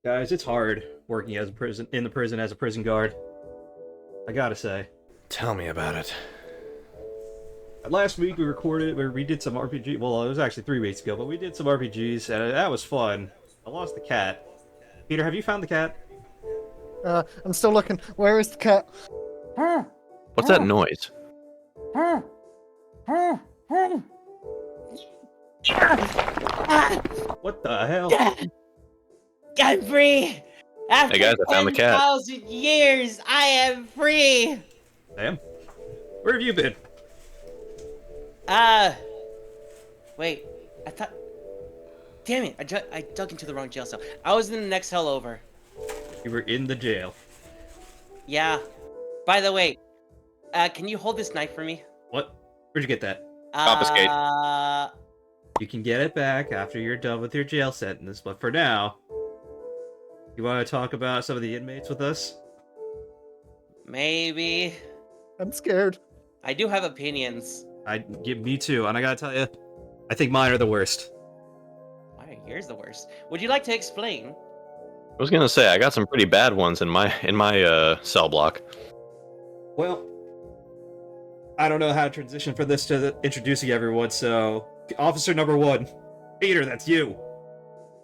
Guys, it's hard working as a prison in the prison as a prison guard. I gotta say. Tell me about it. Last week we recorded, we did some RPG. Well, it was actually 3 weeks ago, but we did some RPGs, and that was fun. I lost the cat. Peter, have you found the cat? I'm still looking. Where is the cat? What's that noise? What the hell? I'm free! After Hey guys, I found the cat. 10,000 years, I am free! Damn. Where have you been? Wait, I thought... Damn it, I dug into the wrong jail cell. I was in the next hell over. You were in the jail. Yeah. By the way, can you hold this knife for me? What? Where'd you get that? Confiscate. You can get it back after you're done with your jail sentence, but for now, you want to talk about some of the inmates with us? Maybe. I'm scared. I do have opinions. Me too, and I gotta tell you, I think mine are the worst. Why are yours the worst? Would you like to explain? I was gonna say I got some pretty bad ones in my cell block. Well, I don't know how to transition for this to introducing everyone, so officer number 1, Peter, that's you.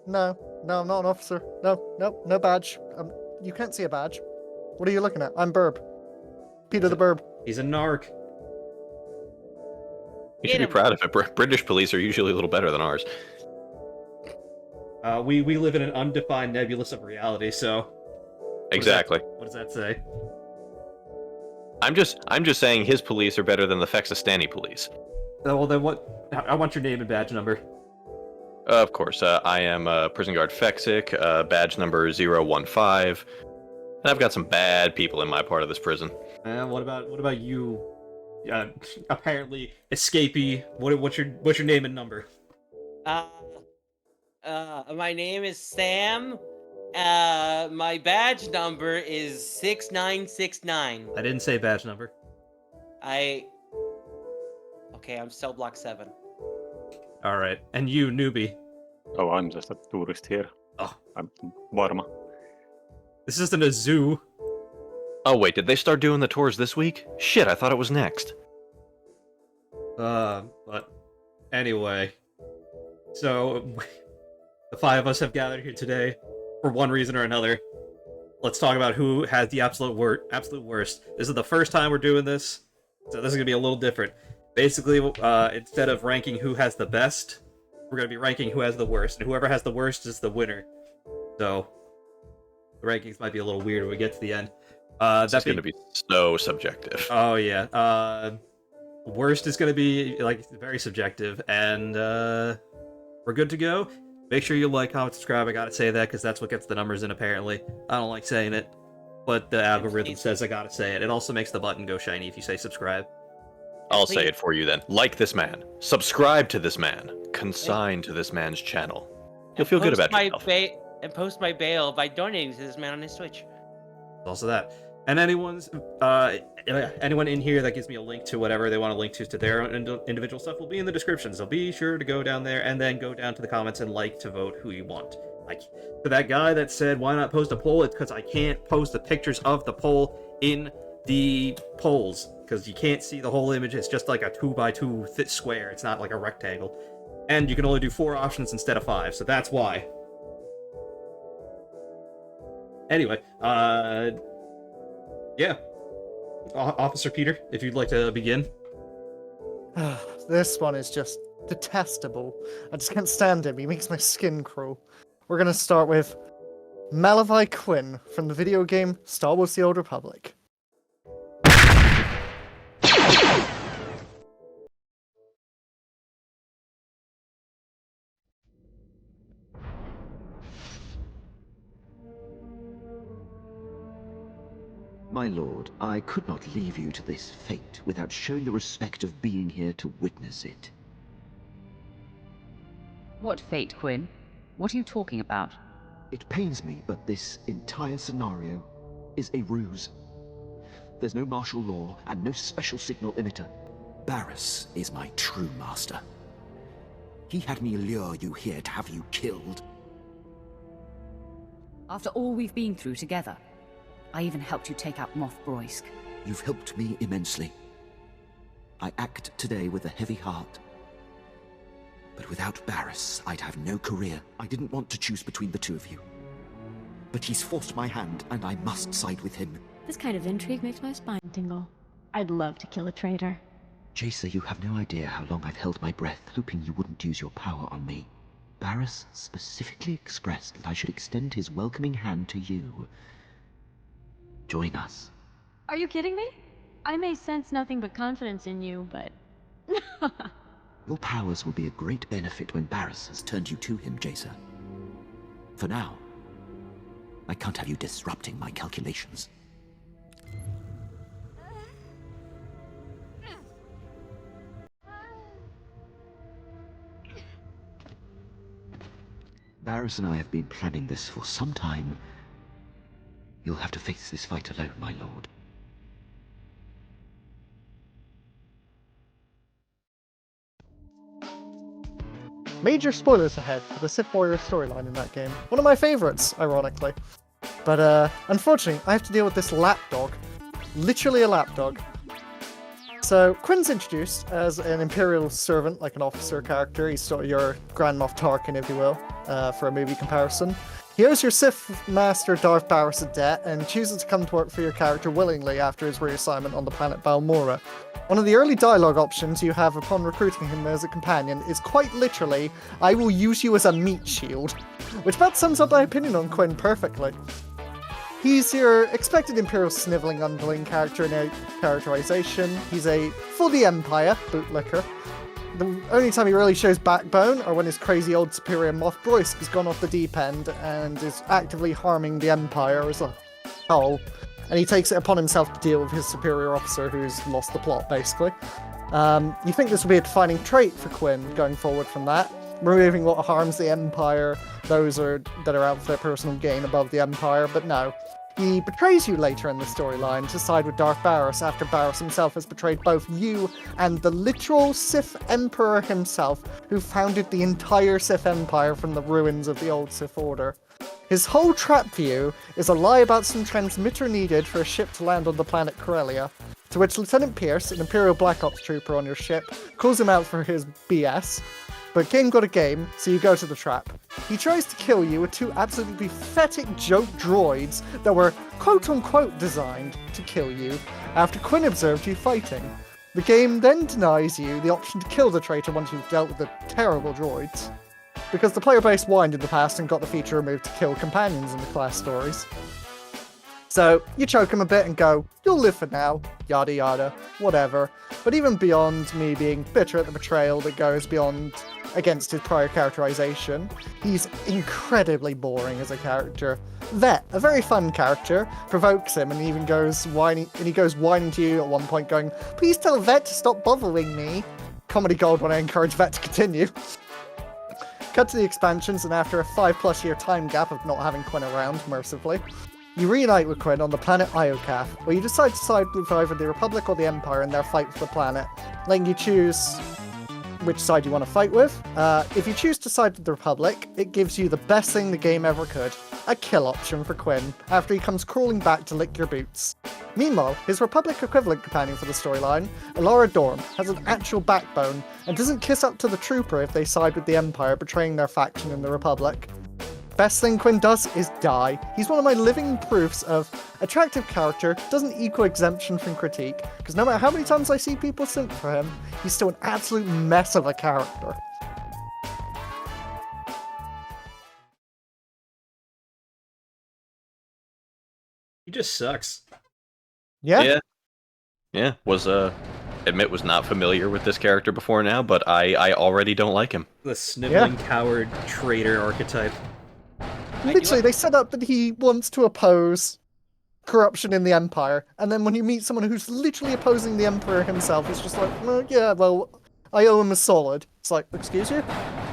No, I'm not an officer. No badge. You can't see a badge. What are you looking at? I'm Burb. Peter the Burb. He's a narc. You should be proud of it. British police are usually a little better than ours. We live in an undefined nebulous of reality, so Exactly. what does that say? I'm just saying his police are better than the Fexistani police. Well, then what? I want your name and badge number. Of course, I am prison guard Fexic, badge number 015. And I've got some bad people in my part of this prison. What about you? Apparently escapee. What's your name and number? My name is Sam. My badge number is 6969. I didn't say badge number. Okay, I'm cell block 7. All right, and you, newbie. Oh, I'm just a tourist here. Oh. I'm from Burma. This isn't a zoo. Oh wait, did they start doing the tours this week? Shit, I thought it was next. But anyway, so the 5 of us have gathered here today for one reason or another. Let's talk about who has the absolute worst. This is the first time we're doing this, so this is gonna be a little different. Basically, instead of ranking who has the best, we're gonna be ranking who has the worst, and whoever has the worst is the winner. So the rankings might be a little weird when we get to the end. That's going to be so subjective. Oh yeah. Worst is going to be like very subjective, and we're good to go. Make sure you like, comment, subscribe. I gotta say that because that's what gets the numbers in. Apparently, I don't like saying it, but the algorithm says I gotta say it. It also makes the button go shiny if you say subscribe. I'll say it for you then. Like this man. Subscribe to this man. Consign to this man's channel. You'll feel good about yourself. And post my bail by donating to this man on his Twitch. Also that. And anyone in here that gives me a link to whatever they want to link to their own individual stuff will be in the description. So be sure to go down there and then go down to the comments and like to vote who you want. Like, for that guy that said, why not post a poll? It's because I can't post the pictures of the poll in the polls. Because you can't see the whole image. It's just like a 2x2 thick square. It's not like a rectangle. And you can only do 4 options instead of 5. So that's why. Anyway, yeah. Officer Peter, if you'd like to begin. This one is just detestable. I just can't stand him. He makes my skin crawl. We're gonna start with Malavai Quinn from the video game Star Wars: The Old Republic. My lord, I could not leave you to this fate without showing the respect of being here to witness it. What fate, Quinn? What are you talking about? It pains me, but this entire scenario is a ruse. There's no martial law and no special signal emitter. Barriss is my true master. He had me lure you here to have you killed. After all we've been through together. I even helped you take out Moff Broisk. You've helped me immensely. I act today with a heavy heart. But without Barriss, I'd have no career. I didn't want to choose between the two of you. But he's forced my hand, and I must side with him. This kind of intrigue makes my spine tingle. I'd love to kill a traitor. Jacer, you have no idea how long I've held my breath, hoping you wouldn't use your power on me. Barriss specifically expressed that I should extend his welcoming hand to you. Join us. Are you kidding me? I may sense nothing but confidence in you, but... Your powers will be a great benefit when Barriss has turned you to him, Jacer. For now, I can't have you disrupting my calculations. Barriss and I have been planning this for some time. You'll have to face this fight alone, my lord. Major spoilers ahead for the Sith Warrior storyline in that game. One of my favorites, ironically. But unfortunately, I have to deal with this lapdog. Literally a lapdog. So, Quinn's introduced as an Imperial servant, like an officer character. He's sort of your Grand Moff Tarkin, if you will, for a movie comparison. He owes your Sith Master Darth Barriss a debt, and chooses to come to work for your character willingly after his reassignment on the planet Balmora. One of the early dialogue options you have upon recruiting him as a companion is quite literally, "I will use you as a meat shield," which about sums up my opinion on Quinn perfectly. He's your expected Imperial sniveling underling character in a characterization. He's a for the Empire bootlicker. The only time he really shows backbone are when his crazy old superior Moff Broisk has gone off the deep end and is actively harming the Empire as a whole. And he takes it upon himself to deal with his superior officer who's lost the plot, basically. You think this will be a defining trait for Quinn going forward from that, removing what harms the Empire, those that are out for their personal gain above the Empire, but no. He betrays you later in the storyline to side with Darth Barriss after Barriss himself has betrayed both you and the literal Sith Emperor himself, who founded the entire Sith Empire from the ruins of the old Sith Order. His whole trap for you is a lie about some transmitter needed for a ship to land on the planet Corellia, to which Lieutenant Pierce, an Imperial Black Ops trooper on your ship, calls him out for his BS. But game got a game, so you go to the trap. He tries to kill you with two absolutely pathetic joke droids that were quote-unquote designed to kill you after Quinn observed you fighting. The game then denies you the option to kill the traitor once you've dealt with the terrible droids, because the player base whined in the past and got the feature removed to kill companions in the class stories. So, you choke him a bit and go, "You'll live for now," yada yada, whatever. But even beyond me being bitter at the betrayal that goes beyond against his prior characterization, he's incredibly boring as a character. Vet, a very fun character, provokes him and even goes whining to you at one point going, "Please tell Vet to stop bothering me." Comedy gold when I encourage Vet to continue. Cut to the expansions, and after a 5+ year time gap of not having Quinn around, mercifully, you reunite with Quinn on the planet Iokath, where you decide to side with either the Republic or the Empire in their fight for the planet, letting you choose which side you want to fight with. If you choose to side with the Republic, it gives you the best thing the game ever could, a kill option for Quinn, after he comes crawling back to lick your boots. Meanwhile, his Republic equivalent companion for the storyline, Alara Dorm, has an actual backbone, and doesn't kiss up to the Trooper if they side with the Empire, betraying their faction in the Republic. Best thing Quinn does is die. He's one of my living proofs of attractive character doesn't equal exemption from critique, because no matter how many times I see people simp for him, he's still an absolute mess of a character. He just sucks. Yeah? Yeah. Was not familiar with this character before now, but I already don't like him. The sniveling coward traitor archetype. Literally, they set up that he wants to oppose corruption in the Empire, and then when you meet someone who's literally opposing the Emperor himself, it's just like, yeah, well, I owe him a solid. It's like, excuse you?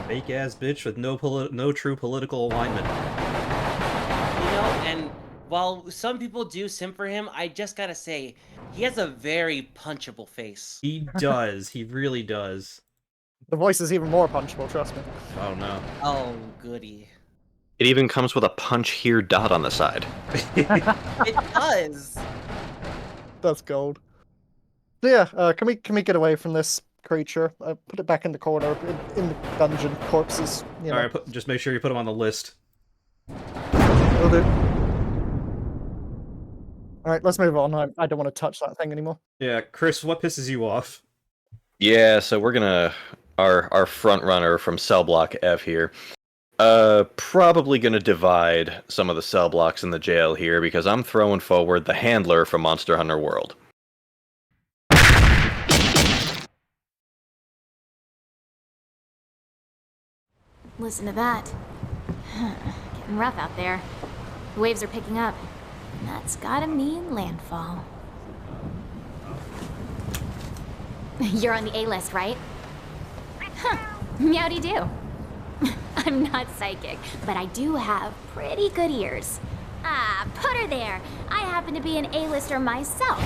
Fake ass bitch with no true political alignment. You know, and while some people do simp for him, I just gotta say, he has a very punchable face. He does. He really does. The voice is even more punchable, trust me. Oh no. Oh, goody. It even comes with a punch here dot on the side. It does. That's gold. So yeah, can we get away from this creature? Put it back in the corner in the dungeon. Corpses. You know. All right, just make sure you put them on the list. Will do. All right, let's move on. I don't want to touch that thing anymore. Yeah, Chris, what pisses you off? Yeah, so we're gonna our front runner from cell block F here. Probably gonna divide some of the cell blocks in the jail here because I'm throwing forward the handler from Monster Hunter World. Listen to that. Getting rough out there. The waves are picking up. And that's gotta mean landfall. You're on the A list, right? Huh. Meowdy do. I'm not psychic, but I do have pretty good ears. Ah, put her there. I happen to be an A-lister myself.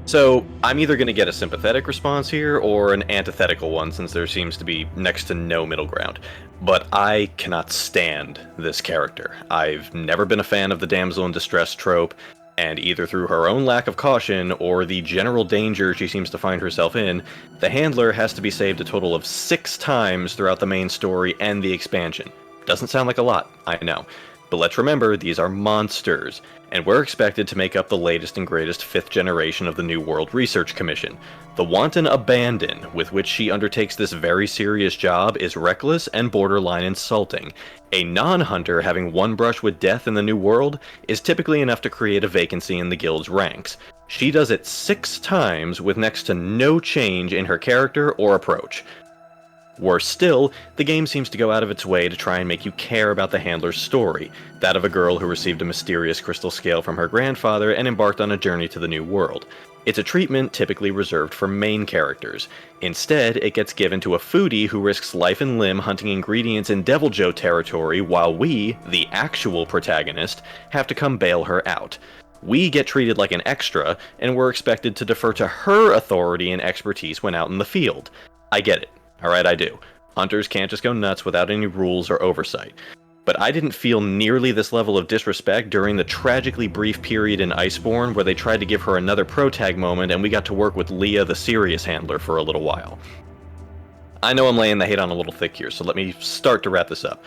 So, I'm either going to get a sympathetic response here or an antithetical one since there seems to be next to no middle ground. But I cannot stand this character. I've never been a fan of the damsel in distress trope, and either through her own lack of caution or the general danger she seems to find herself in, the handler has to be saved a total of 6 times throughout the main story and the expansion. Doesn't sound like a lot, I know. But let's remember, these are monsters, and we're expected to make up the latest and greatest 5th generation of the New World Research Commission. The wanton abandon with which she undertakes this very serious job is reckless and borderline insulting. A non-hunter having one brush with death in the New World is typically enough to create a vacancy in the guild's ranks. She does it 6 times with next to no change in her character or approach. Worse still, the game seems to go out of its way to try and make you care about the handler's story, that of a girl who received a mysterious crystal scale from her grandfather and embarked on a journey to the New World. It's a treatment typically reserved for main characters. Instead, it gets given to a foodie who risks life and limb hunting ingredients in Deviljho territory while we, the actual protagonist, have to come bail her out. We get treated like an extra, and we're expected to defer to her authority and expertise when out in the field. I get it. Alright, I do. Hunters can't just go nuts without any rules or oversight. But I didn't feel nearly this level of disrespect during the tragically brief period in Iceborne where they tried to give her another protag moment and we got to work with Leah the serious handler for a little while. I know I'm laying the hate on a little thick here, so let me start to wrap this up.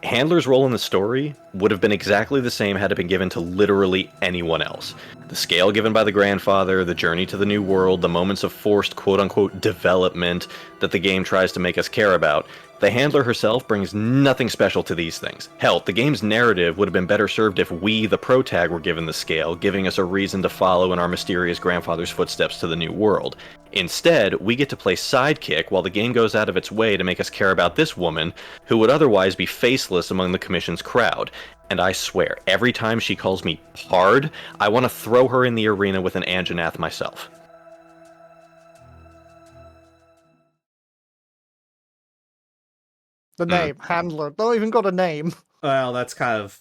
Handler's role in the story would have been exactly the same had it been given to literally anyone else. The scale given by the grandfather, the journey to the New World, the moments of forced quote-unquote development that the game tries to make us care about, the handler herself brings nothing special to these things. Hell, the game's narrative would have been better served if we, the protag, were given the scale, giving us a reason to follow in our mysterious grandfather's footsteps to the New World. Instead, we get to play sidekick while the game goes out of its way to make us care about this woman, who would otherwise be faceless among the Commission's crowd. And I swear, every time she calls me Pard, I want to throw her in the arena with an Anjanath myself. The name, Handler. Not even got a name. Well, that's kind of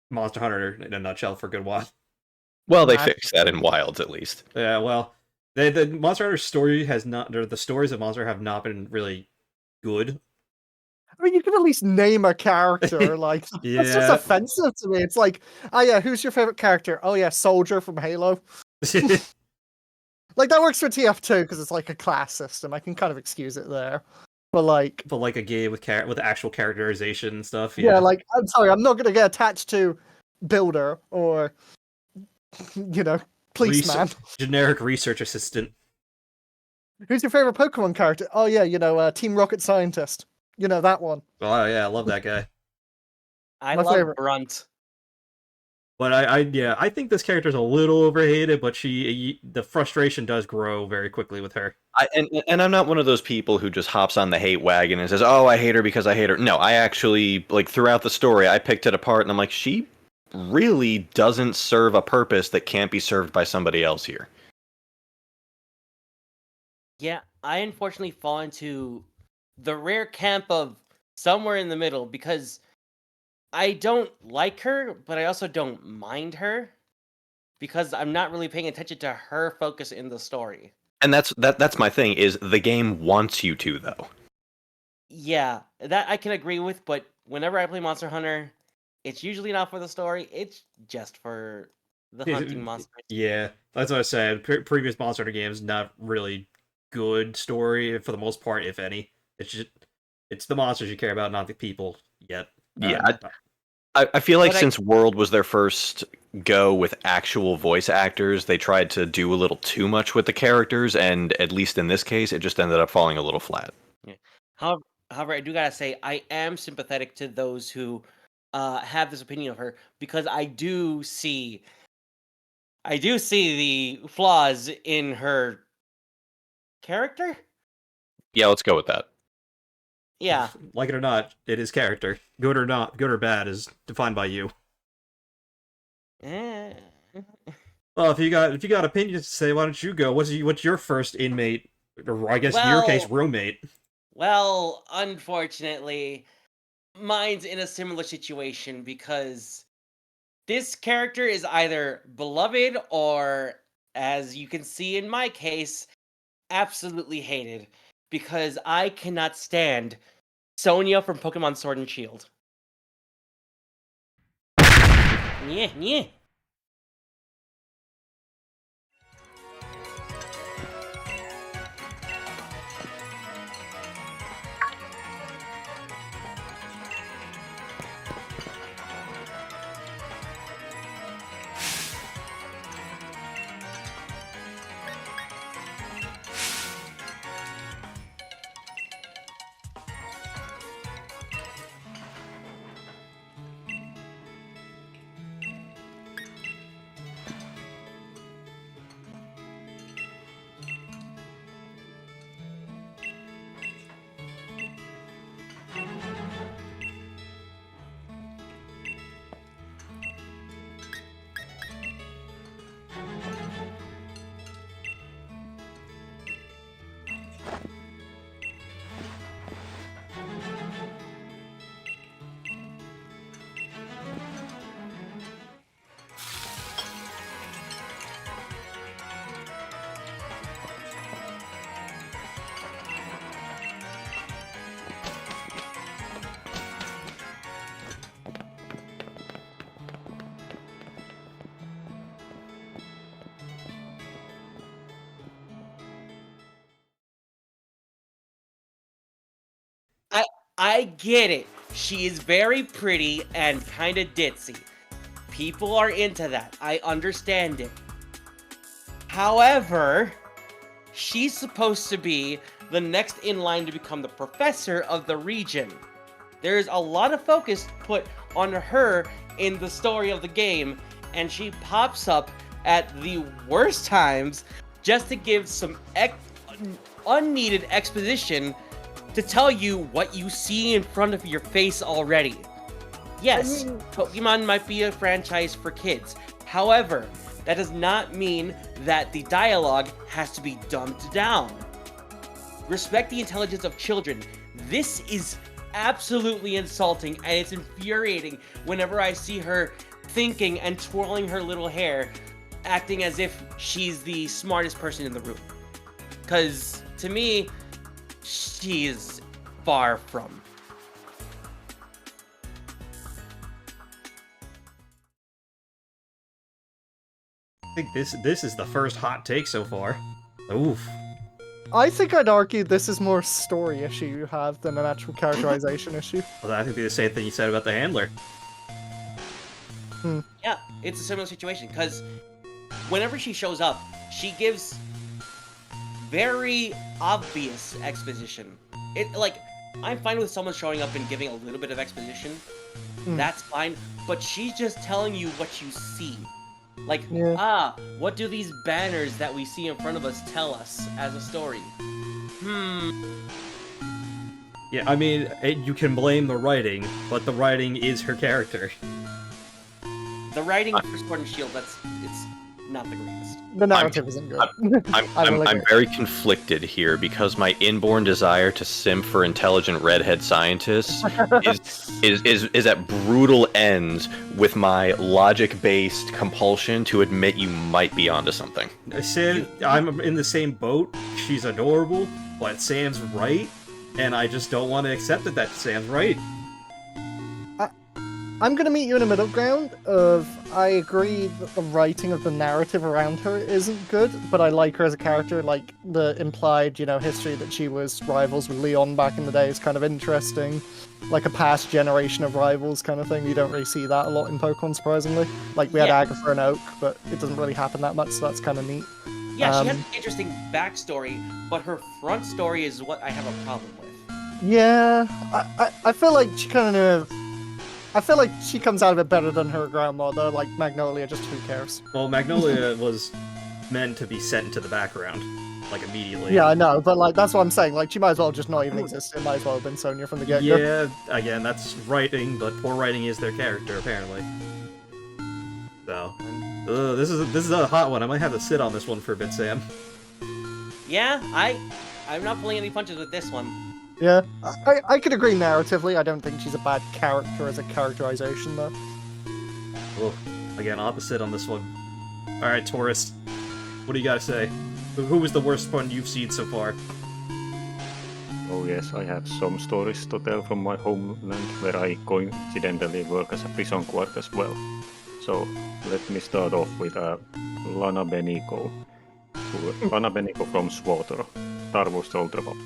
Monster Hunter in a nutshell for a good while. Well, they fixed that in Wilds, at least. Yeah, well, the Monster Hunter story has not, or the stories of Monster have not been really good. I mean, you can at least name a character. Like, Yeah. It's just offensive to me. It's like, oh yeah, who's your favorite character? Oh yeah, Soldier from Halo. Like, that works for TF2 because it's like a class system. I can kind of excuse it there. But like a game with actual characterization and stuff. Yeah, like, I'm sorry, I'm not gonna get attached to Builder or, you know, policeman. Generic research assistant. Who's your favorite Pokemon character? Oh yeah, Team Rocket Scientist. You know that one. Oh yeah, I love that guy. I My love favorite. Brunt. But I think this character's a little overhated, but the frustration does grow very quickly with her. And I'm not one of those people who just hops on the hate wagon and says, "Oh, I hate her because I hate her." No, I actually, like, throughout the story, I picked it apart and I'm like, she really doesn't serve a purpose that can't be served by somebody else here. Yeah, I unfortunately fall into the rare camp of somewhere in the middle because I don't like her, but I also don't mind her because I'm not really paying attention to her focus in the story. And that's my thing, is the game wants you to, though. Yeah, that I can agree with, but whenever I play Monster Hunter, it's usually not for the story, it's just for the hunting monsters. Yeah, that's what I said. Previous Monster Hunter games, not really good story for the most part, if any. It's the monsters you care about, not the people yet. Yeah, I feel like But since World was their first go with actual voice actors, they tried to do a little too much with the characters, and at least in this case, it just ended up falling a little flat. Yeah. However, I do gotta say, I am sympathetic to those who have this opinion of her because I do see the flaws in her character. Yeah, let's go with that. Yeah. Like it or not, it is character. Good or not, good or bad is defined by you. Eh. Well, if you got opinions to say, why don't you go? What's your first inmate, or I guess in your case, roommate? Well, unfortunately, mine's in a similar situation because this character is either beloved or, as you can see in my case, absolutely hated because I cannot stand Sonia from Pokemon Sword and Shield. Yeah. I get it. She is very pretty and kind of ditzy. People are into that. I understand it. However, she's supposed to be the next in line to become the professor of the region. There's a lot of focus put on her in the story of the game, and she pops up at the worst times just to give some unneeded exposition to tell you what you see in front of your face already. Yes, Pokemon might be a franchise for kids. However, that does not mean that the dialogue has to be dumbed down. Respect the intelligence of children. This is absolutely insulting, and it's infuriating whenever I see her thinking and twirling her little hair, acting as if she's the smartest person in the room. Because, to me, she is far from. I think this is the first hot take so far. Oof. I think I'd argue this is more a story issue you have than an actual characterization issue. Well, that could be the same thing you said about the handler. Yeah, it's a similar situation, because whenever she shows up, she gives very obvious exposition. I'm fine with someone showing up and giving a little bit of exposition. That's fine, but she's just telling you what you see. What do these banners that we see in front of us tell us as a story? Yeah, I mean, you can blame the writing, but the writing is her character. The writing for Sword and Shield, it's not the greatest. The narrative isn't good. I'm very conflicted here because my inborn desire to sim for intelligent redhead scientists is at brutal ends with my logic-based compulsion to admit you might be onto something. Sam, I'm in the same boat. She's adorable, but Sam's right, and I just don't want to accept that Sam's right. I'm gonna meet you in a middle ground of I agree that the writing of the narrative around her isn't good, but I like her as a character. Like the implied, history that she was rivals with Leon back in the day is kind of interesting. Like a past generation of rivals kind of thing. You don't really see that a lot in Pokemon, surprisingly. Like we had Agatha and Oak, but it doesn't really happen that much, so that's kind of neat. Yeah, she has an interesting backstory, but her front story is what I have a problem with. Yeah, I feel like she kind of... I feel like she comes out of it better than her grandmother, like Magnolia, just who cares? Well, Magnolia was meant to be sent into the background, immediately. Yeah, I know, but that's what I'm saying, she might as well just not even exist, it might as well have been Sonya from the get-go. Yeah, again, that's writing, but poor writing is their character, apparently. So, this is a hot one, I might have to sit on this one for a bit, Sam. Yeah, I'm not pulling any punches with this one. Yeah, I could agree narratively. I don't think she's a bad character as a characterization, though. Well, again, opposite on this one. Alright, Taurus, what do you gotta say? Who was the worst one you've seen so far? Oh yes, I have some stories to tell from my homeland where I coincidentally work as a prison guard as well. So, let me start off with Lana Beniko. Lana Beniko from SWTOR, Star Wars: The Old Republic.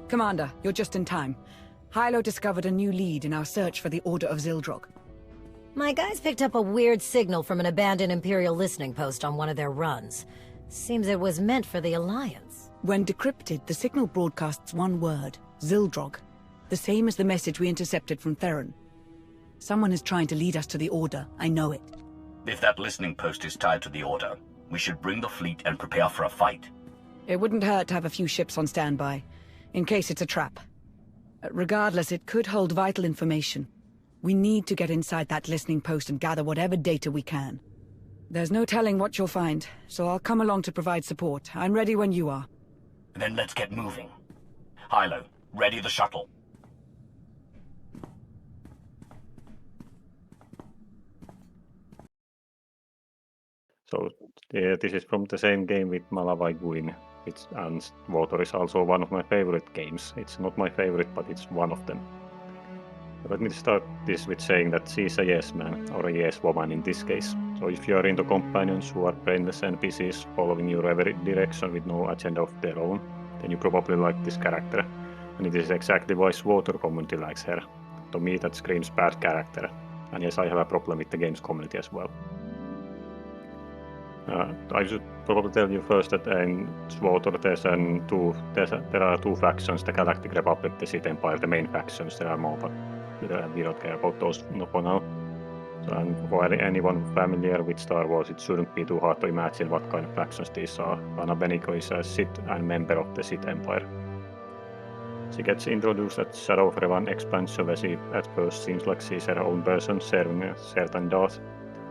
Commander, you're just in time. Hylo discovered a new lead in our search for the Order of Zildrog. My guys picked up a weird signal from an abandoned Imperial listening post on one of their runs. Seems it was meant for the Alliance. When decrypted, the signal broadcasts one word, Zildrog. The same as the message we intercepted from Theron. Someone is trying to lead us to the Order, I know it. If that listening post is tied to the Order, we should bring the fleet and prepare for a fight. It wouldn't hurt to have a few ships on standby, in case it's a trap. Regardless, it could hold vital information. We need to get inside that listening post and gather whatever data we can. There's no telling what you'll find, so I'll come along to provide support. I'm ready when you are. Then let's get moving. Hylo, ready the shuttle. So, yeah, this is from the same game with Malavai Guin, and SWTOR is also one of my favorite games. It's not my favorite, but it's one of them. Let me start this with saying that she's a yes man, or a yes woman in this case. So if you are into companions who are brainless NPCs following your every direction with no agenda of their own, then you probably like this character. And it is exactly why SWTOR community likes her. To me that screams bad character. And yes, I have a problem with the games community as well. I should probably tell you first that in SWTOR there are two factions, the Galactic Republic, the Sith Empire, the main factions. There are more, but we don't care about those for now. So, and for anyone familiar with Star Wars, it shouldn't be too hard to imagine what kind of factions these are. Lana Beniko is a Sith and member of the Sith Empire. She gets introduced at Shadow of Revan expansion where she at first seems like she's her own person serving a certain Darth.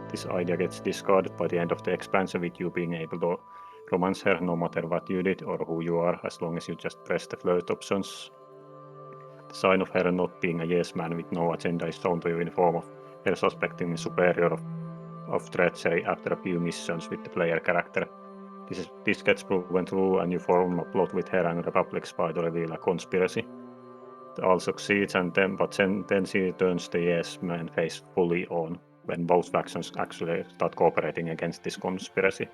This idea gets discarded by the end of the expansion with you being able to romance her no matter what you did or who you are, as long as you just press the flirt options. The sign of her not being a yes man with no agenda is shown to you in the form of her suspecting the superior of treachery after a few missions with the player character. This gets proven true and you form a plot with her and Republic spy to reveal a conspiracy. It all succeeds but then she turns the yes man face fully on. when both factions actually start cooperating against this conspiracy.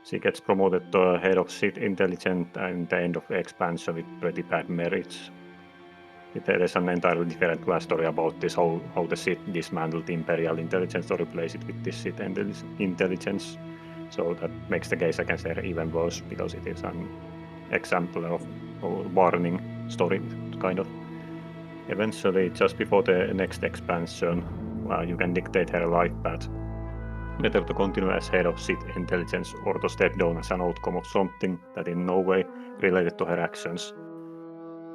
She gets promoted to head of Sith intelligence at the end of the expansion with pretty bad merits. There is an entirely different class story about this, how the Sith dismantled Imperial intelligence to replace it with this Sith intelligence. So that makes the case against her even worse, because it is an example of a warning story, kind of. Eventually, just before the next expansion, you can dictate her life path. Whether to continue as head of Sith intelligence or to step down as an outcome of something that in no way related to her actions.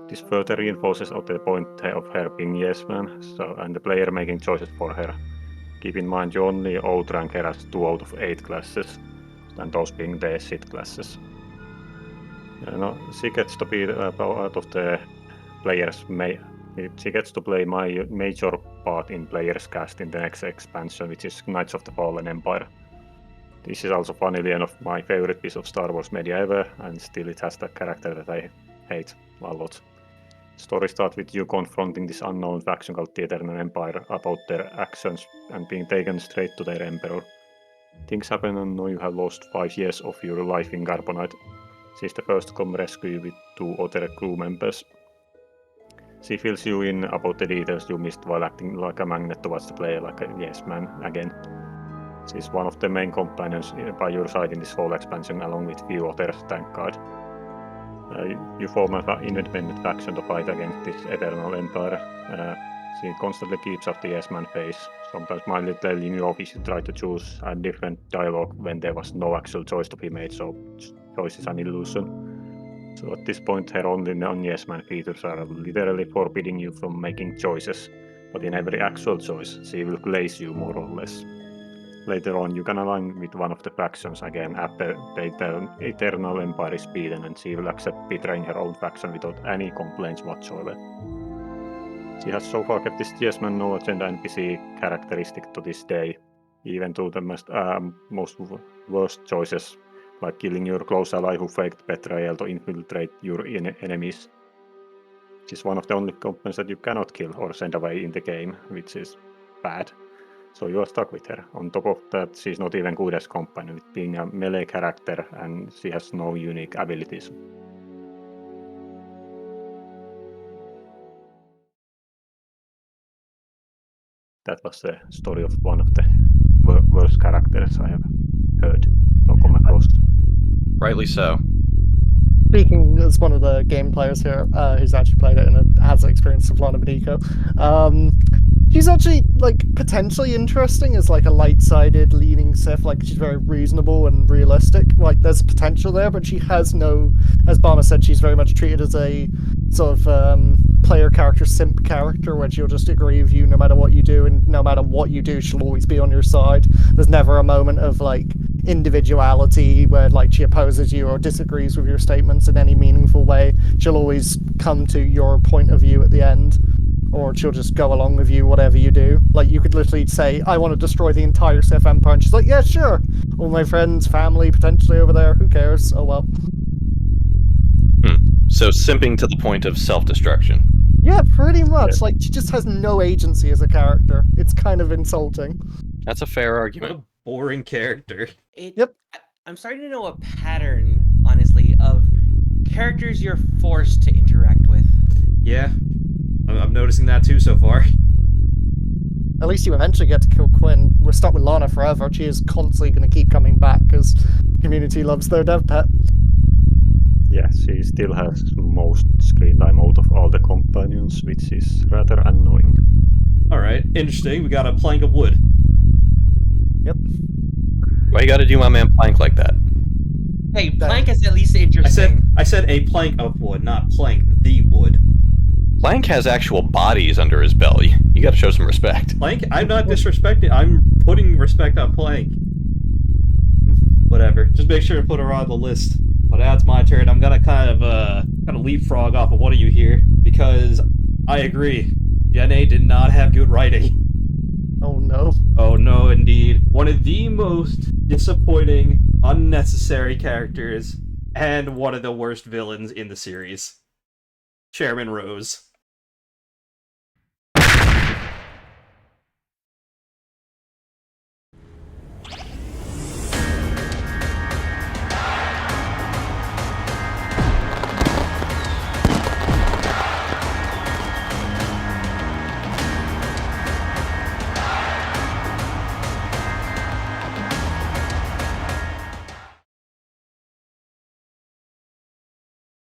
This further reinforces the point of her being yes man, and the player making choices for her. Keep in mind you only outrank her as 2 out of 8 classes, and those being the Sith classes. She gets to be part of the players' she gets to play my major part in players' cast in the next expansion, which is Knights of the Fallen Empire. This is also funnily enough my favorite piece of Star Wars media ever, and still it has the character that I hate a lot. Story starts with you confronting this unknown faction called the Eternal Empire about their actions and being taken straight to their emperor. Things happen and now you have lost 5 years of your life in Carbonite. She's the first to come rescue you with 2 other crew members. She fills you in about the details you missed while acting like a magnet towards the player, like a yes man again. She's one of the main companions by your side in this whole expansion, along with few others, thank God. You form an independent faction to fight against this Eternal Empire. She constantly keeps up the yes man face, sometimes mildly telling you if you try to choose a different dialogue when there was no actual choice to be made, so choice is an illusion. So at this point her only non-yes man features are literally forbidding you from making choices, but in every actual choice she will glaze you more or less. Later on you can align with one of the factions again after the Eternal Empire is beaten, and she will accept betraying her own faction without any complaints whatsoever. She has so far kept this yes man no agenda NPC characteristic to this day, even to the most worst choices, like killing your close ally who faked betrayal to infiltrate your enemies. She's one of the only companions that you cannot kill or send away in the game, which is bad. So you are stuck with her. On top of that, she's not even good as companion, with being a melee character, and she has no unique abilities. That was the story of one of the worst characters I have heard or come across. Rightly so. Speaking as one of the game players here, who's actually played it and has experience of Lana Beniko, she's actually potentially interesting as a light-sided leaning Sith. She's very reasonable and realistic. There's potential there, but she has no, as Bama said, she's very much treated as a sort of player character, simp character, where she'll just agree with you no matter what you do, and no matter what you do, she'll always be on your side. There's never a moment of individuality where she opposes you or disagrees with your statements in any meaningful way. She'll always come to your point of view at the end, or she'll just go along with you whatever you do. You could literally say, I want to destroy the entire Sith Empire, and she's like, yeah, sure. All my friends, family, potentially over there, who cares? Oh well. So simping to the point of self-destruction. Yeah, pretty much. She just has no agency as a character. It's kind of insulting. That's a fair argument. What a boring character. Yep. I'm starting to know a pattern, honestly, of characters you're forced to interact with. Yeah, I'm noticing that too so far. At least you eventually get to kill Quinn. We're stuck with Lana forever. She is constantly going to keep coming back because the community loves their dev pet. Yeah, she still has most screen time out of all the companions, which is rather annoying. Alright, interesting. We got a plank of wood. Yep. Why you gotta do my man Plank like that? Hey, Plank is at least interesting. I said a plank of wood, not plank the wood. Plank has actual bodies under his belly. You gotta show some respect. Plank? I'm not disrespecting. I'm putting respect on Plank. Whatever. Just make sure to put her on the list. But now it's my turn. I'm gonna kind of leapfrog off of one of you here, because I agree. Gen A did not have good writing. Oh no. Oh no, indeed. One of the most disappointing, unnecessary characters, and one of the worst villains in the series. Chairman Rose.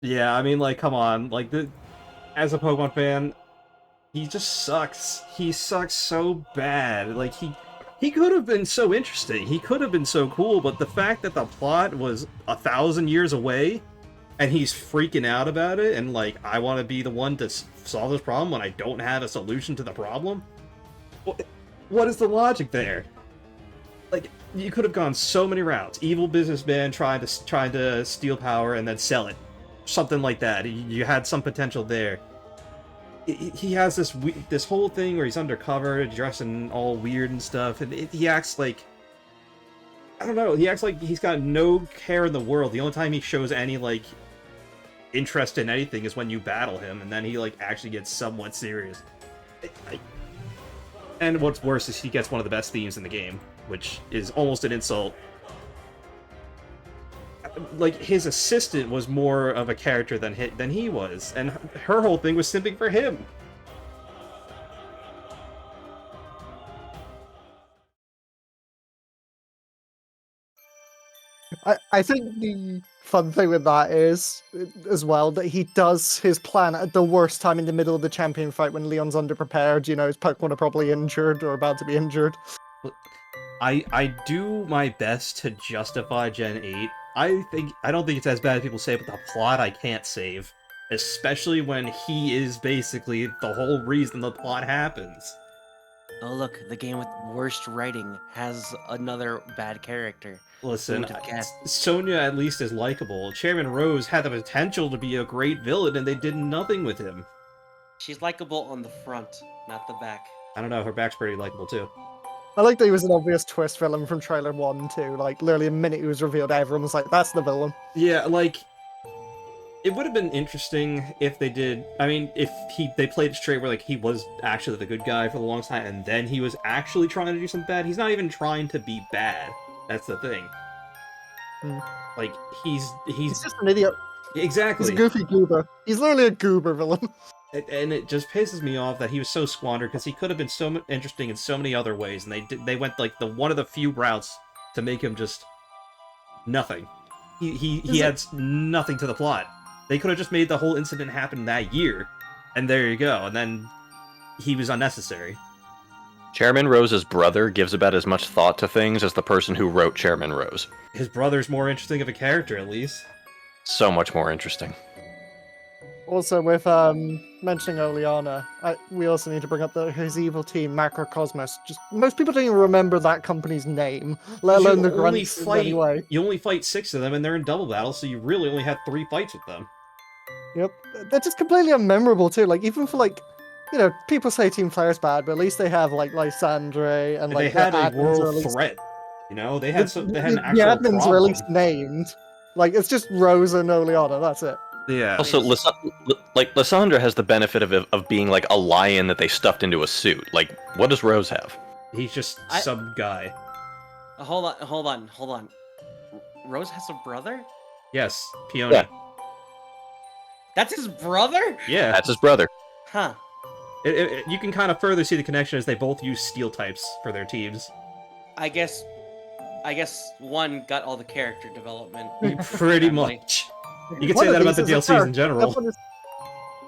Yeah, I mean, like, come on, like, as a Pokemon fan, he just sucks. He sucks so bad. Like, he could have been so interesting. He could have been so cool, but the fact that the plot was 1,000 years away, and he's freaking out about it, and like, I want to be the one to solve this problem when I don't have a solution to the problem? What is the logic there? Like, you could have gone so many routes. Evil businessman trying to steal power and then sell it. Something like that. You had some potential there. He has this whole thing where he's undercover, dressing all weird and stuff, and he acts like, I don't know, he acts like he's got no care in the world. The only time he shows any, like, interest in anything is when you battle him, and then he, like, actually gets somewhat serious. And what's worse is he gets one of the best themes in the game, which is almost an insult. Like, his assistant was more of a character than he was, and her whole thing was simping for him. I think the fun thing with that is, as well, that he does his plan at the worst time in the middle of the champion fight when Leon's underprepared, you know, his Pokemon are probably injured or about to be injured. I do my best to justify Gen 8. I don't think it's as bad as people say, but the plot I can't save. Especially when he is basically the whole reason the plot happens. Oh look, the game with worst writing has another bad character. Listen, Sonya at least is likable. Chairman Rose had the potential to be a great villain, and they did nothing with him. She's likable on the front, not the back. I don't know, her back's pretty likable too. I like that he was an obvious twist villain from trailer 1 too. Like, literally the minute he was revealed, everyone was like, that's the villain. Yeah, like, it would have been interesting if they did, I mean, if they played it straight where, like, he was actually the good guy for the longest time, and then he was actually trying to do something bad. He's not even trying to be bad. That's the thing. Like, he's just an idiot. Exactly. He's a goofy goober. He's literally a goober villain. And it just pisses me off that he was so squandered, because he could have been so interesting in so many other ways, and they went, like, one of the few routes to make him just nothing. He adds nothing to the plot. They could have just made the whole incident happen that year, and there you go, and then he was unnecessary. Chairman Rose's brother gives about as much thought to things as the person who wrote Chairman Rose. His brother's more interesting of a character, at least. So much more interesting. Also, with mentioning Oleana, we also need to bring up his evil team, Macrocosmos. Just most people don't even remember that company's name, let alone the grunts in any way. You only fight 6 of them, and they're in double battle, so you really only had 3 fights with them. Yep, they're just completely unmemorable too. Like, even for, like, you know, people say Team Flare's bad, but at least they have like Lysandre and like they had a world threat. You know, they had an actual the admins problem. were at least named. Like, it's just Rose and Oleana. That's it. Yeah. Also, Lysandra has the benefit of being like a lion that they stuffed into a suit. Like, what does Rose have? He's just some guy. Hold on. Rose has a brother? Yes, Peony. Yeah. That's his brother? Yeah. That's his brother. Huh. You can kind of further see the connection as they both use steel types for their teams. I guess one got all the character development. Pretty much. You could say that about the DLCs in general.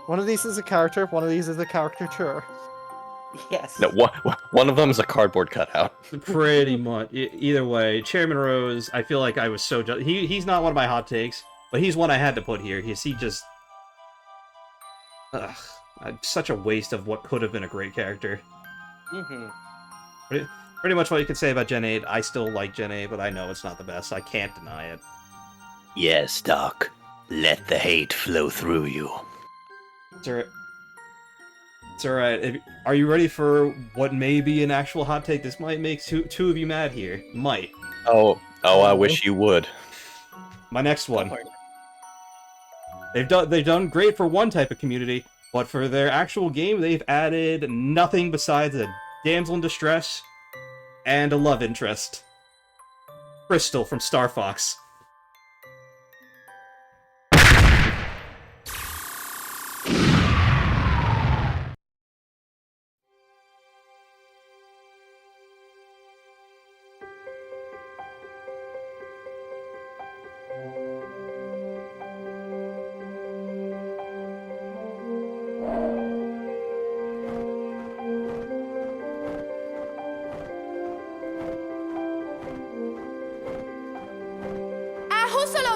One of these is a character, one of these is a caricature. Yes. No, one of them is a cardboard cutout. Pretty much. Either way, Chairman Rose, I feel like I was so he's not one of my hot takes, but he's one I had to put here. He just... such a waste of what could have been a great character. Pretty much what you could say about Gen 8. I still like Gen 8, but I know it's not the best. I can't deny it. Yes, Doc. Let the hate flow through you. It's alright. Are you ready for what may be an actual hot take? This might make two of you mad here. Might. Oh, I wish you would. My next one. They've done great for one type of community, but for their actual game, they've added nothing besides a damsel in distress and a love interest. Crystal from Star Fox.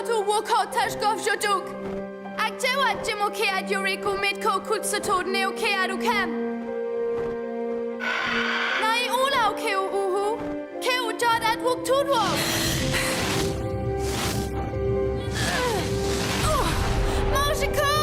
to woko tashkov joduk. Aktewa jimokea yuriko mitko kutsato neokea dukam. Nai ula keu uhu. Keu jad at wuk tudwo. Moshiko!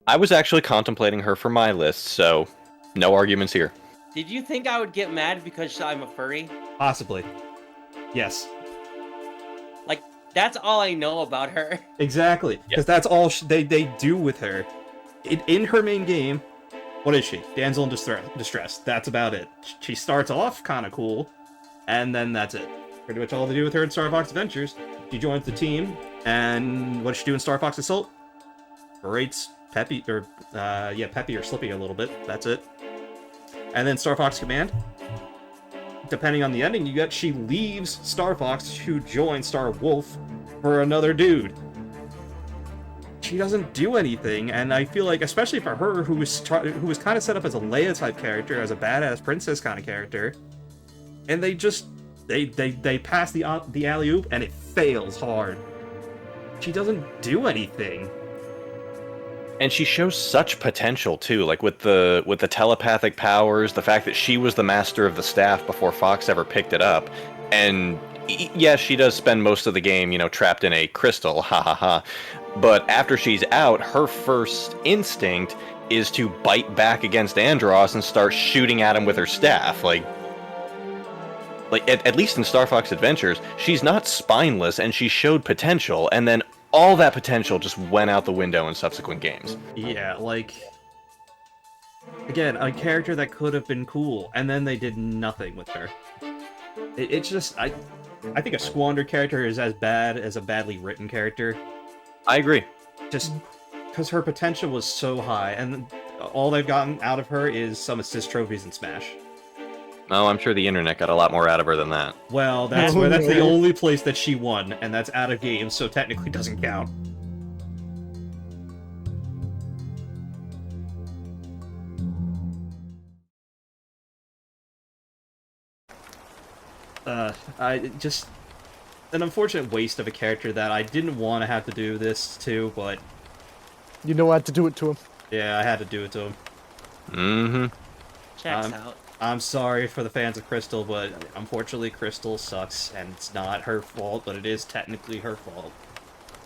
I was actually contemplating her for my list, so no arguments here. Did you think I would get mad because I'm a furry? Possibly. Yes. Like, that's all I know about her. Exactly. Because that's all they do with her. In her main game, what is she? Damsel in distress. That's about it. She starts off kind of cool, and then that's it. Pretty much all they do with her in Star Fox Adventures. She joins the team, and what does she do in Star Fox Assault? Berates Peppy, or Peppy or Slippy a little bit. That's it. And then Star Fox Command. Depending on the ending you get, she leaves Star Fox to join Star Wolf for another dude. She doesn't do anything, and I feel like, especially for her, who was kind of set up as a Leia type character, as a badass princess kind of character, and they pass the alley-oop and it fails hard. She doesn't do anything. And she shows such potential too, like with the telepathic powers, the fact that she was the master of the staff before Fox ever picked it up, and yes, she does spend most of the game, trapped in a crystal, ha ha ha. But after she's out, her first instinct is to bite back against Andros and start shooting at him with her staff. Like at least in Star Fox Adventures, she's not spineless, and she showed potential, and then all that potential just went out the window in subsequent games. Yeah, again, a character that could have been cool, and then they did nothing with her. It's just, I think a squandered character is as bad as a badly written character. I agree. Just because her potential was so high, and all they've gotten out of her is some assist trophies in Smash. Oh, I'm sure the internet got a lot more out of her than that. Well, that's the only place that she won, and that's out of game, so technically doesn't count. Just an unfortunate waste of a character that I didn't want to have to do this to, but you know I had to do it to him. Yeah, I had to do it to him. Mm-hmm. Checks out. I'm sorry for the fans of Crystal, but unfortunately Crystal sucks, and it's not her fault, but it is technically her fault.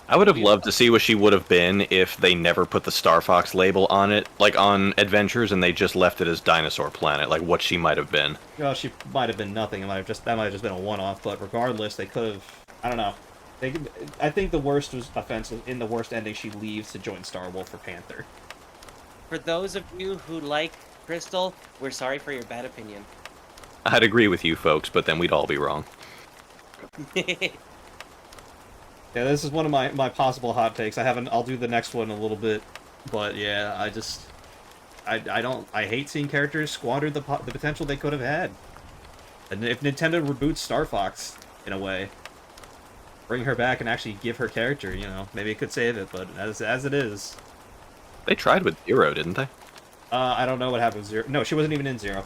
I would have loved to see what she would have been if they never put the Star Fox label on it, like on Adventures, and they just left it as Dinosaur Planet, like what she might have been. Well, she might have been nothing. That might have just been a one-off, but regardless, they could have... I don't know. I think the worst was offensive. In the worst ending, she leaves to join Star Wolf for Panther. For those of you who like Crystal, we're sorry for your bad opinion. I'd agree with you folks, but then we'd all be wrong. Yeah, this is one of my possible hot takes. I'll do the next one in a little bit, but yeah, I hate seeing characters squander the potential they could have had. And if Nintendo reboots Star Fox in a way, bring her back and actually give her character, maybe it could save it. But as it is, they tried with Zero, didn't they? I don't know what happened with Zero. No, she wasn't even in Zero.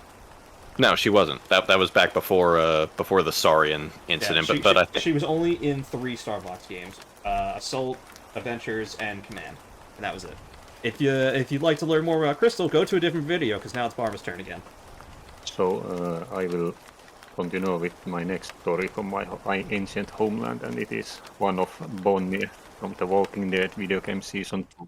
No, she wasn't. That was back before the Saurian incident. Yeah, but I think she was only in 3 Star Fox games: Assault, Adventures, and Command, and that was it. If you'd like to learn more about Crystal, go to a different video because now it's Barba's turn again. So I will continue with my next story from my ancient homeland, and it is one of Bonnie from the Walking Dead video game season 2.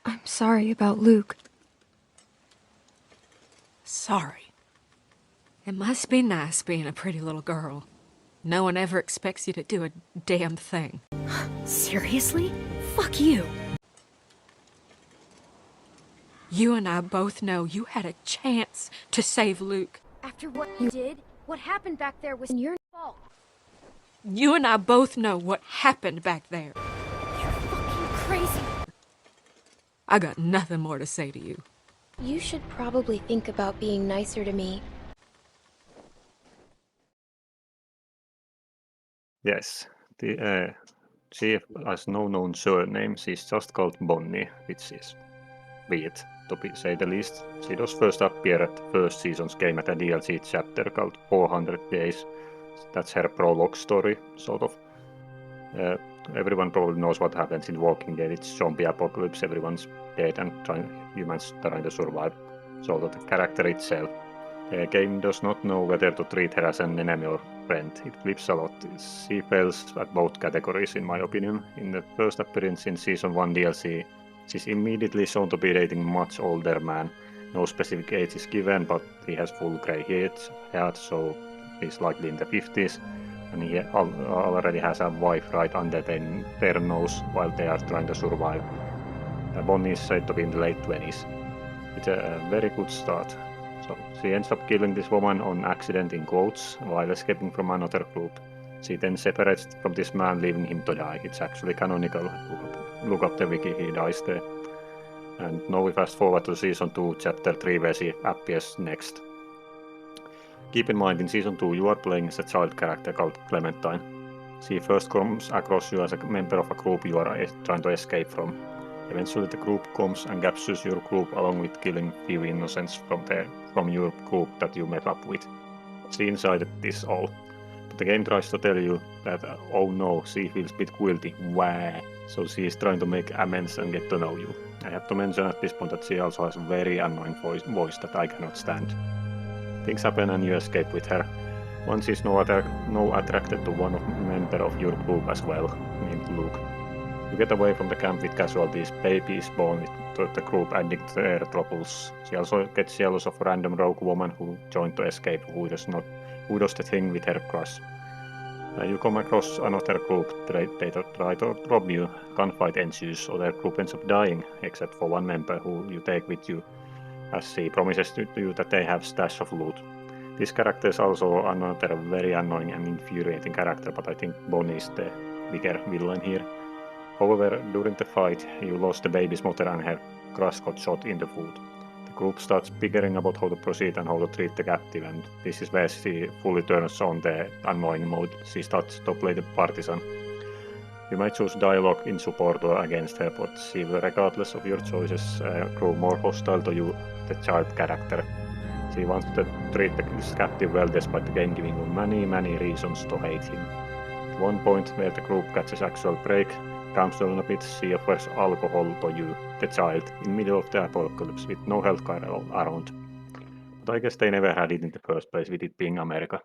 I'm sorry about Luke. Sorry. It must be nice being a pretty little girl. No one ever expects you to do a damn thing. Seriously? Fuck you. You and I both know you had a chance to save Luke. After what you did, what happened back there was your fault. You and I both know what happened back there. You're fucking crazy. I got nothing more to say to you. You should probably think about being nicer to me. Yes, she has no known surname. She's just called Bonnie, which is weird, to say the least. She does first appear at the first season's game at a DLC chapter called 400 Days. That's her prologue story, sort of. Everyone probably knows what happens in Walking Dead. It's zombie apocalypse, everyone's dead and humans trying to survive. So the character itself. The game does not know whether to treat her as an enemy or friend. It flips a lot. She fails at both categories, in my opinion. In the first appearance in Season 1 DLC, she's immediately shown to be dating a much older man. No specific age is given, but he has full grey hair, so he's likely in the 50s. And he already has a wife right under their nose while they are trying to survive. Bonnie is said to be in the late 20s. It's a very good start. So she ends up killing this woman on accident in quotes while escaping from another group. She then separates from this man, leaving him to die. It's actually canonical. Look up the wiki, he dies there. And now we fast forward to Season 2, Chapter 3, where she appears next. Keep in mind, in Season 2 you are playing as a child character called Clementine. She first comes across you as a member of a group you are trying to escape from. Eventually the group comes and captures your group along with killing few innocents from your group that you met up with. She incited this all. But the game tries to tell you that, oh no, she feels a bit guilty, wah. So she is trying to make amends and get to know you. I have to mention at this point that she also has a very annoying voice that I cannot stand. Things happen and you escape with her. Once she's now attracted to one member of your group as well, named Luke. You get away from the camp with casualties. Baby is born with the group adding to their troubles. She also gets jealous of a random rogue woman who joined to escape, who does the thing with her crush. You come across another group, they try to rob you, gunfight ensues, so their group ends up dying, except for one member who you take with you, as she promises to you that they have stash of loot. This character is also another very annoying and infuriating character, but I think Bonnie is the bigger villain here. However, during the fight, you lost the baby's mother and her crush got shot in the foot. The group starts figuring about how to proceed and how to treat the captive, and this is where she fully turns on the annoying mode. She starts to play the partisan. You might choose dialogue in support or against her, but she will, regardless of your choices, grow more hostile to you, the child character. She wants to treat this captive well despite the game giving you many reasons to hate him. At one point where the group catches actual break, calms down a bit, she offers alcohol to you, the child, in the middle of the apocalypse with no healthcare around. But I guess they never had it in the first place, with it being America.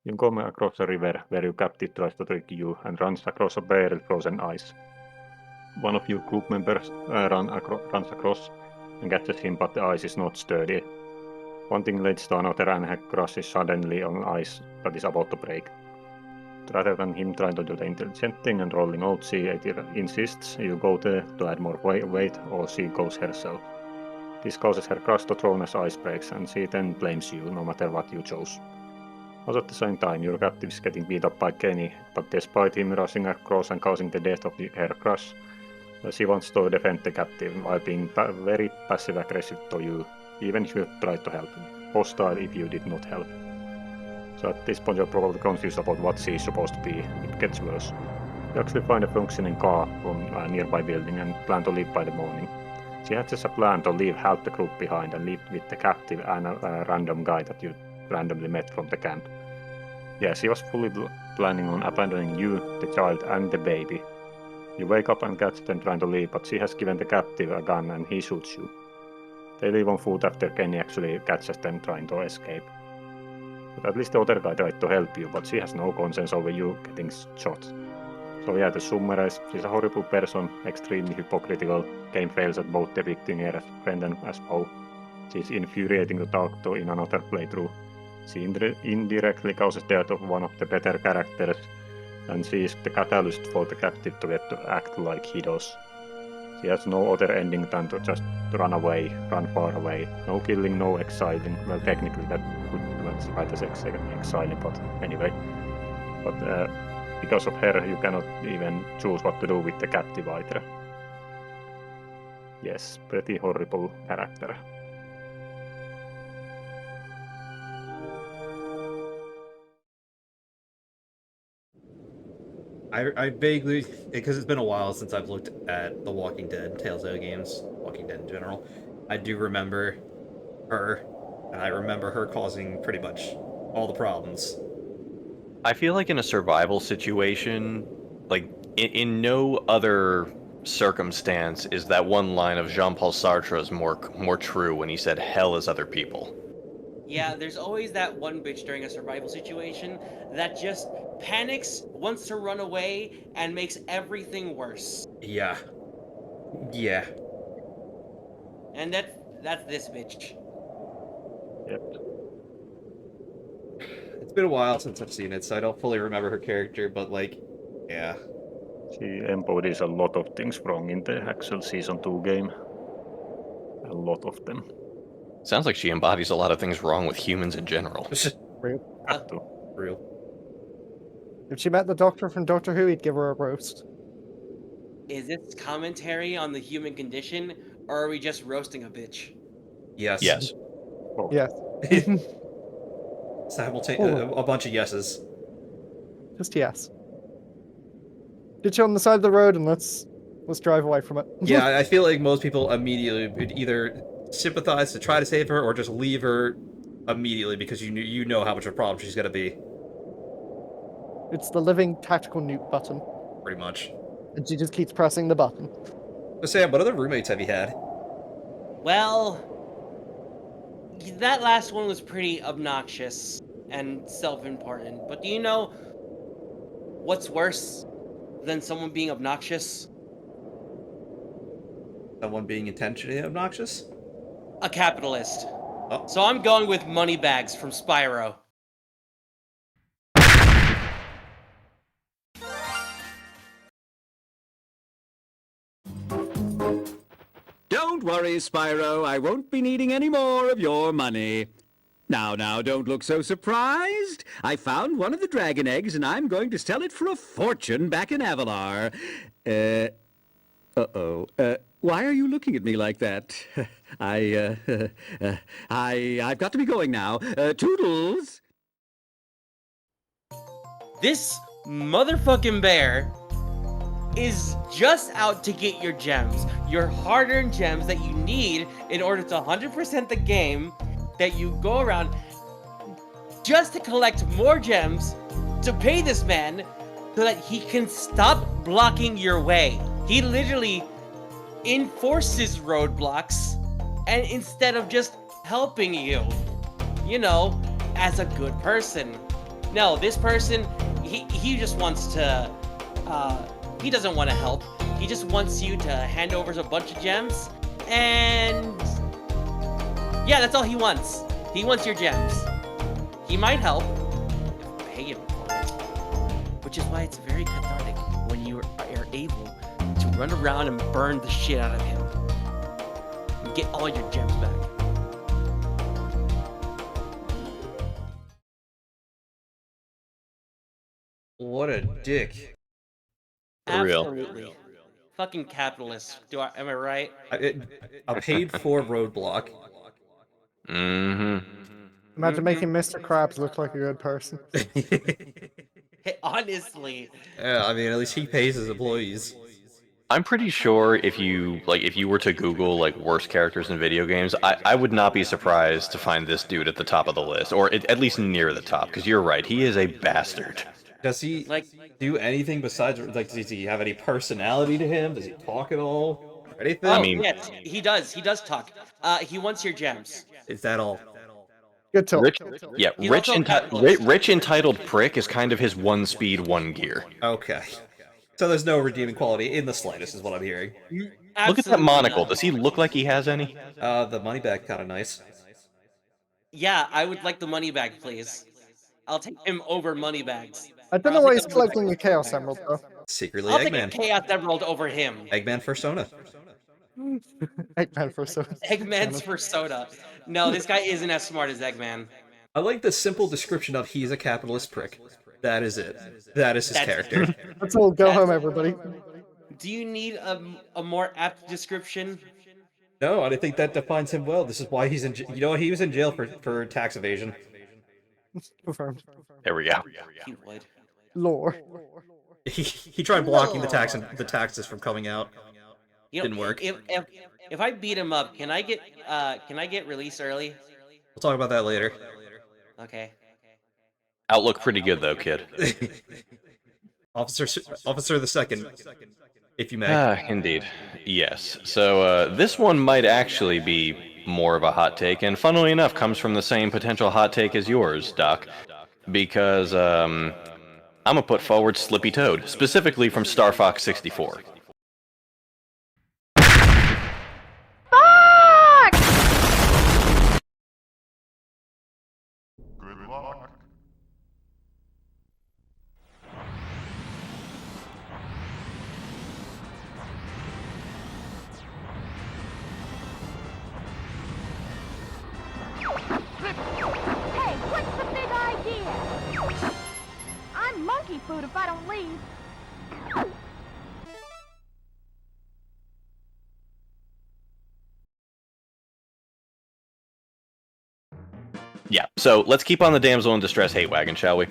You come across a river where your captive tries to trick you and runs across a barrel of frozen ice. One of your group members runs across and catches him, but the ice is not sturdy. One thing leads to another and he crashes suddenly on ice that is about to break. Rather than him trying to do the intelligent thing and rolling out, she either insists you go there to add more weight, or she goes herself. This causes her crush to throw as ice breaks, and she then blames you, no matter what you chose. Also at the same time, your captive is getting beat up by Kenny, but despite him rushing across and causing the death of her crush, she wants to defend the captive while being very passive-aggressive to you, even if you tried to help him. Hostile if you did not help. So at this point you're probably confused about what she is supposed to be. It gets worse. You actually find a functioning car from a nearby building and plan to leave by the morning. She hatches a plan to leave half the group behind and leave with the captive and a random guy that you randomly met from the camp. Yeah, she was fully planning on abandoning you, the child, and the baby. You wake up and catch them trying to leave, but she has given the captive a gun and he shoots you. They leave on foot after Kenny actually catches them trying to escape. But at least the other guy tried to help you, but she has no conscience over you getting shot. So yeah, to summarize, she's a horrible person, extremely hypocritical, game fails at both depicting her as friend and as foe. She's infuriating to talk to in another playthrough. She indirectly causes death of one of the better characters, and she is the catalyst for the captive to get to act like he does. She has no other ending than to just run away, run far away. No killing, no exiling. Well, technically that could be classified as exiling, but anyway. But because of her, you cannot even choose what to do with the captive either. Yes, pretty horrible character. I vaguely, because it's been a while since I've looked at the Walking Dead Telltale games, Walking Dead in general, I do remember her, and I remember her causing pretty much all the problems. I feel like in a survival situation, like, in no other circumstance is that one line of Jean-Paul Sartre's more true when he said, "Hell is other people." Yeah, there's always that one bitch during a survival situation that just panics, wants to run away, and makes everything worse. Yeah. Yeah. And that's this bitch. Yep. It's been a while since I've seen it, so I don't fully remember her character, but like, yeah. She embodies a lot of things wrong in the actual Season 2 game. A lot of them. Sounds like she embodies a lot of things wrong with humans in general. Real. Have to. Real. If she met the Doctor from Doctor Who, he'd give her a roast. Is this commentary on the human condition, or are we just roasting a bitch? Yes. Yes. Oh. Yes. A bunch of yeses. Just yes. Get you on the side of the road and let's drive away from it. Yeah, I feel like most people immediately would either sympathize to try to save her or just leave her immediately because you know how much of a problem she's gonna be. It's the living tactical nuke button. Pretty much. And she just keeps pressing the button. So Sam, what other roommates have you had? Well, that last one was pretty obnoxious and self-important. But do you know what's worse than someone being obnoxious? Someone being intentionally obnoxious? A capitalist. Oh. So I'm going with Moneybags from Spyro. Don't worry, Spyro. I won't be needing any more of your money. Now, don't look so surprised. I found one of the dragon eggs, and I'm going to sell it for a fortune back in Avalar. Why are you looking at me like that? I've got to be going now. Toodles! This motherfucking bear is just out to get your gems. Your hard-earned gems that you need in order to 100% the game, that you go around just to collect more gems to pay this man so that he can stop blocking your way. He literally enforces roadblocks, and instead of just helping you, you know, as a good person. No, this person, he just wants to, he doesn't want to help. He just wants you to hand over a bunch of gems, and yeah, that's all he wants. He wants your gems. He might help if you pay him for it, which is why it's very cathartic when you are able to run around and burn the shit out of him and get all your gems back. What a dick. For real. Absolutely. Fucking capitalist. Am I right? A paid for roadblock. Mm-hmm. Imagine making Mr. Krabs look like a good person. Honestly. Yeah, I mean, at least he pays his employees. I'm pretty sure if you were to Google like worst characters in video games, I would not be surprised to find this dude at the top of the list, or at least near the top, because you're right, he is a bastard. Does he do anything besides, like, does he have any personality to him? Does he talk at all? Or anything? Oh, yes, he does. He does talk. He wants your gems. Is that all? Good talk. Rich entitled prick is kind of his one speed, one gear. Okay. So there's no redeeming quality in the slightest, is what I'm hearing. Look at that monocle. Does he look like he has any? The money bag kind of nice. Yeah, I would like the money bag, please. I'll take him over money bags. I don't know why he's collecting a Chaos Emerald, though. Secretly I'll take a Eggman. Chaos Emerald over him. Eggman Persona. Eggman Persona. Eggman's persona. No, this guy isn't as smart as Eggman. I like the simple description of he's a capitalist prick. That is it. That is his character. Let's all go home, everybody. Do you need a more apt description? No, I think that defines him well. This is why he's in. You know what? He was in jail for tax evasion. Confirmed. There we go. He would. Lore. He tried blocking the taxes from coming out. You know, Didn't work. If I beat him up, can I get released early? We'll talk about that later. Okay. Outlook pretty good though, kid. Officer the Second, if you may. Indeed. Yes. So this one might actually be more of a hot take, and funnily enough, comes from the same potential hot take as yours, Doc. Because I'm gonna put forward Slippy Toad, specifically from Star Fox 64. Good luck. Hey, what's the big idea? I'm monkey food if I don't leave. Yeah, so let's keep on the damsel in distress hate wagon, shall we?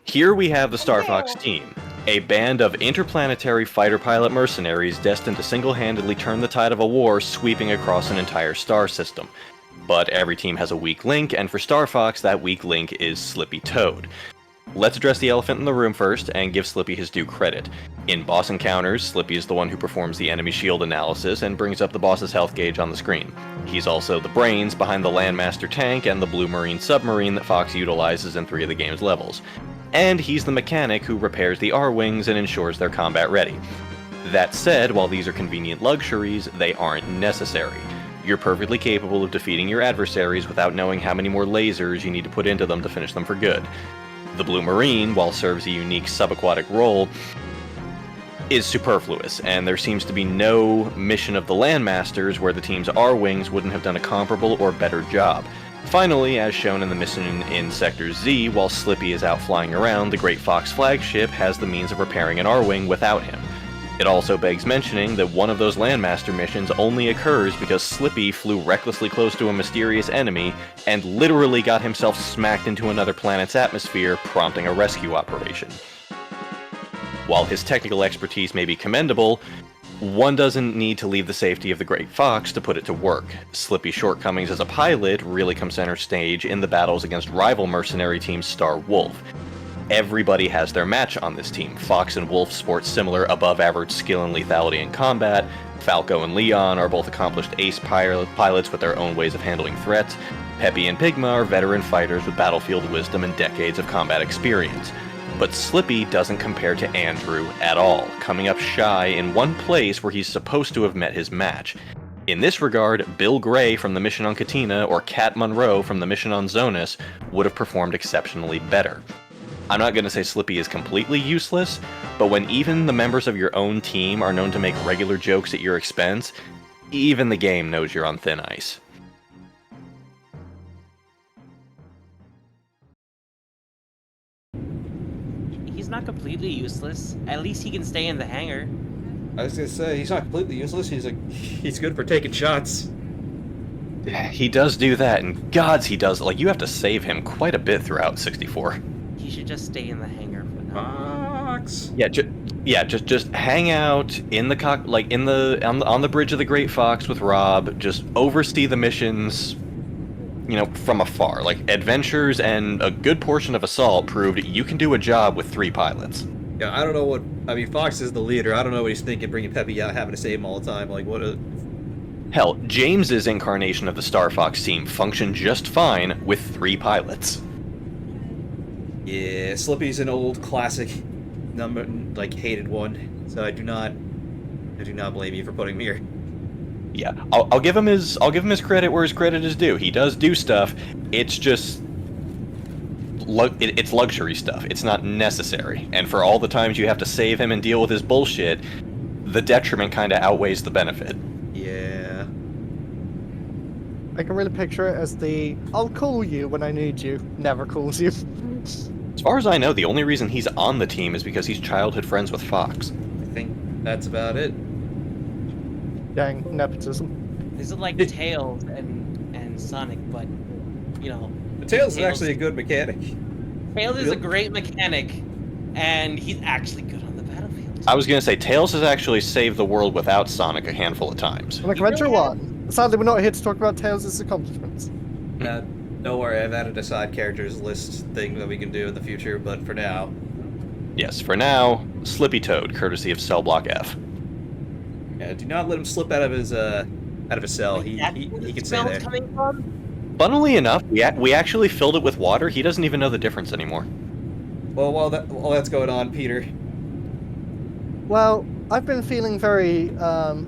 Here we have the Star Fox team, a band of interplanetary fighter pilot mercenaries destined to single-handedly turn the tide of a war sweeping across an entire star system. But every team has a weak link, and for Star Fox, that weak link is Slippy Toad. Let's address the elephant in the room first, and give Slippy his due credit. In boss encounters, Slippy is the one who performs the enemy shield analysis and brings up the boss's health gauge on the screen. He's also the brains behind the Landmaster tank and the Blue Marine submarine that Fox utilizes in 3 of the game's levels. And he's the mechanic who repairs the R-Wings and ensures they're combat ready. That said, while these are convenient luxuries, they aren't necessary. You're perfectly capable of defeating your adversaries without knowing how many more lasers you need to put into them to finish them for good. The Blue Marine, while serves a unique subaquatic role, is superfluous, and there seems to be no mission of the Landmasters where the team's R-Wings wouldn't have done a comparable or better job. Finally, as shown in the mission in Sector Z, while Slippy is out flying around, the Great Fox flagship has the means of repairing an R-Wing without him. It also begs mentioning that one of those Landmaster missions only occurs because Slippy flew recklessly close to a mysterious enemy and literally got himself smacked into another planet's atmosphere, prompting a rescue operation. While his technical expertise may be commendable, one doesn't need to leave the safety of the Great Fox to put it to work. Slippy's shortcomings as a pilot really come center stage in the battles against rival mercenary team Star Wolf. Everybody has their match on this team. Fox and Wolf sport similar above-average skill and lethality in combat. Falco and Leon are both accomplished ace pilots with their own ways of handling threats. Peppy and Pigma are veteran fighters with battlefield wisdom and decades of combat experience. But Slippy doesn't compare to Andrew at all, coming up shy in one place where he's supposed to have met his match. In this regard, Bill Gray from the mission on Katina or Kat Monroe from the mission on Zonus would have performed exceptionally better. I'm not going to say Slippy is completely useless, but when even the members of your own team are known to make regular jokes at your expense, even the game knows you're on thin ice. He's not completely useless. At least he can stay in the hangar. I was gonna say, he's not completely useless, he's good for taking shots. He does do that, and gods he does, like, you have to save him quite a bit throughout 64. He should just stay in the hangar for now. Fox. Yeah, just hang out in the on the bridge of the Great Fox with Rob. Just oversee the missions, from afar. Like Adventures and a good portion of Assault proved you can do a job with 3 pilots. Yeah, I don't know Fox is the leader. I don't know what he's thinking, bringing Peppy out, having to save him all the time. Like, what a... Hell, James's incarnation of the Star Fox team functioned just fine with 3 pilots. Yeah, Slippy's an old classic hated one. So I do not blame you for putting me here. Yeah, I'll give him his credit where his credit is due. He does do stuff. It's just it's luxury stuff. It's not necessary. And for all the times you have to save him and deal with his bullshit, the detriment kind of outweighs the benefit. Yeah. I can really picture it as the "I'll call you when I need you" never calls you. As far as I know, the only reason he's on the team is because he's childhood friends with Fox. I think that's about it. Dang, nepotism. Is it like Tails and Sonic, but you know? But Tails is actually a good mechanic. Tails is a great mechanic, and he's actually good on the battlefield. I was gonna say Tails has actually saved the world without Sonic a handful of times. Sonic Adventure 1. Sadly, we're not here to talk about Tails' accomplishments. Don't worry, I've added a side characters list thing that we can do in the future, but for now. Yes, for now, Slippy Toad, courtesy of Cell Block F. Yeah, do not let him slip out of his cell. He can stay there. Coming from? Funnily enough, we actually filled it with water. He doesn't even know the difference anymore. Well, while that's going on, Peter. Well, I've been feeling very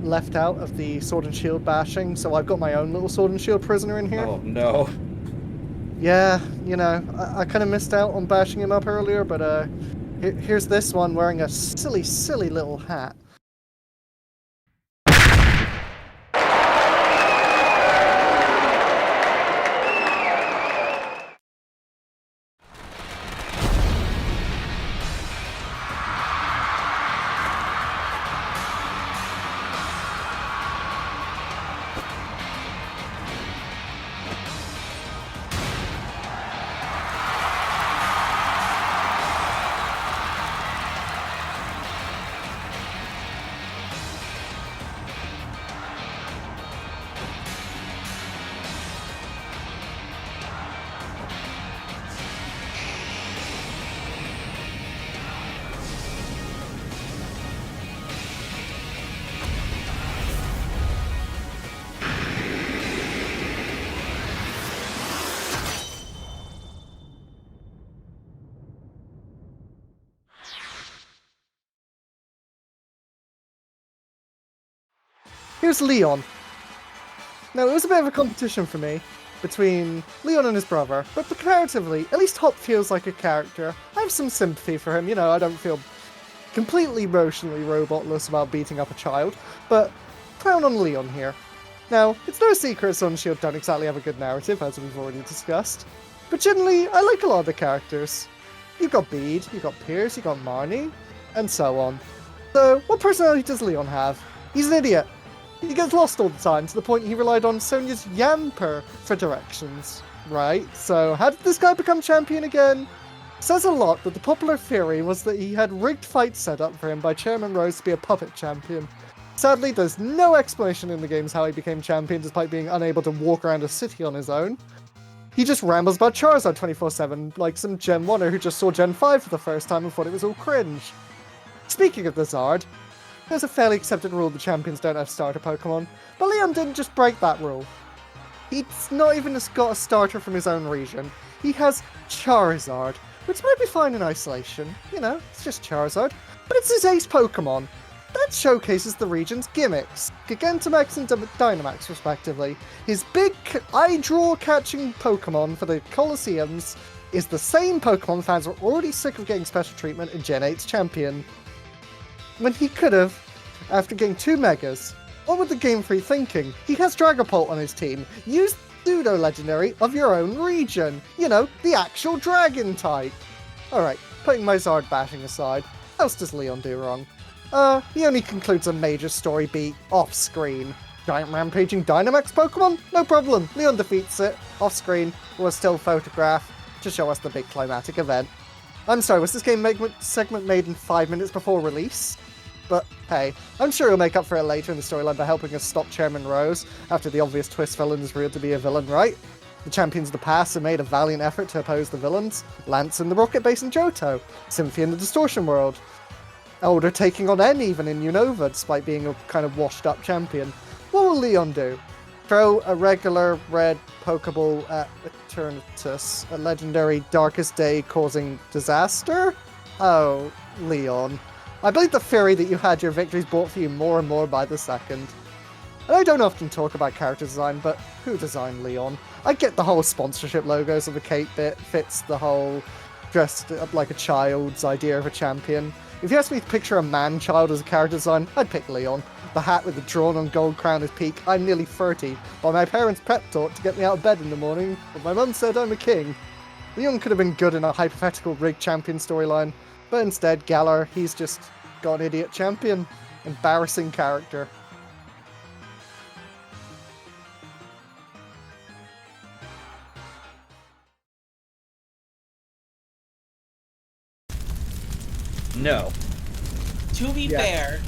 left out of the Sword and Shield bashing, so I've got my own little Sword and Shield prisoner in here. Oh no. Yeah, you know, I kind of missed out on bashing him up earlier, but here's this one wearing a silly, silly little hat. Here's Leon. Now, it was a bit of a competition for me between Leon and his brother, but comparatively, at least Hop feels like a character. I have some sympathy for him, you know, I don't feel completely emotionally robotless about beating up a child, but clown on Leon here. Now, it's no secret Sword and Shield don't exactly have a good narrative, as we've already discussed, but generally, I like a lot of the characters. You've got Bede, you've got Pierce, you've got Marnie, and so on. So, what personality does Leon have? He's an idiot. He gets lost all the time, to the point he relied on Sonia's Yamper for directions. Right, so how did this guy become champion again? Says a lot that the popular theory was that he had rigged fights set up for him by Chairman Rose to be a puppet champion. Sadly, there's no explanation in the games how he became champion despite being unable to walk around a city on his own. He just rambles about Charizard 24/7, like some Gen 1er who just saw Gen 5 for the first time and thought it was all cringe. Speaking of the Zard, there's a fairly accepted rule the champions don't have starter Pokemon, but Leon didn't just break that rule. He's not even just got a starter from his own region. He has Charizard, which might be fine in isolation. You know, it's just Charizard. But it's his ace Pokemon. That showcases the region's gimmicks, Gigantamax and Dynamax respectively. His big eye-draw catching Pokemon for the Colosseums is the same Pokemon fans were already sick of getting special treatment in Gen 8's Champion. When he could have, after getting 2 Megas. What were the Game Freak thinking? He has Dragapult on his team. Use Pseudo Legendary of your own region. You know, the actual Dragon type. Alright, putting my Zard bashing aside, what else does Leon do wrong? He only concludes a major story beat off-screen. Giant rampaging Dynamax Pokemon? No problem, Leon defeats it. Off-screen, with a still photograph to show us the big climatic event. I'm sorry, was this game segment made in 5 minutes before release? But hey, I'm sure he'll make up for it later in the storyline by helping us stop Chairman Rose, after the obvious twist villain is revealed to be a villain, right? The champions of the past have made a valiant effort to oppose the villains. Lance in the Rocket Base in Johto, Symphony in the Distortion World, Elder taking on N even in Unova, despite being a kind of washed up champion. What will Leon do? Throw a regular red Pokeball at Eternatus, a legendary Darkest Day causing disaster? Oh, Leon. I believe the theory that you had your victories brought for you more and more by the second. And I don't often talk about character design, but who designed Leon? I get the whole sponsorship logos of the cape bit, fits the whole dressed up like a child's idea of a champion. If you asked me to picture a man-child as a character design, I'd pick Leon. The hat with the drawn-on gold crown is peak. I'm nearly 30, by my parents' pep talk to get me out of bed in the morning, but my mum said I'm a king. Leon could have been good in a hypothetical rigged champion storyline, but instead, Galar, he's just got an idiot champion. Embarrassing character. No. To be fair,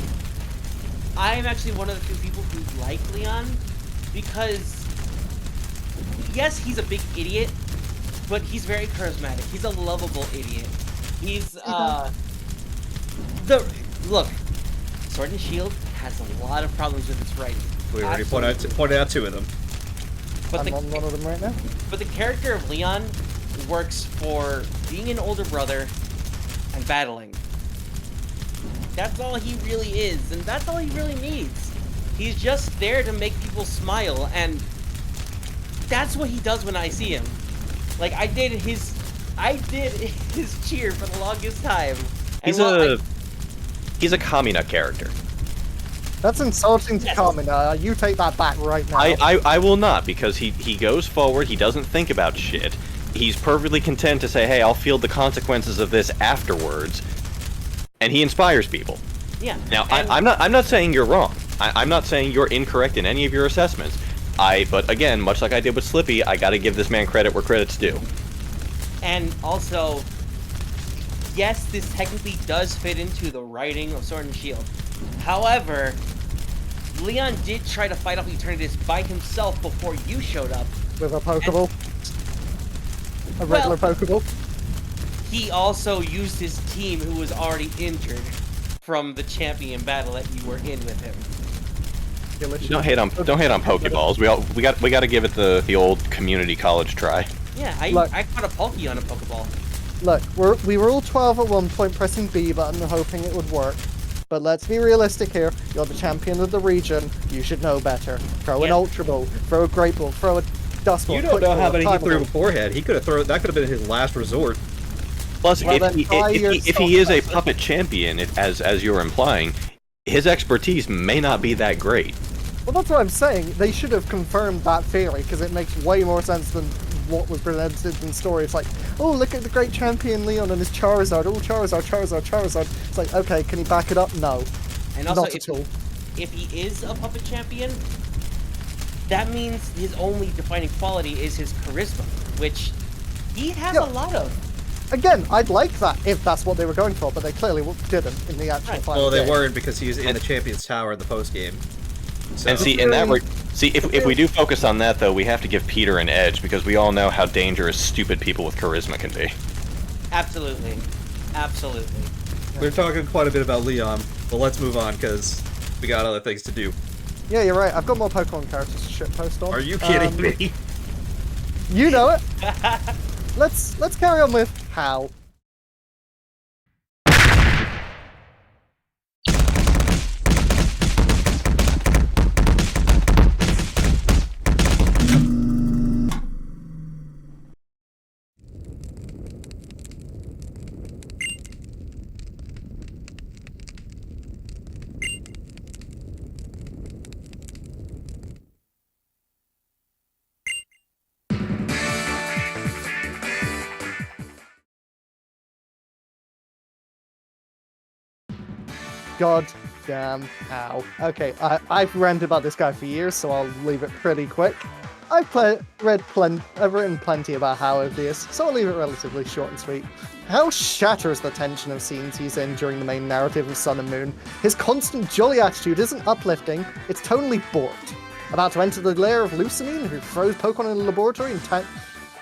I'm actually one of the few people who like Leon because, yes, he's a big idiot, but he's very charismatic. He's a lovable idiot. He's, look, Sword and Shield has a lot of problems with its writing. We already pointed out 2 of them. But I'm on one of them right now. But the character of Leon works for being an older brother and battling. That's all he really is, and that's all he really needs. He's just there to make people smile, and that's what he does when I see him. Like, I did his cheer for the longest time. He's a Kamina character. That's insulting to Kamina. You take that back right now. I will not, because he goes forward, he doesn't think about shit. He's perfectly content to say, hey, I'll feel the consequences of this afterwards. And he inspires people. Yeah. Now, I'm not saying you're wrong. I'm not saying you're incorrect in any of your assessments. But again, much like I did with Slippy, I gotta give this man credit where credit's due. And also, yes, this technically does fit into the writing of Sword and Shield. However, Leon did try to fight off Eternatus by himself before you showed up. With a Pokeball? A regular Pokeball? He also used his team, who was already injured from the champion battle that you were in with him. Don't hate on Pokeballs. We got to give it the old community college try. Yeah, I caught a Pokey on a Pokeball. Look, we were all 12 at one point pressing B button hoping it would work. But let's be realistic here. You're the champion of the region. You should know better. Throw an Ultra Ball, throw a Great Ball, throw a Dust Ball. You don't know how many he threw beforehand. He could have thrown. That could have been his last resort. Plus, if he is a puppet champion, as you're implying, his expertise may not be that great. Well, that's what I'm saying. They should have confirmed that theory, because it makes way more sense than what was presented in the story. It's like, oh, look at the great champion Leon and his Charizard. Oh, Charizard. It's like, okay, can he back it up? No. And also, not at all. If he is a puppet champion, that means his only defining quality is his charisma, which he has a lot of. Again, I'd like that if that's what they were going for, but they clearly didn't in the actual final Well, they game. weren't, because he's in the Champion's Tower in the post game. So. And see, in that if we do focus on that, though, we have to give Peter an edge, because we all know how dangerous stupid people with charisma can be. Absolutely. We're talking quite a bit about Leon, but let's move on, because we got other things to do. Yeah, you're right. I've got more Pokemon characters to shitpost on. Are you kidding me? You know it. Let's carry on with Hal. God damn Hal. Okay, I've ranted about this guy for years, so I'll leave it pretty quick. I've written plenty about Hal over the years, so I'll leave it relatively short and sweet. Hal shatters the tension of scenes he's in during the main narrative of Sun and Moon. His constant jolly attitude isn't uplifting, it's tonally borked. About to enter the lair of Lusamine, who throws Pokemon in the laboratory and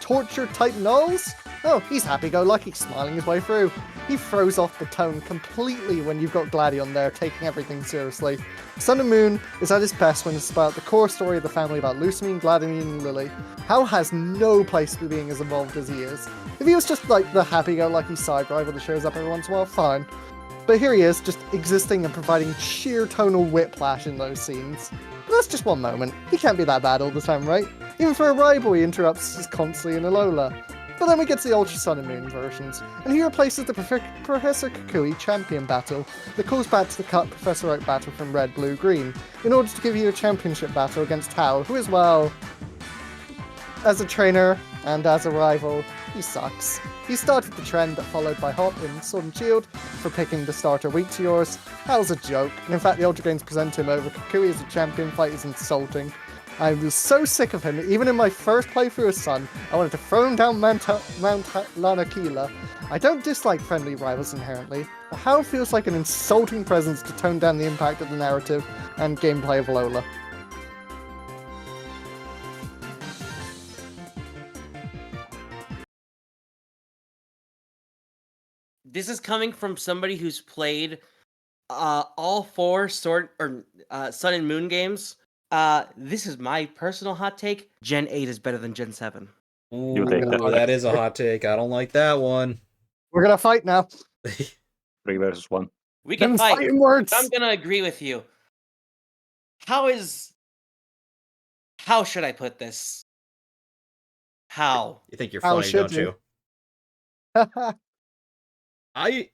torture Titan Knolls? Oh, he's happy-go-lucky, smiling his way through. He throws off the tone completely when you've got Gladion there, taking everything seriously. Sun and Moon is at its best when it's about the core story of the family about Lusamine, Gladion, and Lily. Hal has no place for being as involved as he is. If he was just like the happy-go-lucky side rival that shows up every once in a while, fine. But here he is, just existing and providing sheer tonal whiplash in those scenes. But that's just one moment. He can't be that bad all the time, right? Even for a rival, he interrupts us constantly in Alola. But then we get to the Ultra Sun and Moon versions, and he replaces the Professor Kukui champion battle that calls back to the cut Professor Oak battle from Red, Blue, Green, in order to give you a championship battle against Hal, who is, well, as a trainer and as a rival, he sucks. He started the trend that followed by Hop in Sword and Shield for picking the starter weak to yours. Hal's a joke, and in fact the Ultra Games present him over Kukui as a champion fight is insulting. I was so sick of him, even in my first playthrough as Sun, I wanted to throw him down Mount Lanakila. I don't dislike friendly rivals inherently, but Hal feels like an insulting presence to tone down the impact of the narrative and gameplay of Alola. This is coming from somebody who's played all 4 Sun and Moon games. This is my personal hot take. Gen 8 is better than Gen 7. Ooh, that is a hot take. I don't like that one. We're gonna fight now. 3 versus 1. We can Them fight. fighting words. I'm gonna agree with you. How should I put this? How? You think you're How funny, should don't you? I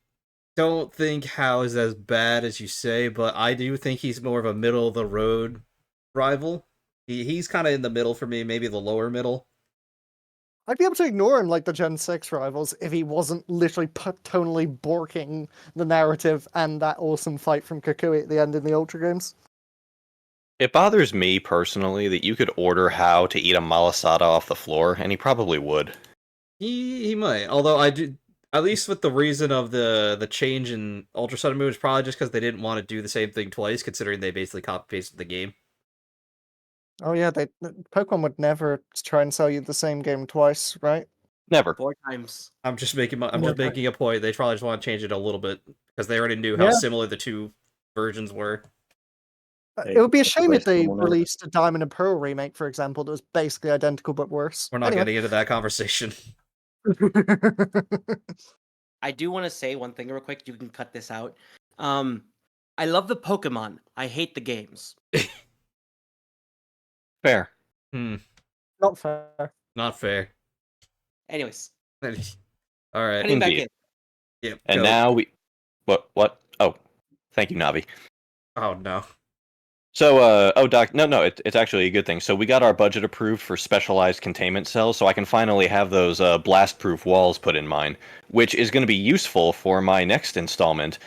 don't think Hal is as bad as you say, but I do think he's more of a middle of the road rival. He's kind of in the middle for me, maybe the lower middle. I'd be able to ignore him like the Gen 6 rivals if he wasn't literally tonally borking the narrative and that awesome fight from Kukui at the end in the Ultra Games. It bothers me personally that you could order Hal to eat a malasada off the floor, and he probably would. He might, although I do, at least with the reason of the change in Ultra Sun and Moon is probably just because they didn't want to do the same thing twice, considering they basically copy-pasted the game. Oh yeah, Pokemon would never try and sell you the same game twice, right? Never. 4 times. I'm just making making a point. They probably just want to change it a little bit because they already knew how similar the 2 versions were. It would be a shame if they released a Diamond and Pearl remake, for example, that was basically identical but worse. We're not getting into that conversation. I do want to say one thing real quick. You can cut this out. I love the Pokemon. I hate the games. Fair. Not fair. Not fair. Anyways. All right. Cutting back in. Yep. And go. now we... What? Oh, thank you, Navi. Oh, no. So, Doc, no, it's actually a good thing. So we got our budget approved for specialized containment cells, so I can finally have those blast-proof walls put in mine, which is going to be useful for my next installment,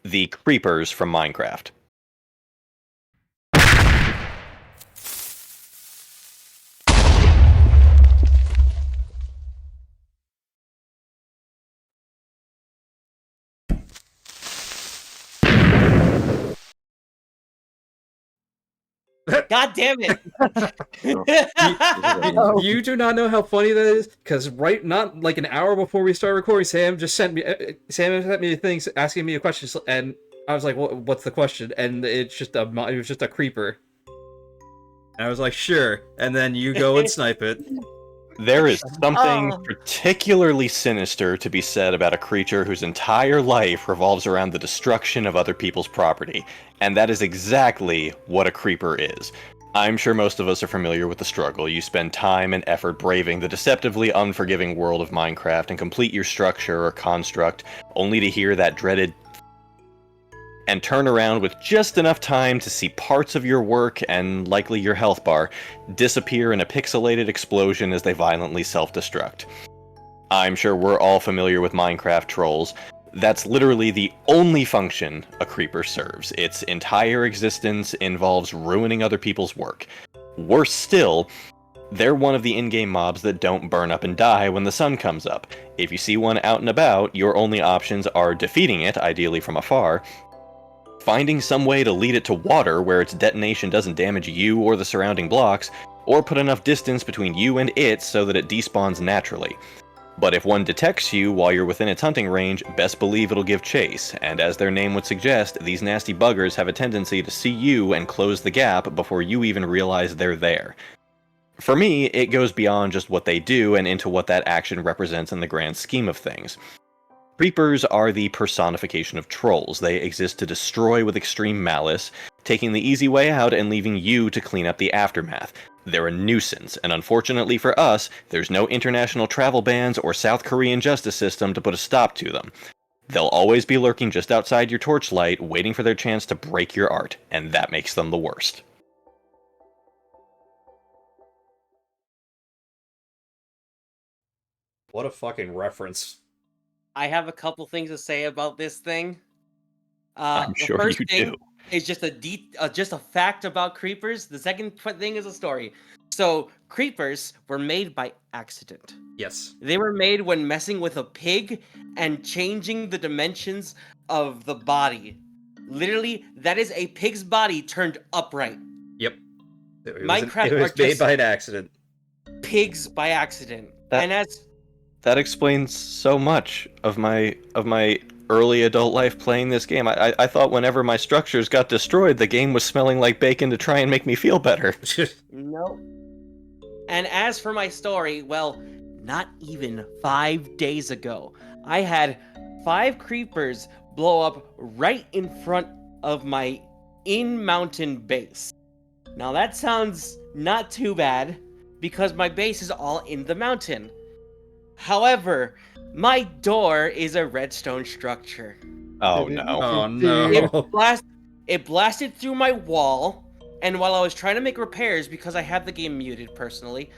the creepers from Minecraft. God damn it! You do not know how funny that is, because not like an hour before we started recording, Sam sent me things asking me a question, and I was like, "What's the question?" And it was just a creeper. And I was like, "Sure," and then you go and snipe it. There is something particularly sinister to be said about a creature whose entire life revolves around the destruction of other people's property, and that is exactly what a creeper is. I'm sure most of us are familiar with the struggle. You spend time and effort braving the deceptively unforgiving world of Minecraft and complete your structure or construct, only to hear that dreaded and turn around with just enough time to see parts of your work, and likely your health bar, disappear in a pixelated explosion as they violently self-destruct. I'm sure we're all familiar with Minecraft trolls. That's literally the only function a creeper serves. Its entire existence involves ruining other people's work. Worse still, they're one of the in-game mobs that don't burn up and die when the sun comes up. If you see one out and about, your only options are defeating it, ideally from afar, finding some way to lead it to water where its detonation doesn't damage you or the surrounding blocks, or put enough distance between you and it so that it despawns naturally. But if one detects you while you're within its hunting range, best believe it'll give chase, and as their name would suggest, these nasty buggers have a tendency to see you and close the gap before you even realize they're there. For me, it goes beyond just what they do and into what that action represents in the grand scheme of things. Creepers are the personification of trolls. They exist to destroy with extreme malice, taking the easy way out and leaving you to clean up the aftermath. They're a nuisance, and unfortunately for us, there's no international travel bans or South Korean justice system to put a stop to them. They'll always be lurking just outside your torchlight, waiting for their chance to break your art, and that makes them the worst. What a fucking reference. I have a couple things to say about this thing. I'm sure the first you thing do. is just a fact about creepers. The second thing is a story. So creepers were made by accident. Yes. They were made when messing with a pig and changing the dimensions of the body. Literally, that is a pig's body turned upright. Yep. It was Minecraft it was are made just by an accident. pigs by accident. That explains so much of my early adult life playing this game. I thought whenever my structures got destroyed, the game was smelling like bacon to try and make me feel better. Nope. And as for my story, well, not even 5 days ago, I had 5 creepers blow up right in front of my in-mountain base. Now that sounds not too bad, because my base is all in the mountain. However, my door is a redstone structure. Oh no. Oh no. It blasted through my wall, and while I was trying to make repairs because I have the game muted personally,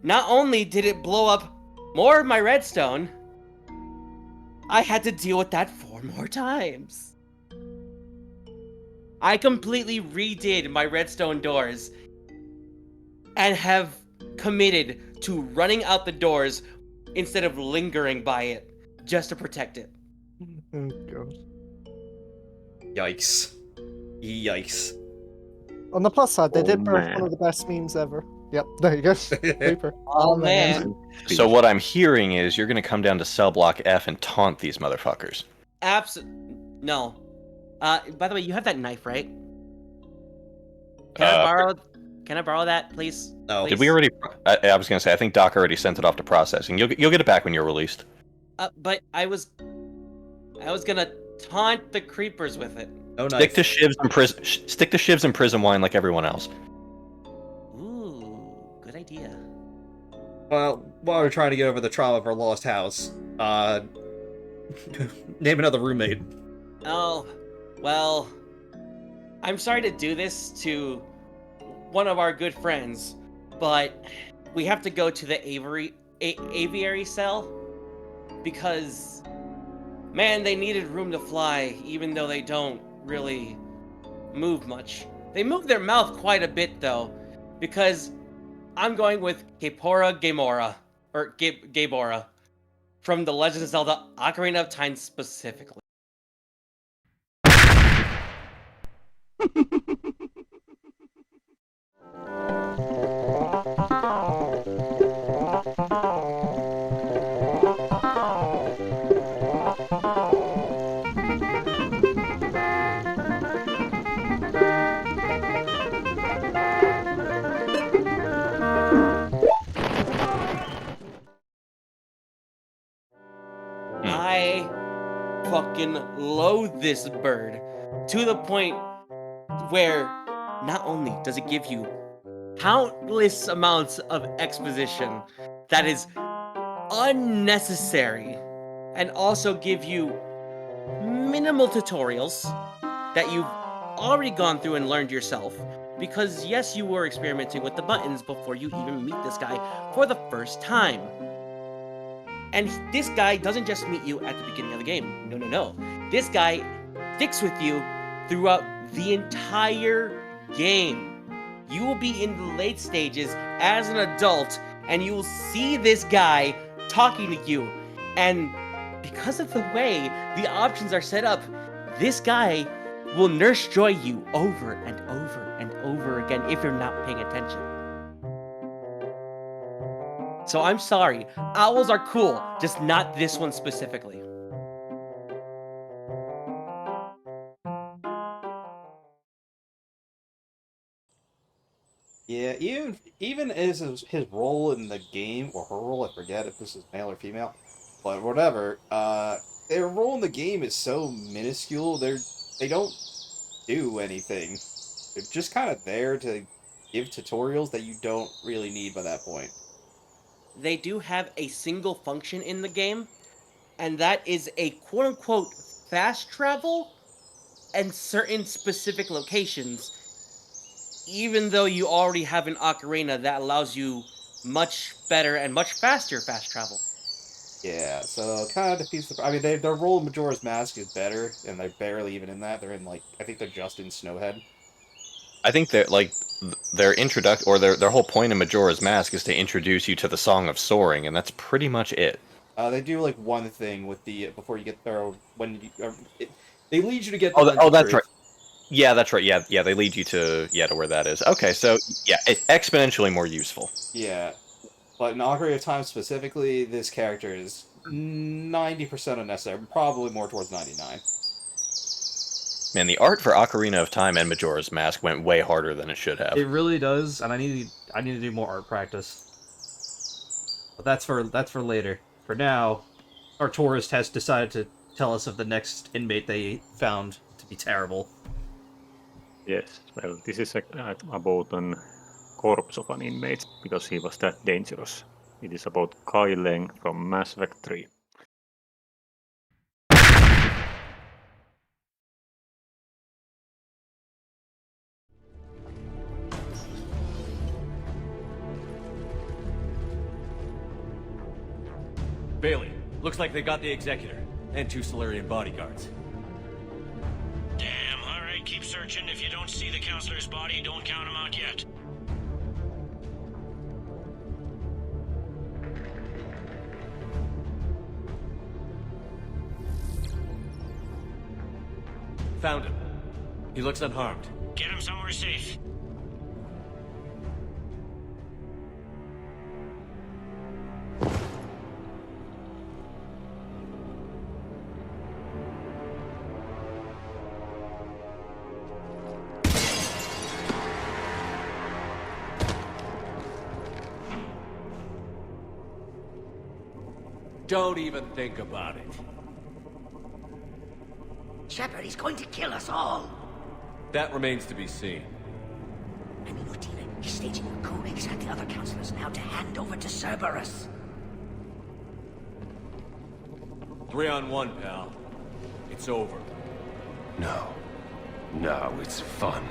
not only did it blow up more of my redstone, I had to deal with that 4 more times. I completely redid my redstone doors and have committed to running out the doors instead of lingering by it just to protect it. Oh god. Yikes. Yikes. On the plus side, they Oh, did birth man. one of the best memes ever. Yep, there you go. Creeper. Oh man. So what I'm hearing is you're gonna come down to cell block F and taunt these motherfuckers. No. By the way, you have that knife, right? Can I borrow that, please? No. Did we already? I was gonna say I think Doc already sent it off to processing. You'll get it back when you're released. But I was gonna taunt the creepers with it. Oh, nice. Stick to shivs and prism wine like everyone else. Ooh, good idea. Well, while we're trying to get over the trauma of our lost house, name another roommate. Oh, well, I'm sorry to do this to one of our good friends, but we have to go to the aviary cell because, man, they needed room to fly, even though they don't really move much. They move their mouth quite a bit, though, because I'm going with Gapora Gamora, or Gabora, from The Legend of Zelda Ocarina of Time specifically. I fucking loathe this bird to the point where not only does it give you countless amounts of exposition that is unnecessary, and also give you minimal tutorials that you've already gone through and learned yourself, because yes, you were experimenting with the buttons before you even meet this guy for the first time. And this guy doesn't just meet you at the beginning of the game. No. This guy sticks with you throughout the entire game. You will be in the late stages as an adult, and you will see this guy talking to you. And because of the way the options are set up, this guy will nurse joy you over and over and over again if you're not paying attention. So I'm sorry, owls are cool, just not this one specifically. Yeah, even as his role in the game, or her role, I forget if this is male or female, But whatever. Their role in the game is so minuscule. They don't do anything. They're just kind of there to give tutorials that you don't really need by that point. They do have a single function in the game, and that is a quote-unquote fast travel and certain specific locations, even though you already have an ocarina that allows you much better and much faster fast travel. Yeah, so kind of defeats the... I mean, their role in Majora's Mask is better, and they're barely even in that. They're in, like, I think they're just in Snowhead. I think that like their their whole point in Majora's Mask is to introduce you to the Song of Soaring, and that's pretty much it. They do, like, one thing with the... before you get there, when you... they lead you to get... That's right. Yeah, that's right. Yeah, they lead you to where that is. Okay, so yeah, exponentially more useful. Yeah, but in Ocarina of Time specifically, this character is 90% unnecessary, probably more towards 99. Man, the art for Ocarina of Time and Majora's Mask went way harder than it should have. It really does, and I need to do more art practice. But that's for later. For now, our tourist has decided to tell us of the next inmate they found to be terrible. Yes, well, this is about an corpse of an inmate, because he was that dangerous. It is about Kai Leng from Mass Effect 3. Bailey, looks like they got the Executor, and 2 Solarian bodyguards. Damn, alright, keep searching. If you don't see the counselor's body, don't count him out yet. Found him. He looks unharmed. Get him somewhere safe. Don't even think about it. Shepard, he's going to kill us all. That remains to be seen. I mean, Utina, he's staging a coup to extract the other counselors now to hand over to Cerberus. 3-on-1, pal. It's over. No, it's fun.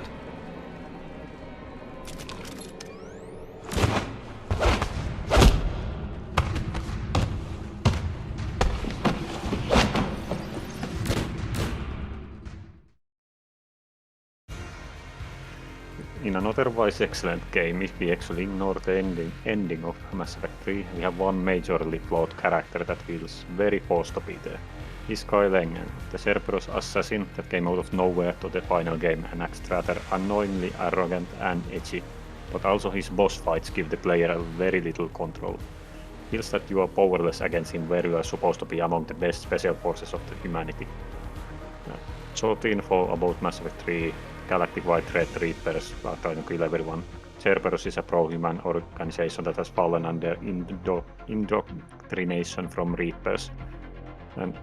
In an otherwise excellent game, if we actually ignore the ending of Mass Effect 3, we have one majorly flawed character that feels very forced to be there. He's Kai Leng, the Cerberus assassin that came out of nowhere to the final game and acts rather annoyingly arrogant and edgy, but also his boss fights give the player very little control. Feels that you are powerless against him where you are supposed to be among the best special forces of the humanity. Short info about Mass Effect 3. Galactic-wide threat Reapers are trying to kill everyone. Cerberus is a pro-human organization that has fallen under indoctrination from Reapers. And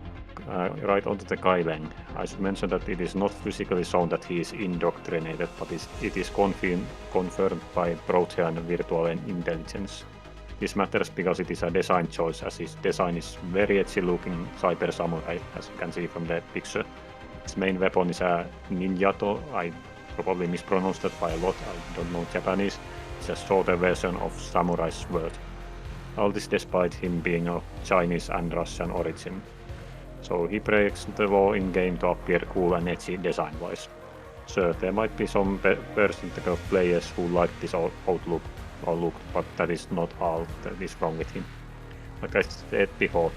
right onto the Kai Leng, I should mention that it is not physically shown that he is indoctrinated, but it is confirmed by Protean virtual intelligence. This matters because it is a design choice, as his design is very edgy-looking cyber samurai, as you can see from the picture. His main weapon is a ninjato. I probably mispronounced that by a lot, I don't know Japanese. It's a shorter version of samurai sword. All this despite him being of Chinese and Russian origin. So he breaks the law in-game to appear cool and edgy design-wise. Sure, there might be some percentage of players who like this outlook or look, but that is not all that is wrong with him. Like I said before,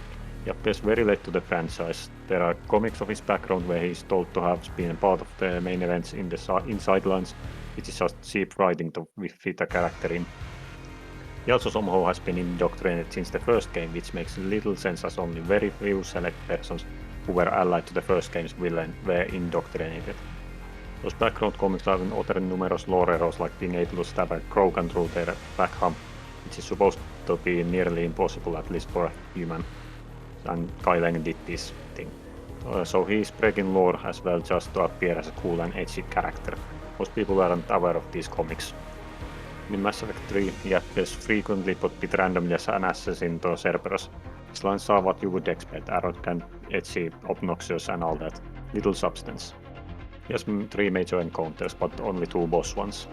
he appears very late to the franchise. There are comics of his background where he is told to have been part of the main events in the Sidelines, which is just cheap writing to fit a character in. He also somehow has been indoctrinated since the first game, which makes little sense as only very few select persons who were allied to the first game's villain were indoctrinated. Those background comics often utter numerous lore errors, like being able to stab a Krogan through their back hump, which is supposed to be nearly impossible, at least for a human. and Kai Leng did this thing. So he's breaking lore as well just to appear as a cool and edgy character. Most people aren't aware of these comics. In Mass Effect 3, he appears frequently but bit randomly as an assassin to Cerberus. His lines are what you would expect, arrogant, edgy, obnoxious and all that. Little substance. He has 3 major encounters, but only 2 boss ones.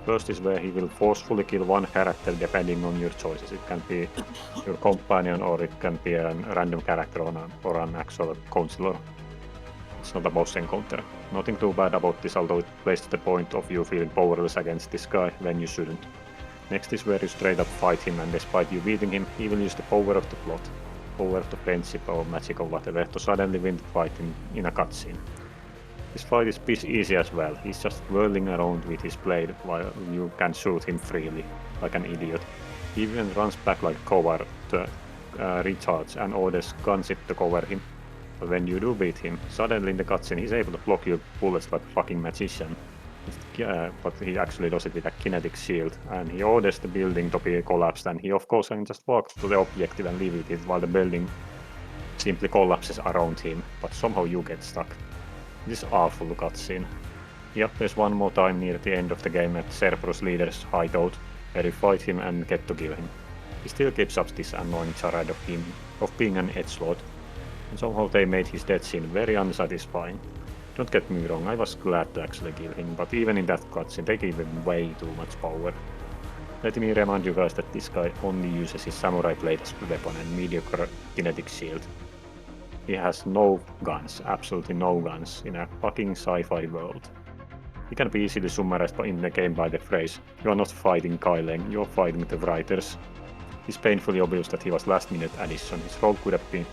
First is where he will forcefully kill one character depending on your choices. It can be your companion or it can be a random character or an actual counselor. It's not a boss encounter. Nothing too bad about this, although it plays to the point of you feeling powerless against this guy when you shouldn't. Next is where you straight up fight him, and despite you beating him, he will use the power of the plot, power of the friendship or magic or whatever, to suddenly win the fight in a cutscene. This fight is piece easy as well. He's just whirling around with his blade while you can shoot him freely, like an idiot. He even runs back like a coward to recharge and orders Gunship to cover him. But when you do beat him, suddenly in the cutscene he's able to block your bullets like a fucking magician. But he actually does it with a kinetic shield, and he orders the building to be collapsed, and he of course can just walk to the objective and leave with it while the building simply collapses around him, but somehow you get stuck. This awful cutscene. He appears one more time near the end of the game at Cerberus leader's hideout, where you fight him and get to kill him. He still keeps up this annoying charade of being an edgelord, and somehow they made his death scene very unsatisfying. Don't get me wrong, I was glad to actually kill him, but even in that cutscene they gave him way too much power. Let me remind you guys that this guy only uses his samurai blade as a weapon and mediocre kinetic shield. He has no guns, absolutely no guns, in a fucking sci-fi world. He can be easily summarized in the game by the phrase, "You are not fighting Kai Leng, you are fighting the writers." It's painfully obvious that he was last-minute addition. His role could have been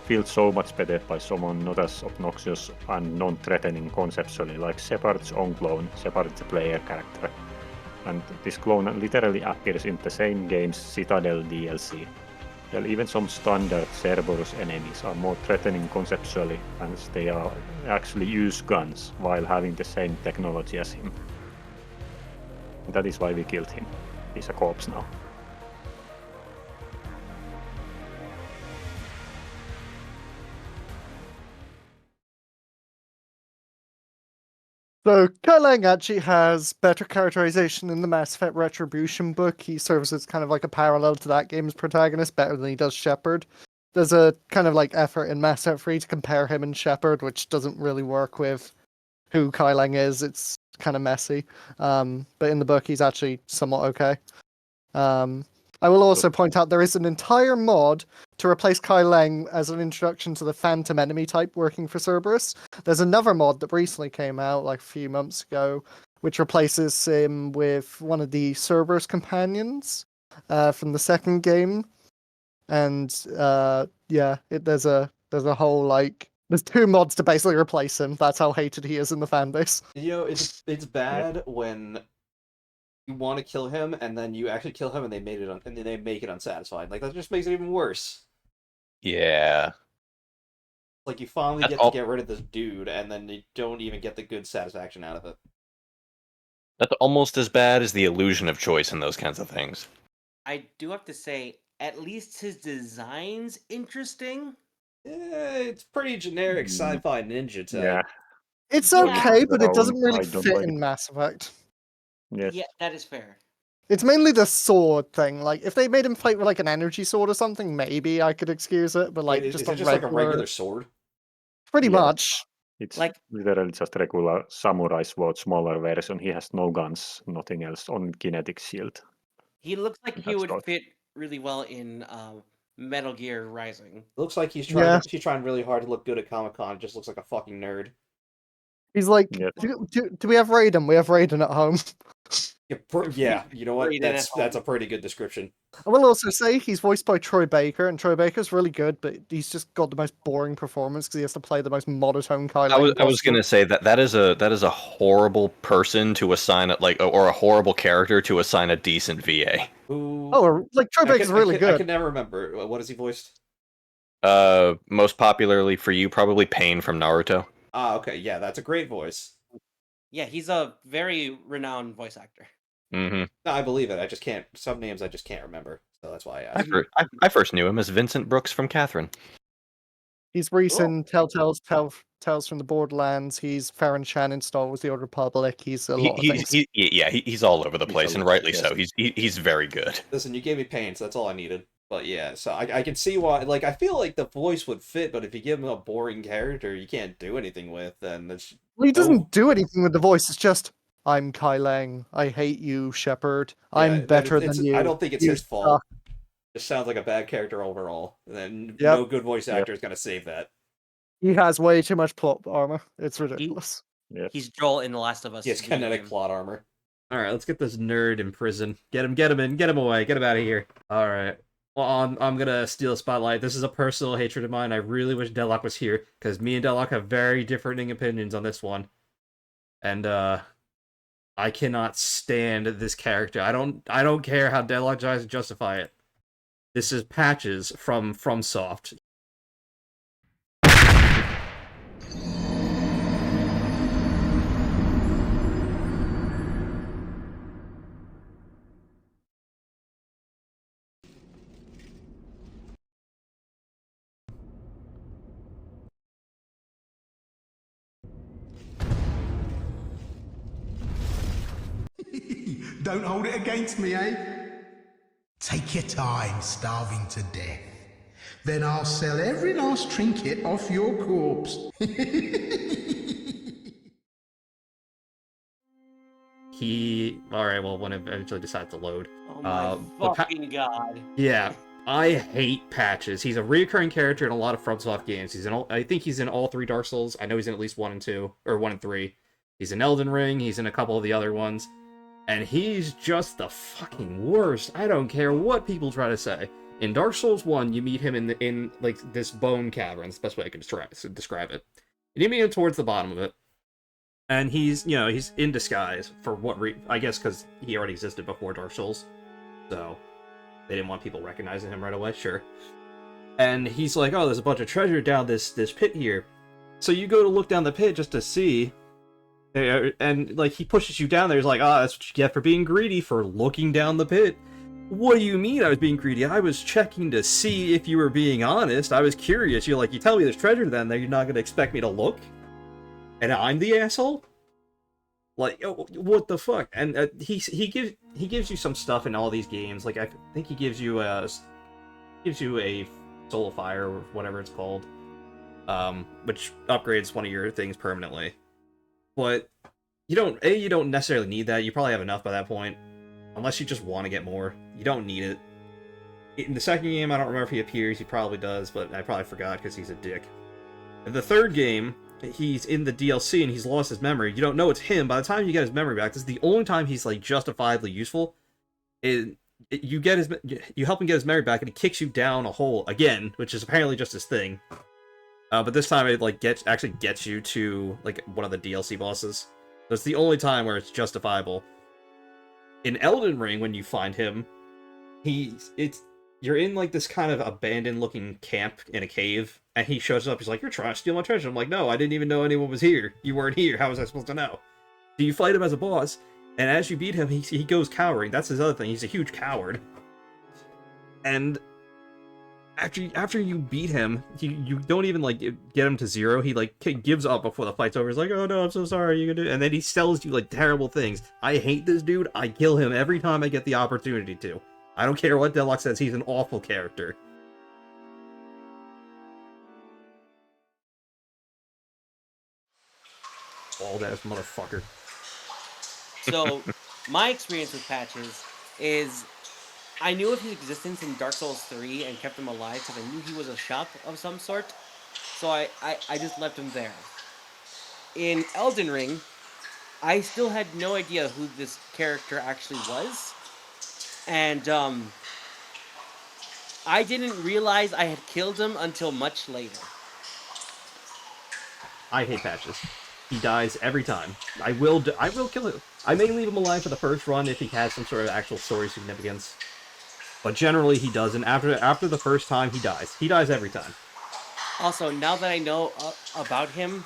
filled so much better by someone not as obnoxious and non-threatening conceptually, like Shepard's own clone, Shepard the player character. And this clone literally appears in the same game's Citadel DLC. Well, even some standard Cerberus enemies are more threatening conceptually, as they actually use guns while having the same technology as him. And that is why we killed him. He's a corpse now. So Kai Leng actually has better characterization in the Mass Effect Retribution book. He serves as kind of like a parallel to that game's protagonist, better than he does Shepard. There's a kind of like effort in Mass Effect 3 to compare him and Shepard, which doesn't really work with who Kai Leng is. It's kind of messy. But in the book, he's actually somewhat okay. I will also point out there is an entire mod to replace Kai Leng as an introduction to the Phantom enemy type working for Cerberus. There's another mod that recently came out like a few months ago, which replaces him with one of the Cerberus companions from the second game. And there's a whole like there's 2 mods to basically replace him. That's how hated he is in the fanbase. You know, it's bad when you want to kill him and then you actually kill him and they make it unsatisfying. Like that just makes it even worse. Yeah. Like you finally get to get rid of this dude and then you don't even get the good satisfaction out of it. That's almost as bad as the illusion of choice in those kinds of things. I do have to say, at least his design's interesting. It's pretty generic sci-fi ninja type. Yeah. It's okay, but it doesn't really fit in Mass Effect. Yes. Yeah, that is fair. It's mainly the sword thing. Like, if they made him fight with like an energy sword or something, maybe I could excuse it. But like, Wait, just is it just like a regular sword? Pretty much. It's like literally just a regular samurai sword, smaller version. He has no guns, nothing else, on kinetic shield. He looks like he That's would good. fit really well in Metal Gear Rising. Looks like he's trying really hard to look good at Comic-Con. Just looks like a fucking nerd. He's like, do we have Raiden? We have Raiden at home. Yeah, you know what? That's a pretty good description. I will also say he's voiced by Troy Baker, and Troy Baker's really good, but he's just got the most boring performance because he has to play the most monotone Kai Leng I was gonna say that is a horrible person to assign it or a horrible character to assign a decent VA. Like Troy Baker's really good. I can never remember. What is he voiced? Most popularly for you, probably Pain from Naruto. Ah, okay, yeah, that's a great voice. Yeah, he's a very renowned voice actor. Mm-hmm. No, I believe it. I just can't. Some names I just can't remember, so that's why I asked. I first knew him as Vincent Brooks from Catherine. He's Reese in Telltale's Tales from the Borderlands. He's Farron Chan in Star Wars: The Old Republic. He's a lot of things. He's all over the place, and rightly so. He's very good. Listen, you gave me pain, so that's all I needed. But yeah, so I can see why. Like, I feel like the voice would fit, but if you give him a boring character you can't do anything with, then it's. Well, he doesn't do anything with the voice. It's just, I'm Kai Lang. I hate you, Shepard. I'm better than you. I don't think it's You his fault. Just sounds like a bad character overall. And then no good voice actor is gonna save that. He has way too much plot armor. It's ridiculous. He's Joel in The Last of Us. He has kinetic plot armor. All right, let's get this nerd in prison. Get him in, get him away, get him out of here. All right. Well, I'm gonna steal a spotlight. This is a personal hatred of mine. I really wish Deadlock was here, because me and Deadlock have very differing opinions on this one. And I cannot stand this character. I don't care how Deadlock tries to justify it. This is Patches from FromSoft. Don't hold it against me, eh? Take your time starving to death. Then I'll sell every last trinket off your corpse. Alright, well, when it eventually decides to load. Oh my fucking god. Yeah, I hate Patches. He's a recurring character in a lot of FromSoft games. I think he's in all 3 Dark Souls. I know he's in at least 1 and 2, or 1 and 3. He's in Elden Ring, he's in a couple of the other ones. And he's just the fucking worst. I don't care what people try to say. In Dark Souls 1, you meet him in like this bone cavern. That's the best way I can describe it. And you meet him towards the bottom of it. And he's in disguise for what I guess because he already existed before Dark Souls. So they didn't want people recognizing him right away, sure. And he's like, oh, there's a bunch of treasure down this pit here. So you go to look down the pit just to see. And like he pushes you down there. He's like, that's what you get for being greedy, for looking down the pit. What do you mean I was being greedy? I was checking to see if you were being honest. I was curious. You're like, you tell me there's treasure down there, you're not gonna expect me to look? And I'm the asshole? Like, what the fuck? And he gives you some stuff in all these games. Like, I think he gives you a Soul of Fire or whatever it's called, which upgrades one of your things permanently. But you don't necessarily need that. You probably have enough by that point. Unless you just want to get more. You don't need it. In the second game, I don't remember if he appears. He probably does, but I probably forgot because he's a dick. In the third game, he's in the DLC and he's lost his memory. You don't know it's him. By the time you get his memory back, this is the only time he's like justifiably useful. You help him get his memory back and he kicks you down a hole again, which is apparently just his thing. But this time it like actually gets you to like one of the DLC bosses. So it's the only time where it's justifiable. In Elden Ring, when you find him, you're in like this kind of abandoned looking camp in a cave, and he shows up. He's like, "You're trying to steal my treasure." I'm like, "No, I didn't even know anyone was here. You weren't here. How was I supposed to know?" So you fight him as a boss, and as you beat him, he goes cowering. That's his other thing. He's a huge coward. And after you beat him, you don't even like get him to 0. He like gives up before the fight's over. He's like, "Oh no, I'm so sorry." You can do, and then he tells you like terrible things. I hate this dude. I kill him every time I get the opportunity to. I don't care what Deadlock says. He's an awful character. Bald ass motherfucker. So my experience with Patches is, I knew of his existence in Dark Souls 3 and kept him alive because I knew he was a shop of some sort. So I just left him there. In Elden Ring, I still had no idea who this character actually was. And I didn't realize I had killed him until much later. I hate Patches. He dies every time. I will kill him. I may leave him alive for the first run if he has some sort of actual story significance. But generally he doesn't. After the first time, he dies. He dies every time. Also, now that I know about him,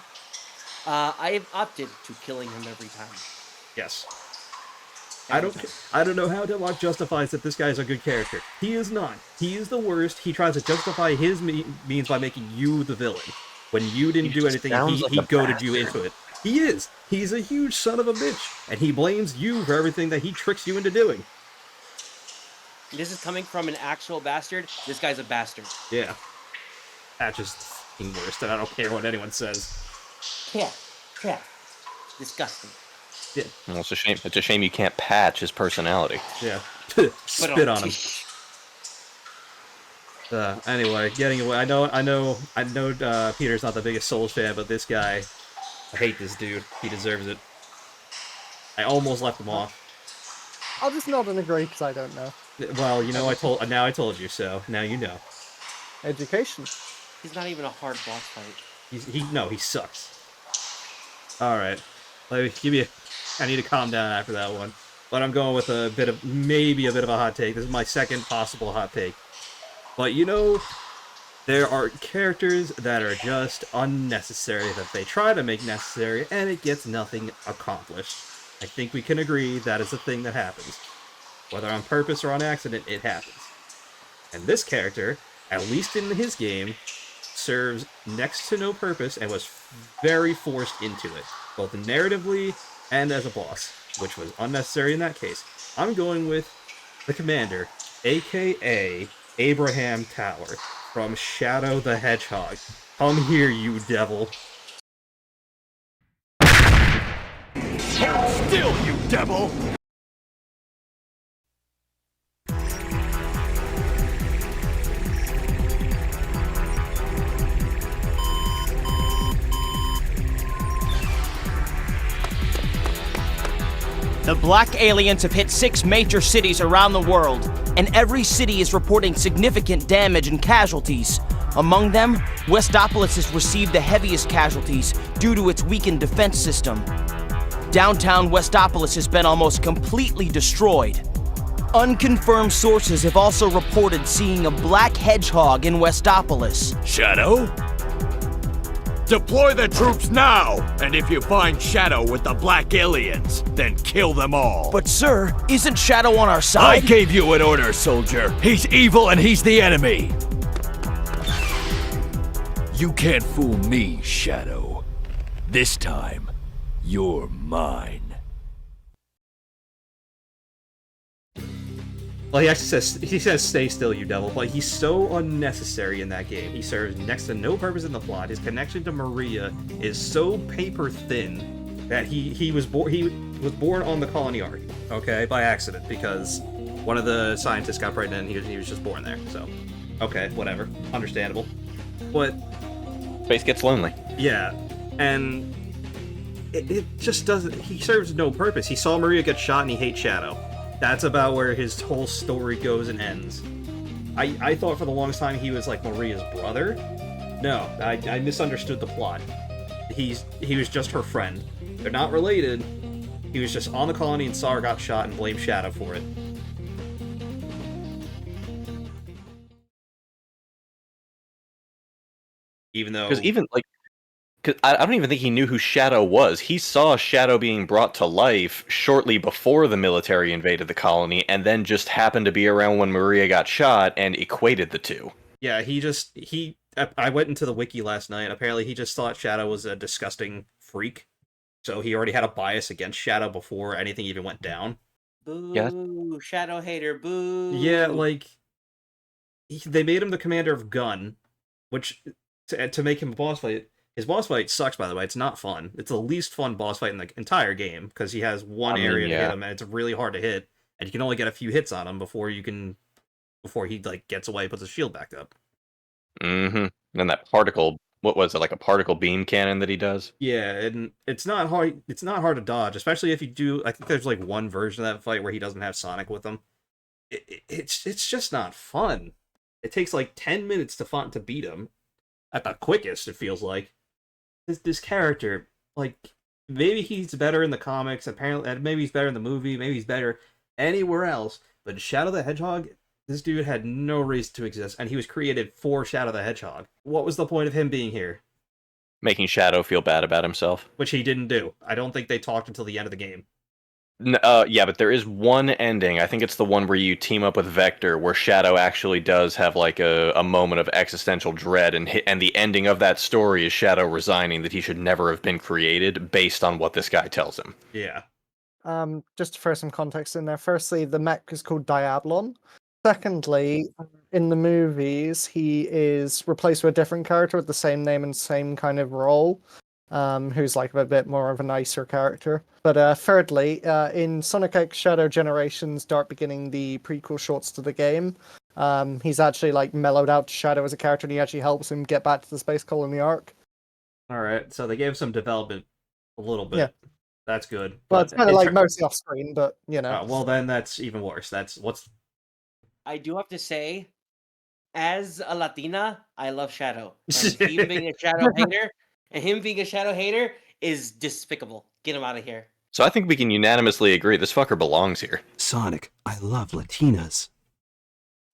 I have opted to killing him every time. Yes. I don't know how Deadlock justifies that this guy is a good character. He is not. He is the worst. He tries to justify his means by making you the villain. When you didn't do anything, he goaded you into it. He is. He's a huge son of a bitch, and he blames you for everything that he tricks you into doing. This is coming from an actual bastard. This guy's a bastard. Yeah. That's just the worst, and I don't care what anyone says. Yeah. Disgusting. Yeah. Well, it's a shame. It's a shame you can't patch his personality. Yeah. Spit on him. Anyway, getting away. I know. Peter's not the biggest Souls fan, but this guy, I hate this dude. He deserves it. I almost left him off. I'll just nod and agree because I don't know. Well, you know, I told you so. Now you know. Education. He's not even a hard boss fight. He sucks. All right, I need to calm down after that one. But I'm going with maybe a bit of a hot take. This is my second possible hot take. But you know, there are characters that are just unnecessary that they try to make necessary, and it gets nothing accomplished. I think we can agree that is a thing that happens. Whether on purpose or on accident, it happens. And this character, at least in his game, serves next to no purpose and was very forced into it, both narratively and as a boss, which was unnecessary in that case. I'm going with the Commander, aka Abraham Tower, from Shadow the Hedgehog. Come here, you devil. Hold still, you devil! The Black Aliens have hit 6 major cities around the world, and every city is reporting significant damage and casualties. Among them, Westopolis has received the heaviest casualties due to its weakened defense system. Downtown Westopolis has been almost completely destroyed. Unconfirmed sources have also reported seeing a black hedgehog in Westopolis. Shadow? Deploy the troops now! And if you find Shadow with the Black Aliens, then kill them all. But sir, isn't Shadow on our side? I gave you an order, soldier. He's evil and he's the enemy. You can't fool me, Shadow. This time, you're mine. Well, he actually says, stay still, you devil, but he's so unnecessary in that game. He serves next to no purpose in the plot. His connection to Maria is so paper thin that he was born on the colony ark, okay, by accident, because one of the scientists got pregnant and he was just born there, so, okay, whatever, understandable. But space gets lonely. Yeah, and it just doesn't, he serves no purpose. He saw Maria get shot and he hates Shadow. That's about where his whole story goes and ends. I thought for the longest time he was like Maria's brother. No, I misunderstood the plot. He was just her friend. They're not related. He was just on the colony and saw her got shot and blamed Shadow for it. Even though... Because I don't even think he knew who Shadow was. He saw Shadow being brought to life shortly before the military invaded the colony, and then just happened to be around when Maria got shot and equated the two. Yeah, I went into the wiki last night. Apparently he just thought Shadow was a disgusting freak. So he already had a bias against Shadow before anything even went down. Boo, yeah. Shadow hater, boo. Yeah, like, they made him the commander of Gun, which, to make him a boss fight... His boss fight sucks, by the way. It's not fun. It's the least fun boss fight in the entire game, because he has one area to hit him, and it's really hard to hit, and you can only get a few hits on him before he, like, gets away and puts his shield back up. Mm-hmm. And that particle, what was it, like a particle beam cannon that he does? Yeah, and it's not hard to dodge, especially if you do, I think there's, like, one version of that fight where he doesn't have Sonic with him. It's just not fun. It takes, like, 10 minutes to beat him. At the quickest, it feels like. This character, like, maybe he's better in the comics, apparently, maybe he's better in the movie, maybe he's better anywhere else, but Shadow the Hedgehog, this dude had no reason to exist, and he was created for Shadow the Hedgehog. What was the point of him being here? Making Shadow feel bad about himself. Which he didn't do. I don't think they talked until the end of the game. Yeah, but there is one ending. I think it's the one where you team up with Vector, where Shadow actually does have like a moment of existential dread, and the ending of that story is Shadow resigning that he should never have been created based on what this guy tells him. Yeah. Just to throw some context in there. Firstly, the mech is called Diabolon. Secondly, in the movies, he is replaced with a different character with the same name and same kind of role, who's like a bit more of a nicer character. But thirdly, in Sonic X Shadow Generations Dark Beginning, the prequel shorts to the game, he's actually like mellowed out to Shadow as a character, and he actually helps him get back to the space colony arc. All right, so they gave some development a little bit. Yeah. That's good. Well, it's kind of like mostly off screen, but you know. Well, then that's even worse. That's what's. I do have to say, as a Latina, I love Shadow. And him being a Shadow hater, is despicable. Get him out of here. So I think we can unanimously agree this fucker belongs here. Sonic, I love Latinas.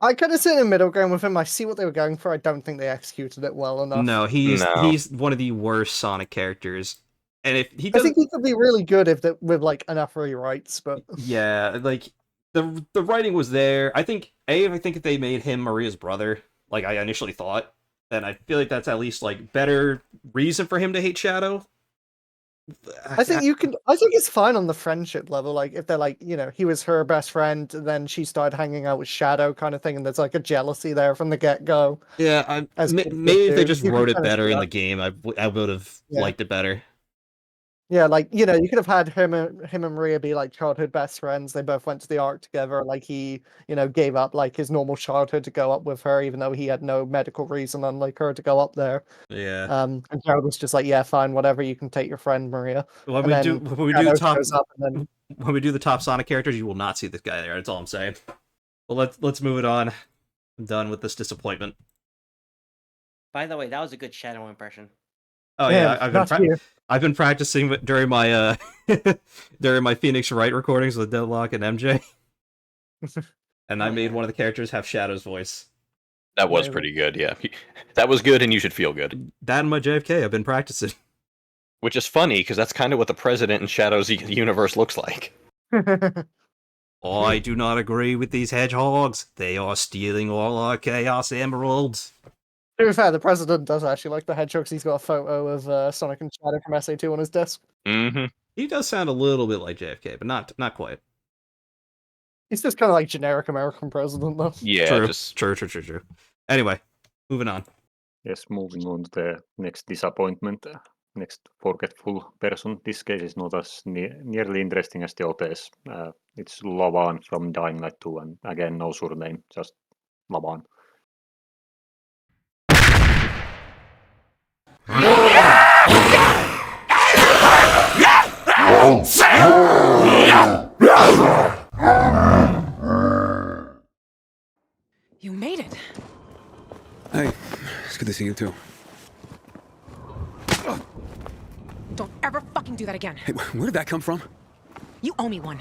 I kind of sit in the middle ground with him. I see what they were going for. I don't think they executed it well enough. No, he's one of the worst Sonic characters. And if he I think he could be really good with like enough rewrites, but yeah, like the writing was there. I think if they made him Maria's brother, like I initially thought, then I feel like that's at least like better reason for him to hate Shadow. I think it's fine on the friendship level. Like if they're like, you know, he was her best friend, and then she started hanging out with Shadow, kind of thing, and there's like a jealousy there from the get go. Yeah, maybe if they just wrote it better in the game, I would have liked it better. Yeah, like, you know, you could have had him and Maria be like childhood best friends. They both went to the Ark together. Like he, you know, gave up like his normal childhood to go up with her, even though he had no medical reason, unlike her, to go up there. Yeah. And Jared was just like, yeah, fine, whatever. You can take your friend Maria. When we do the top Sonic characters, you will not see this guy there. That's all I'm saying. Well, let's move it on. I'm done with this disappointment. By the way, that was a good Shadow impression. Oh yeah, I've been practicing during my during my Phoenix Wright recordings with Deadlock and MJ, and I made one of the characters have Shadow's voice. That was pretty good, yeah. That was good, and you should feel good. That and my JFK, I've been practicing. Which is funny because that's kind of what the president in Shadow's universe looks like. I do not agree with these hedgehogs. They are stealing all our Chaos Emeralds. To be fair, the president does actually like the hedgehogs. He's got a photo of Sonic and Shadow from SA2 on his desk. Mm-hmm. He does sound a little bit like JFK, but not quite. He's just kind of like generic American president, though. Yeah, true. Anyway, moving on. Yes, moving on to the next disappointment. Next forgetful person. This case is not as nearly interesting as the others. It's Lavan from Dying Light 2, and again, no surname, just Lavan. You made it. Hey, it's good to see you too. Don't ever fucking do that again. Hey, where did that come from? You owe me one.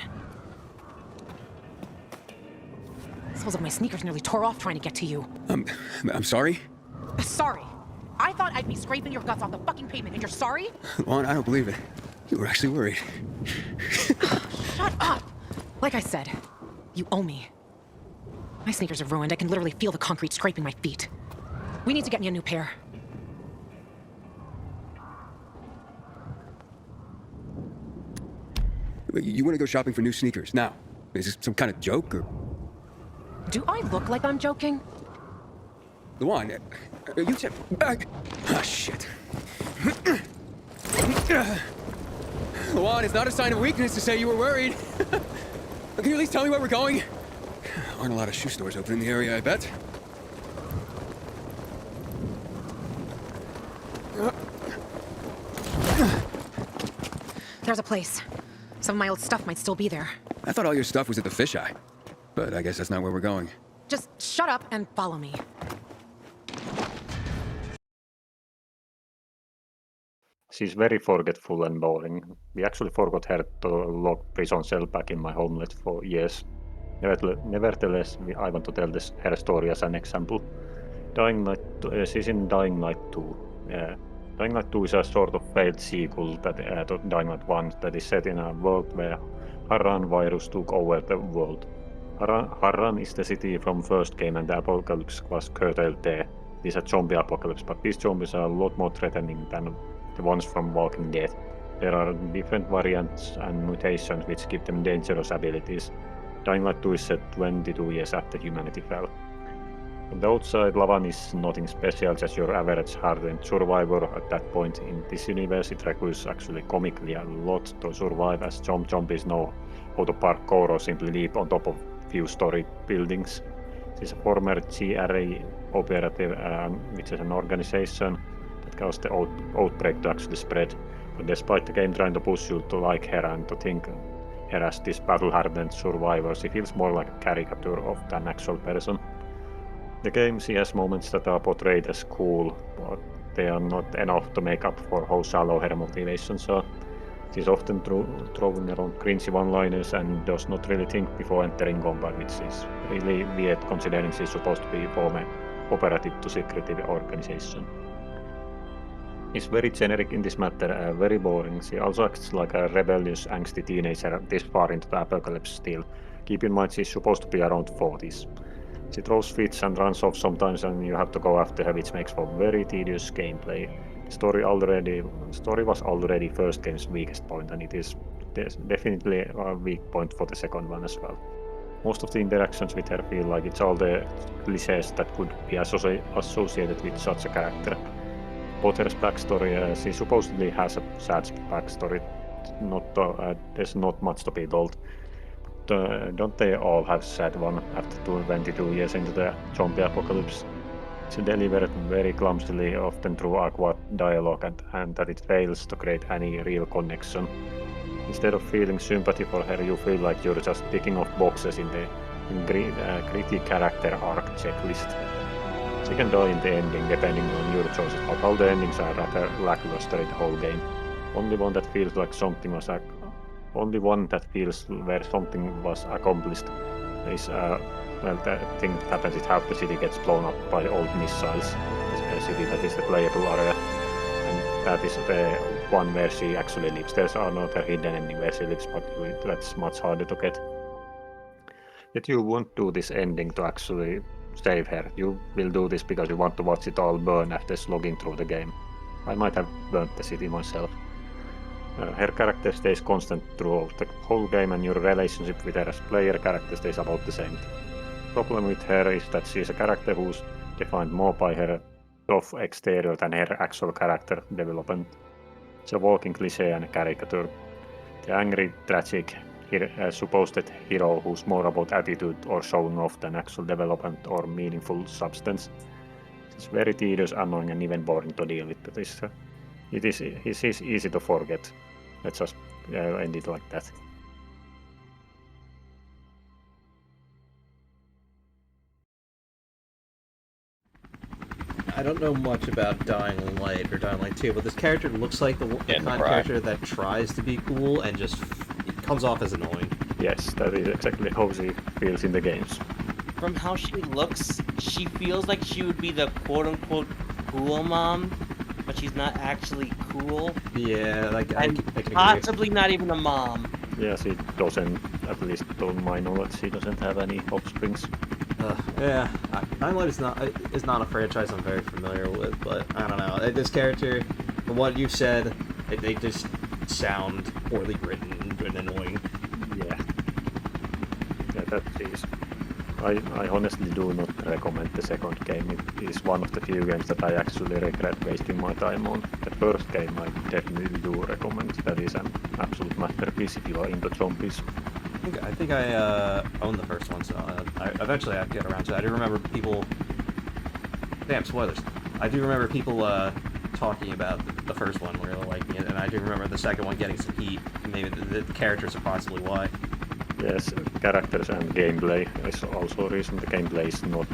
Smells like my sneakers nearly tore off trying to get to you. I'm sorry? Sorry. I thought I'd be scraping your guts off the fucking pavement, and you're sorry? Juan, I don't believe it. You were actually worried. Shut up! Like I said, you owe me. My sneakers are ruined. I can literally feel the concrete scraping my feet. We need to get me a new pair. You want to go shopping for new sneakers now? Is this some kind of joke, or...? Do I look like I'm joking? Luan, you said... Ah, shit. Luan, it's not a sign of weakness to say you were worried. Can you at least tell me where we're going? Aren't a lot of shoe stores open in the area, I bet. There's a place. Some of my old stuff might still be there. I thought all your stuff was at the fisheye. But I guess that's not where we're going. Just shut up and follow me. She's very forgetful and boring. We actually forgot her to lock prison cell back in my homelet for years. Nevertheless, I want to tell her story as an example. She's in Dying Light 2. Dying Light 2 is a sort of failed sequel to Dying Light 1 that is set in a world where Harran virus took over the world. Harran is the city from first game and the apocalypse was curtailed there. It is a zombie apocalypse, but these zombies are a lot more threatening than the ones from Walking Dead. There are different variants and mutations which give them dangerous abilities. Dying Light 2 is set 22 years after humanity fell. On the outside, Lavan is nothing special, just your average hardened survivor. At that point in this universe, it requires actually comically a lot to survive, as zombies know how to parkour or simply leap on top of few story buildings. This is a former GRA operative, which is an organization that caused the outbreak to actually spread. But despite the game trying to push you to like her and to think her as this battle-hardened survivor, she feels more like a caricature of an actual person. The game, she has moments that are portrayed as cool, but they are not enough to make up for how shallow her motivations are. She's often throwing around cringy one-liners and does not really think before entering combat, which is really weird considering she's supposed to be from an operative to secretive organization. Is very generic in this matter, very boring. She also acts like a rebellious, angsty teenager this far into the apocalypse still. Keep in mind she's supposed to be around 40s. She throws fits and runs off sometimes and you have to go after her, which makes for very tedious gameplay. The story was already first game's weakest point, and it is definitely a weak point for the second one as well. Most of the interactions with her feel like it's all the clichés that could be associated with such a character. Potter's backstory, she supposedly has a sad backstory. There's not much to be told. Don't they all have sad one after 22 years into the zombie apocalypse? It's delivered very clumsily, often through awkward dialogue, and that it fails to create any real connection. Instead of feeling sympathy for her, you feel like you're just ticking off boxes in the gritty character arc checklist. She can die in the ending depending on your choices, but all the endings are rather lackluster in the whole game. Only one that feels where something was accomplished is the thing that happens is half the city gets blown up by old missiles. The city that is the playable area, and that is the one where she actually lives. There's another hidden ending where she lives, but that's much harder to get. Yet you won't do this ending to actually save her. You will do this because you want to watch it all burn after slogging through the game. I might have burnt the city myself. Her character stays constant throughout the whole game, and your relationship with her as player character stays about the same. The problem with her is that she is a character who's defined more by her rough exterior than her actual character development. It's a walking cliché and a caricature. The angry, tragic, supposed hero who's more about attitude or showing off than actual development or meaningful substance. It's very tedious, annoying, and even boring to deal with. It is easy to forget. Let's just end it like that. I don't know much about Dying Light or Dying Light 2, but this character looks like the kind of character that tries to be cool and just it comes off as annoying. Yes, that is exactly how she feels in the games. From how she looks, she feels like she would be the quote-unquote cool mom, but she's not actually cool. Yeah, like I possibly not even a mom. Yeah, she doesn't, at least to my knowledge, she doesn't have any offsprings. Yeah, Dying Light is not a franchise I'm very familiar with, but I don't know. This character, from what you said, they just sound poorly written and annoying. Yeah, that is. I honestly do not recommend the second game. It is one of the few games that I actually regret wasting my time on. The first game I definitely do recommend. That is an absolute masterpiece if you are into zombies. I think I own the first one, so I eventually have to get around to it. I do remember people... Damn, spoilers. I do remember people talking about the first one, really liking it, and I do remember the second one getting some heat. Maybe the characters are possibly why. Yes, characters and gameplay is also a reason. The gameplay is not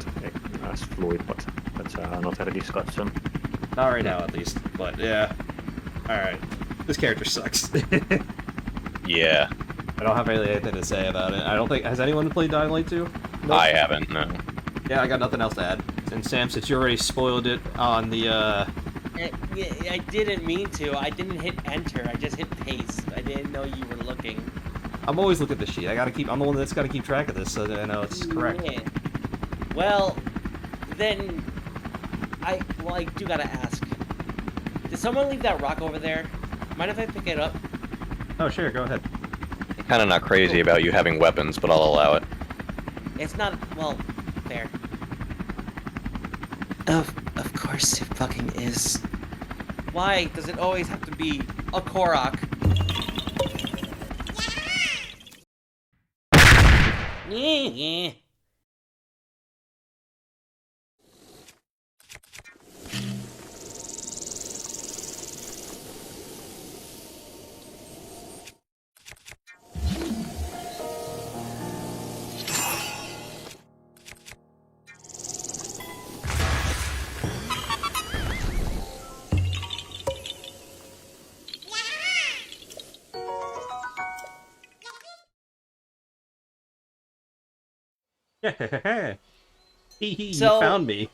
as fluid, but that's another discussion. Not right now, at least, but yeah. Alright. This character sucks. Yeah. I don't have really anything to say about it. I don't think... Has anyone played Dying Light 2? Nope. I haven't, no. Yeah, I got nothing else to add. And Sam, since you already spoiled it on the, I didn't mean to. I didn't hit enter. I just hit paste. I didn't know you were looking. I'm always looking at the sheet. I'm the one that's got to keep track of this, so that I know it's correct. Yeah. Well, then, I do gotta ask. Did someone leave that rock over there? Mind if I pick it up? Oh, sure, go ahead. Kind of not crazy about you having weapons, but I'll allow it. It's not, well, fair. Of course it fucking is. Why does it always have to be a Korok? Yeah. You So- found me.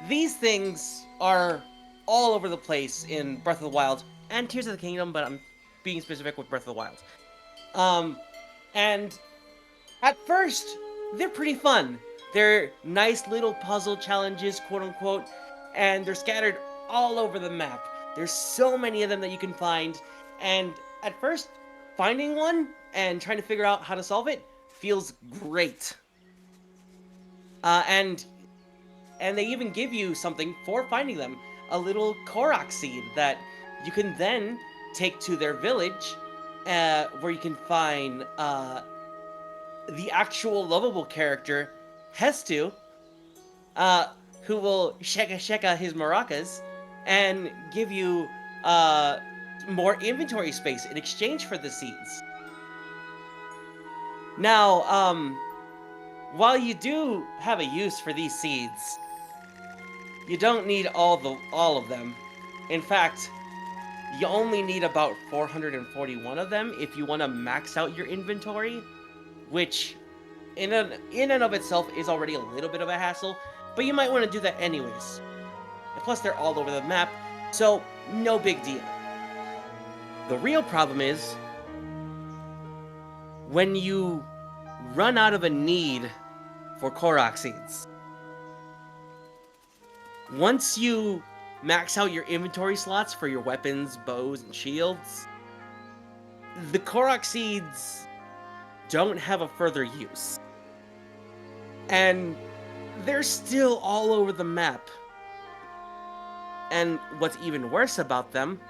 These things are all over the place in Breath of the Wild and Tears of the Kingdom, but I'm being specific with Breath of the Wild. And at first, they're pretty fun. They're nice little puzzle challenges, quote unquote, and they're scattered all over the map. There's so many of them that you can find, and at first, finding one and trying to figure out how to solve it feels great. And they even give you something for finding them, a little Korok seed that you can then take to their village, where you can find the actual lovable character, Hestu, who will sheka his maracas and give you more inventory space in exchange for the seeds. Now, while you do have a use for these seeds, you don't need all of them. In fact, you only need about 441 of them if you want to max out your inventory, which in and of itself is already a little bit of a hassle, but you might want to do that anyways. And plus, they're all over the map, so no big deal. The real problem is when you run out of a need for Korok seeds. Once you max out your inventory slots for your weapons, bows, and shields, the Korok seeds don't have a further use. And they're still all over the map. And what's even worse about them,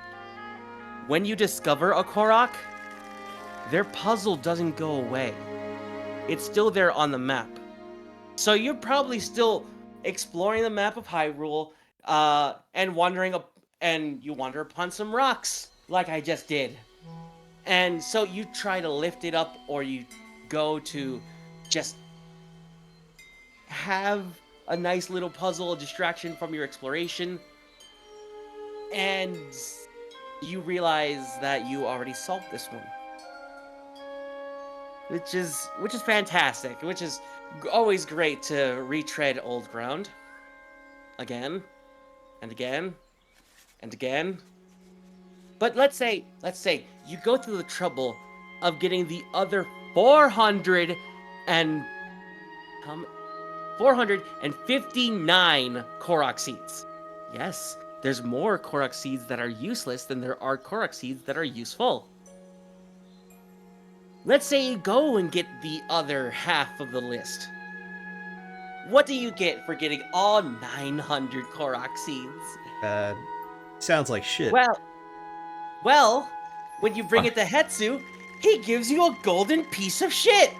when you discover a Korok, their puzzle doesn't go away. It's still there on the map. So you're probably still exploring the map of Hyrule, and you wander upon some rocks, like I just did. And so you try to lift it up, or you go to just have a nice little puzzle, a distraction from your exploration, and you realize that you already solved this one. Which is fantastic, which is always great to retread old ground. Again, and again, and again. But let's say you go through the trouble of getting the other 459 Korok seeds. Yes, there's more Korok seeds that are useless than there are Korok seeds that are useful. Let's say you go and get the other half of the list. What do you get for getting all 900 Korok seeds? Sounds like shit. Well, when you bring it to Hetsu, he gives you a golden piece of shit.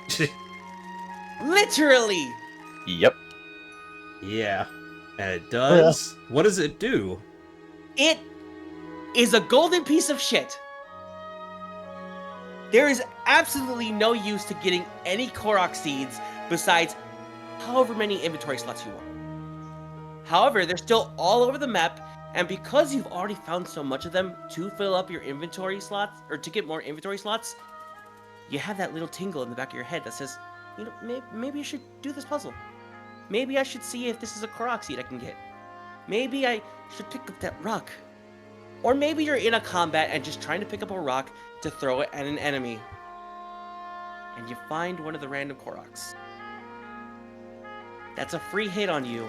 Literally. Yep. Yeah. And it does? What does it do? It is a golden piece of shit. There is absolutely no use to getting any Korok seeds besides however many inventory slots you want. However, they're still all over the map, and because you've already found so much of them to fill up your inventory slots, or to get more inventory slots, you have that little tingle in the back of your head that says, you know, maybe I should do this puzzle. Maybe I should see if this is a Korok seed I can get. Maybe I should pick up that rock. Or maybe you're in a combat and just trying to pick up a rock to throw it at an enemy. and you find one of the random Koroks. That's a free hit on you.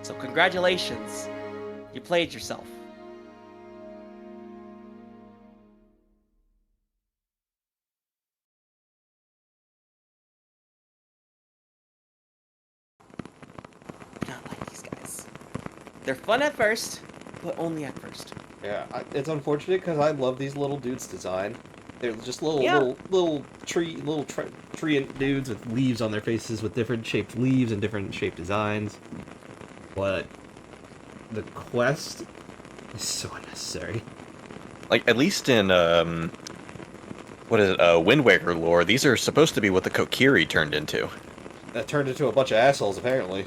So congratulations. You played yourself. Not like these guys. They're fun at first, but only at first. Yeah, it's unfortunate because I love these little dudes' design. They're just little Yeah. little tree dudes with leaves on their faces with different shaped leaves and different shaped designs. But the quest is so unnecessary. Like, at least in, what is it, Wind Waker lore, these are supposed to be what the Kokiri turned into. That turned into a bunch of assholes, apparently.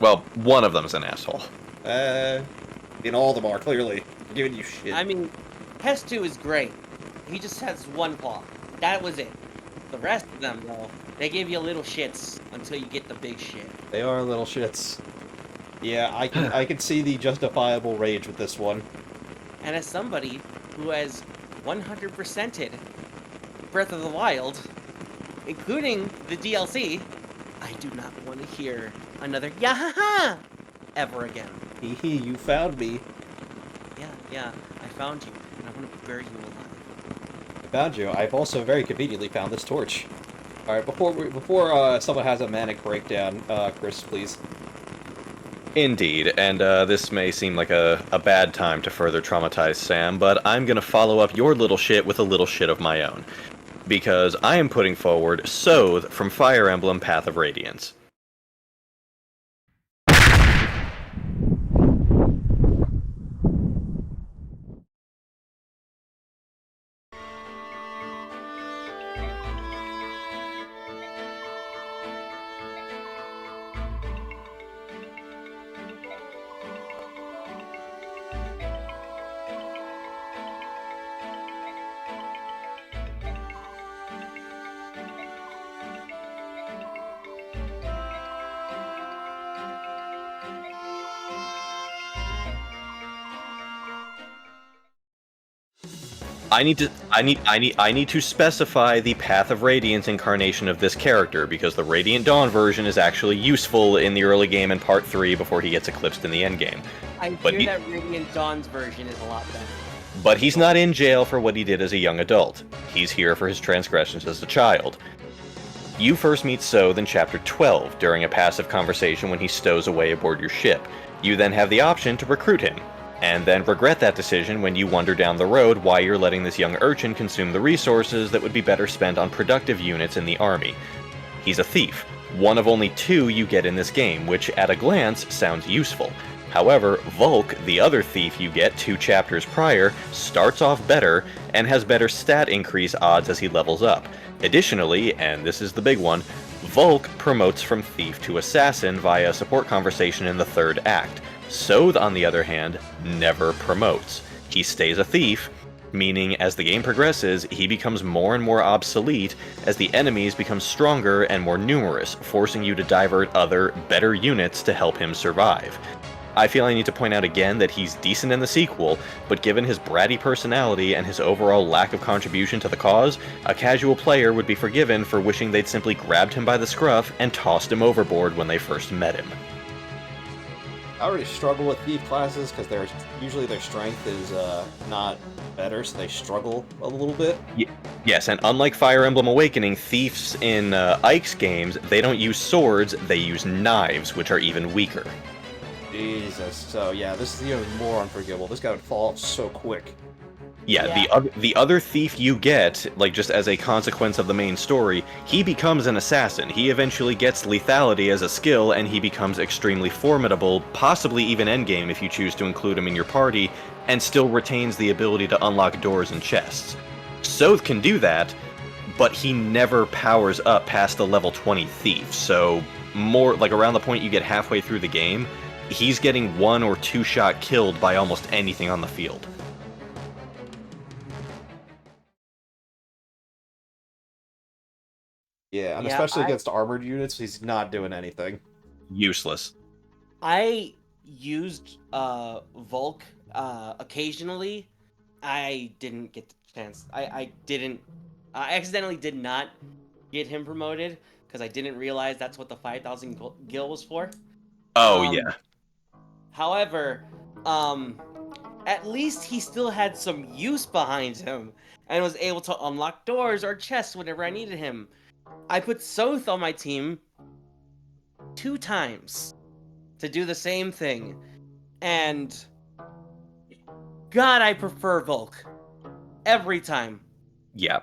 Well, one of them's an asshole. All of them are, clearly. They're giving you shit. I mean, Pestu is great. He just has one claw. That was it. The rest of them, though, they give you little shits until you get the big shit. They are little shits. Yeah, I can see the justifiable rage with this one. And as somebody who has 100%ed Breath of the Wild, including the DLC, I do not want to hear another yahaha ever again. Hee hee, you found me. Yeah, I found you, and I want to bury you alive. I found you. I've also very conveniently found this torch. Alright, before someone has a manic breakdown, Chris, please. Indeed, and this may seem like a bad time to further traumatize Sam, but I'm gonna follow up your little shit with a little shit of my own. Because I am putting forward Soth from Fire Emblem Path of Radiance. I need to specify the Path of Radiance incarnation of this character, because the Radiant Dawn version is actually useful in the early game in Part 3 before he gets eclipsed in the endgame. I hear that Radiant Dawn's version is a lot better. But he's not in jail for what he did as a young adult. He's here for his transgressions as a child. You first meet Soth in Chapter 12, during a passive conversation when he stows away aboard your ship. You then have the option to recruit him, and then regret that decision when you wonder down the road why you're letting this young urchin consume the resources that would be better spent on productive units in the army. He's a thief, one of only 2 you get in this game, which at a glance sounds useful. However, Volk, the other thief you get 2 chapters prior, starts off better and has better stat increase odds as he levels up. Additionally, and this is the big one, Volk promotes from thief to assassin via a support conversation in the 3rd act. Soth, on the other hand, never promotes. He stays a thief, meaning as the game progresses, he becomes more and more obsolete as the enemies become stronger and more numerous, forcing you to divert other, better units to help him survive. I feel I need to point out again that he's decent in the sequel, but given his bratty personality and his overall lack of contribution to the cause, a casual player would be forgiven for wishing they'd simply grabbed him by the scruff and tossed him overboard when they first met him. I already struggle with thief classes because usually their strength is not better, so they struggle a little bit. Yes, and unlike Fire Emblem Awakening, thieves in Ike's games, they don't use swords, they use knives, which are even weaker. Jesus, so yeah, this is even more unforgivable. This guy would fall off so quick. Yeah, the other thief you get, like just as a consequence of the main story, he becomes an assassin. He eventually gets lethality as a skill, and he becomes extremely formidable, possibly even endgame if you choose to include him in your party, and still retains the ability to unlock doors and chests. Soth can do that, but he never powers up past the level 20 thief, so more like around the point you get halfway through the game, he's getting 1 or 2 shot killed by almost anything on the field. Yeah, and especially against armored units, he's not doing anything. Useless. I used Volk occasionally. I didn't get the chance. I didn't I accidentally did not get him promoted because I didn't realize that's what the 5,000 gil was for. Oh, yeah. However, at least he still had some use behind him and was able to unlock doors or chests whenever I needed him. I put Soth on my team 2 times to do the same thing, and God, I prefer Volk every time. Yeah.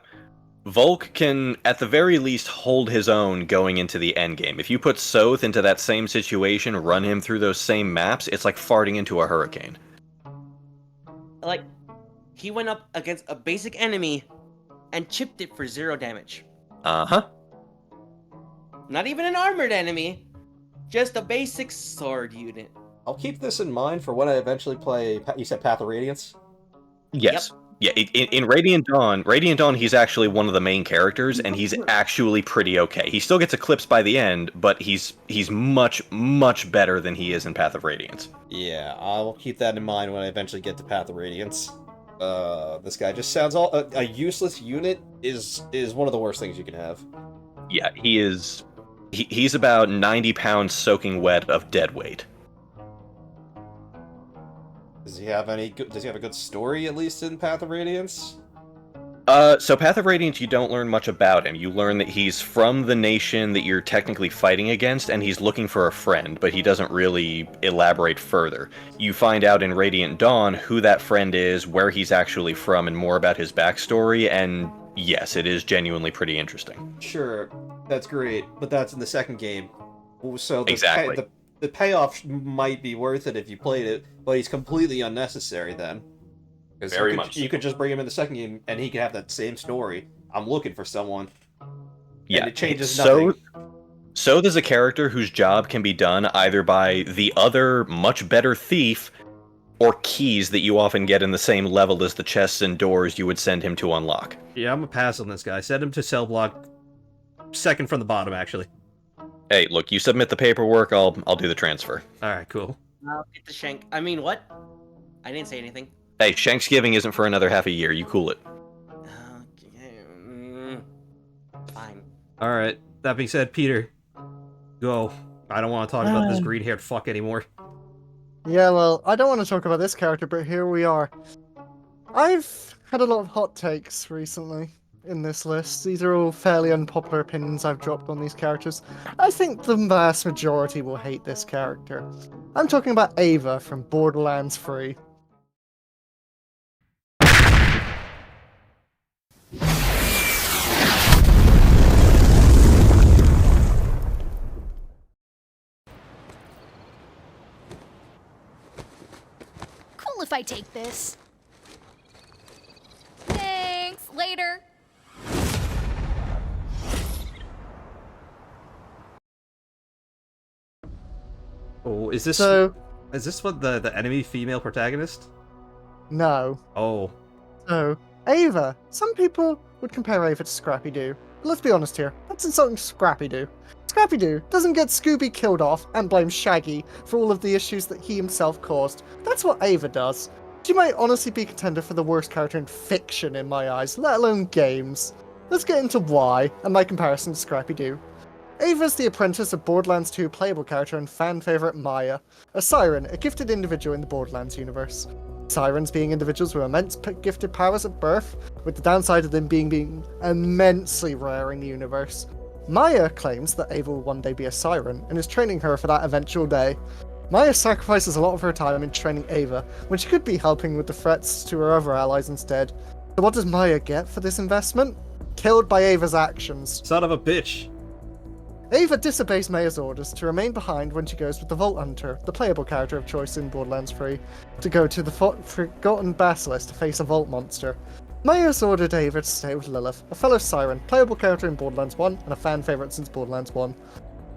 Volk can, at the very least, hold his own going into the endgame. If you put Soth into that same situation, run him through those same maps, it's like farting into a hurricane. Like, he went up against a basic enemy and chipped it for 0 damage. Uh-huh. Not even an armored enemy, just a basic sword unit. I'll keep this in mind for when I eventually play, you said Path of Radiance? Yes. Yeah, in Radiant Dawn, he's actually one of the main characters, and he's actually pretty okay. He still gets eclipsed by the end, but he's much, much better than he is in Path of Radiance. Yeah, I'll keep that in mind when I eventually get to Path of Radiance. This guy just sounds a useless unit is one of the worst things you can have. Yeah, he's about 90 pounds soaking wet of dead weight. Does he have a good story, at least, in Path of Radiance? So Path of Radiance, you don't learn much about him. You learn that he's from the nation that you're technically fighting against, and he's looking for a friend, but he doesn't really elaborate further. You find out in Radiant Dawn who that friend is, where he's actually from, and more about his backstory, and yes, it is genuinely pretty interesting. Sure, that's great, but that's in the second game. So Exactly. The payoff might be worth it if you played it, but he's completely unnecessary then. Very much so. You could just bring him in the second game, and he could have that same story. I'm looking for someone. Yeah, and it changes nothing. So there's a character whose job can be done either by the other, much better thief, or keys that you often get in the same level as the chests and doors you would send him to unlock. Yeah, I'm gonna pass on this guy. Send him to cell block second from the bottom, actually. Hey, look, you submit the paperwork, I'll do the transfer. Alright, cool. I'll get the shank. I mean, what? I didn't say anything. Hey, Shanksgiving isn't for another half a year, you cool it. Fine. Alright, that being said, Peter, go. I don't want to talk about this green-haired fuck anymore. Yeah, well, I don't want to talk about this character, but here we are. I've had a lot of hot takes recently in this list. These are all fairly unpopular opinions I've dropped on these characters. I think the vast majority will hate this character. I'm talking about Ava from Borderlands 3. Cool if I take this. Thanks. Later. Oh, is this what the enemy female protagonist? No. Oh. So, Ava. Some people would compare Ava to Scrappy-Doo. But let's be honest here, that's insulting Scrappy-Doo. Scrappy-Doo doesn't get Scooby killed off and blames Shaggy for all of the issues that he himself caused. That's what Ava does. She might honestly be a contender for the worst character in fiction in my eyes, let alone games. Let's get into why, and my comparison to Scrappy-Doo. Ava is the apprentice of Borderlands 2 playable character and fan favourite Maya, a siren, a gifted individual in the Borderlands universe. Sirens being individuals with immense gifted powers at birth, with the downside of them being immensely rare in the universe. Maya claims that Ava will one day be a siren, and is training her for that eventual day. Maya sacrifices a lot of her time in training Ava, when she could be helping with the threats to her other allies instead. So what does Maya get for this investment? Killed by Ava's actions. Son of a bitch. Ava disobeys Maya's orders to remain behind when she goes with the Vault Hunter, the playable character of choice in Borderlands 3, to go to the Forgotten Basilisk to face a Vault monster. Maya's ordered Ava to stay with Lilith, a fellow siren, playable character in Borderlands 1, and a fan favourite since Borderlands 1.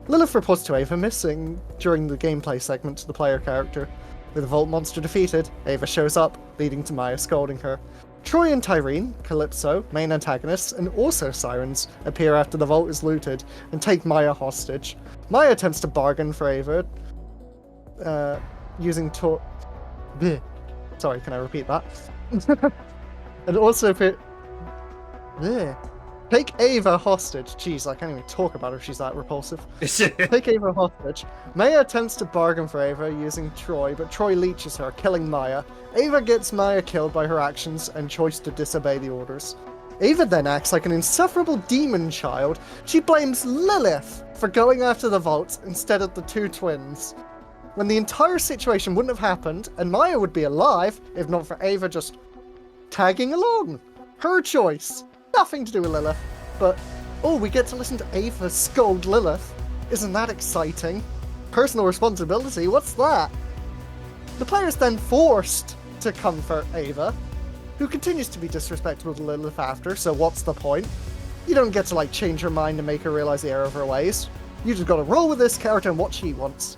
Lilith reports to Ava missing during the gameplay segment to the player character. With the Vault monster defeated, Ava shows up, leading to Maya scolding her. Troy and Tyreen, Calypso, main antagonists, and also sirens, appear after the vault is looted and take Maya hostage. Maya attempts to bargain for Ava, using Sorry, can I repeat that? And also Take Ava hostage. Jeez, I can't even talk about her. She's that repulsive. Take Ava hostage. Maya attempts to bargain for Ava using Troy, but Troy leeches her, killing Maya. Ava gets Maya killed by her actions and choice to disobey the orders. Ava then acts like an insufferable demon child. She blames Lilith for going after the vault instead of the two twins, when the entire situation wouldn't have happened, and Maya would be alive if not for Ava just tagging along. Her choice. Nothing to do with Lilith. But, oh, we get to listen to Ava scold Lilith. Isn't that exciting? Personal responsibility, what's that? The player is then forced to comfort Ava, who continues to be disrespectful to Lilith after, so what's the point? You don't get to, like, change her mind and make her realize the error of her ways. You just gotta roll with this character and what she wants.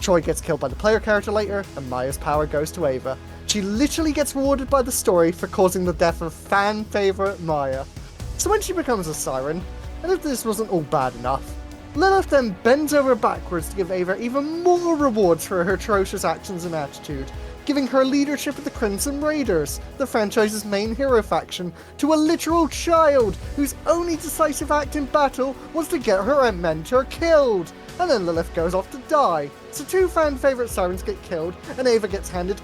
Troy gets killed by the player character later, and Maya's power goes to Ava. She literally gets rewarded by the story for causing the death of fan favorite Maya. So when she becomes a siren, and if this wasn't all bad enough, Lilith then bends over backwards to give Ava even more rewards for her atrocious actions and attitude, giving her leadership of the Crimson Raiders, the franchise's main hero faction, to a literal child whose only decisive act in battle was to get her mentor killed. And then Lilith goes off to die. So two fan favorite sirens get killed, and Ava gets handed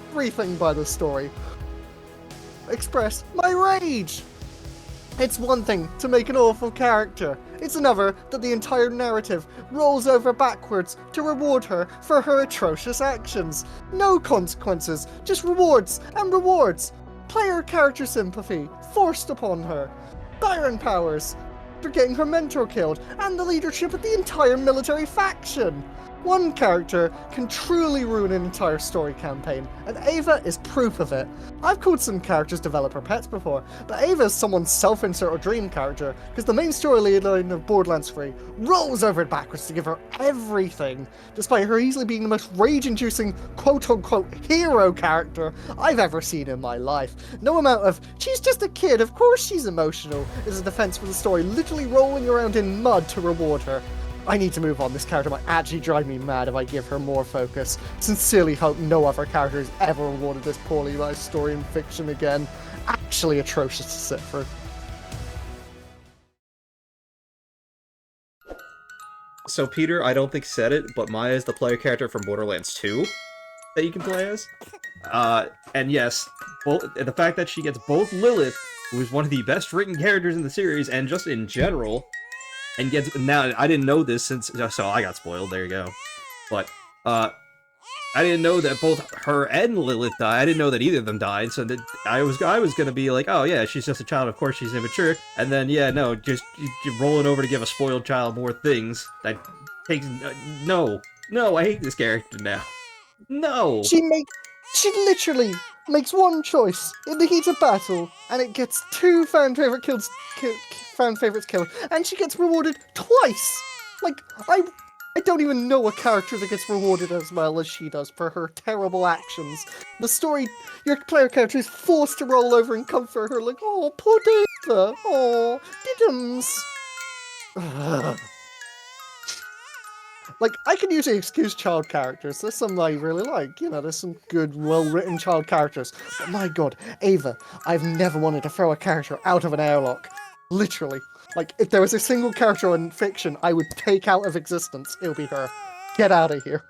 everything by the story. Express my rage! It's one thing to make an awful character. It's another that the entire narrative rolls over backwards to reward her for her atrocious actions. No consequences, just rewards and rewards. Player character sympathy forced upon her. Siren powers for getting her mentor killed, and the leadership of the entire military faction. One character can truly ruin an entire story campaign, and Ava is proof of it. I've called some characters developer pets before, but Ava is someone's self-insert or dream character, because the main storyline of Borderlands 3 rolls over it backwards to give her everything, despite her easily being the most rage-inducing quote-unquote hero character I've ever seen in my life. No amount of, she's just a kid, of course she's emotional, is a defense for the story literally rolling around in mud to reward her. I need to move on. This character might actually drive me mad if I give her more focus. Sincerely hope no other character has ever awarded this poorly written story in fiction again. Actually atrocious to sit through. So Peter, I don't think said it, but Maya is the player character from Borderlands 2 that you can play as. And yes, the fact that she gets both Lilith, who is one of the best written characters in the series, and just in general, and gets, now I didn't know this since, so I got spoiled, there you go. But, I didn't know that both her and Lilith died. I didn't know that either of them died, so that I was gonna be like, oh yeah, she's just a child, of course she's immature, and then, yeah, no, just rolling over to give a spoiled child more things. That takes, no, I hate this character now. No! She literally makes one choice in the heat of battle, and it gets two fan favorites killed, and she gets rewarded twice! Like, I don't even know a character that gets rewarded as well as she does for her terrible actions. The story, your player character is forced to roll over and comfort her like, oh, poor Ava, oh, diddums. Like, I can usually excuse child characters. There's some I really like. You know, there's some good, well-written child characters. But my god, Ava, I've never wanted to throw a character out of an airlock. Literally. Like, if there was a single character in fiction I would take out of existence, it'll be her. Get out of here.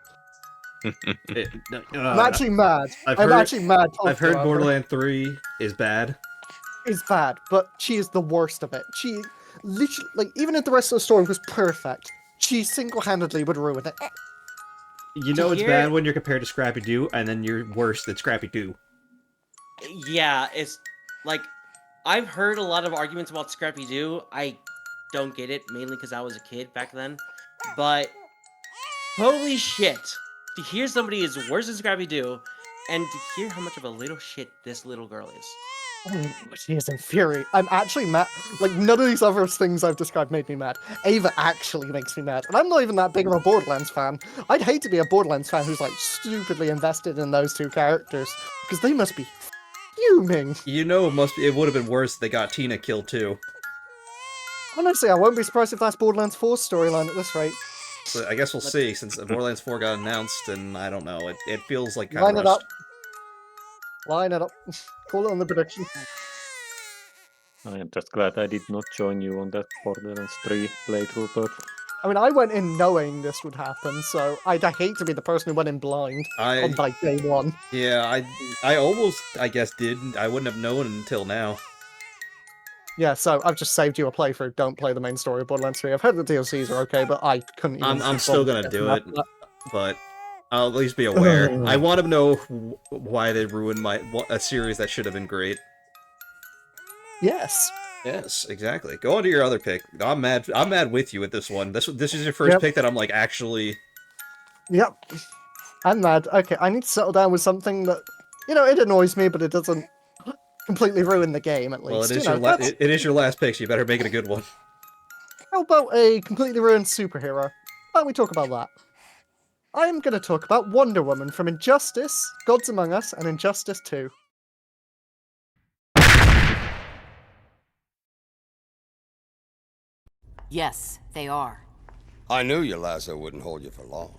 I'm actually mad. I'm actually mad. I've heard Borderlands 3 is bad. Is bad, but she is the worst of it. She literally, like, even if the rest of the story was perfect, she single-handedly would ruin it. You know it's bad when you're compared to Scrappy-Doo, and then you're worse than Scrappy-Doo. Yeah, it's like, I've heard a lot of arguments about Scrappy-Doo. I don't get it, mainly because I was a kid back then. But, holy shit, to hear somebody is worse than Scrappy-Doo, and to hear how much of a little shit this little girl is. Oh, she is infuriating. I'm actually mad. Like, none of these other things I've described made me mad. Ava actually makes me mad. And I'm not even that big of a Borderlands fan. I'd hate to be a Borderlands fan who's, like, stupidly invested in those two characters. Because they must be fuming. You know it would have been worse if they got Tina killed, too. Honestly, I won't be surprised if that's Borderlands 4's storyline at this rate. So I guess we'll see, since Borderlands 4 got announced, and I don't know, it feels like kind Line of it rushed. up. Line it up. Call it on the prediction. I am just glad I did not join you on that Borderlands 3 playthrough, but I mean, I went in knowing this would happen, so I'd hate to be the person who went in blind on like day one. Yeah, I almost, I guess, didn't. I wouldn't have known until now. Yeah, so I've just saved you a playthrough. Don't play the main story of Borderlands 3. I've heard the DLCs are okay, but I couldn't even... I'm still gonna do it, but I'll at least be aware. I want to know why they ruined a series that should have been great. Yes. Yes, exactly. Go on to your other pick. I'm mad with you with this one. This is your first pick that I'm like actually. Yep. I'm mad. Okay, I need to settle down with something that, it annoys me, but it doesn't completely ruin the game. At least. Well, it is your last pick, so you better make it a good one. How about a completely ruined superhero? Why don't we talk about that? I'm going to talk about Wonder Woman from Injustice, Gods Among Us, and Injustice 2. Yes, they are. I knew your lasso wouldn't hold you for long.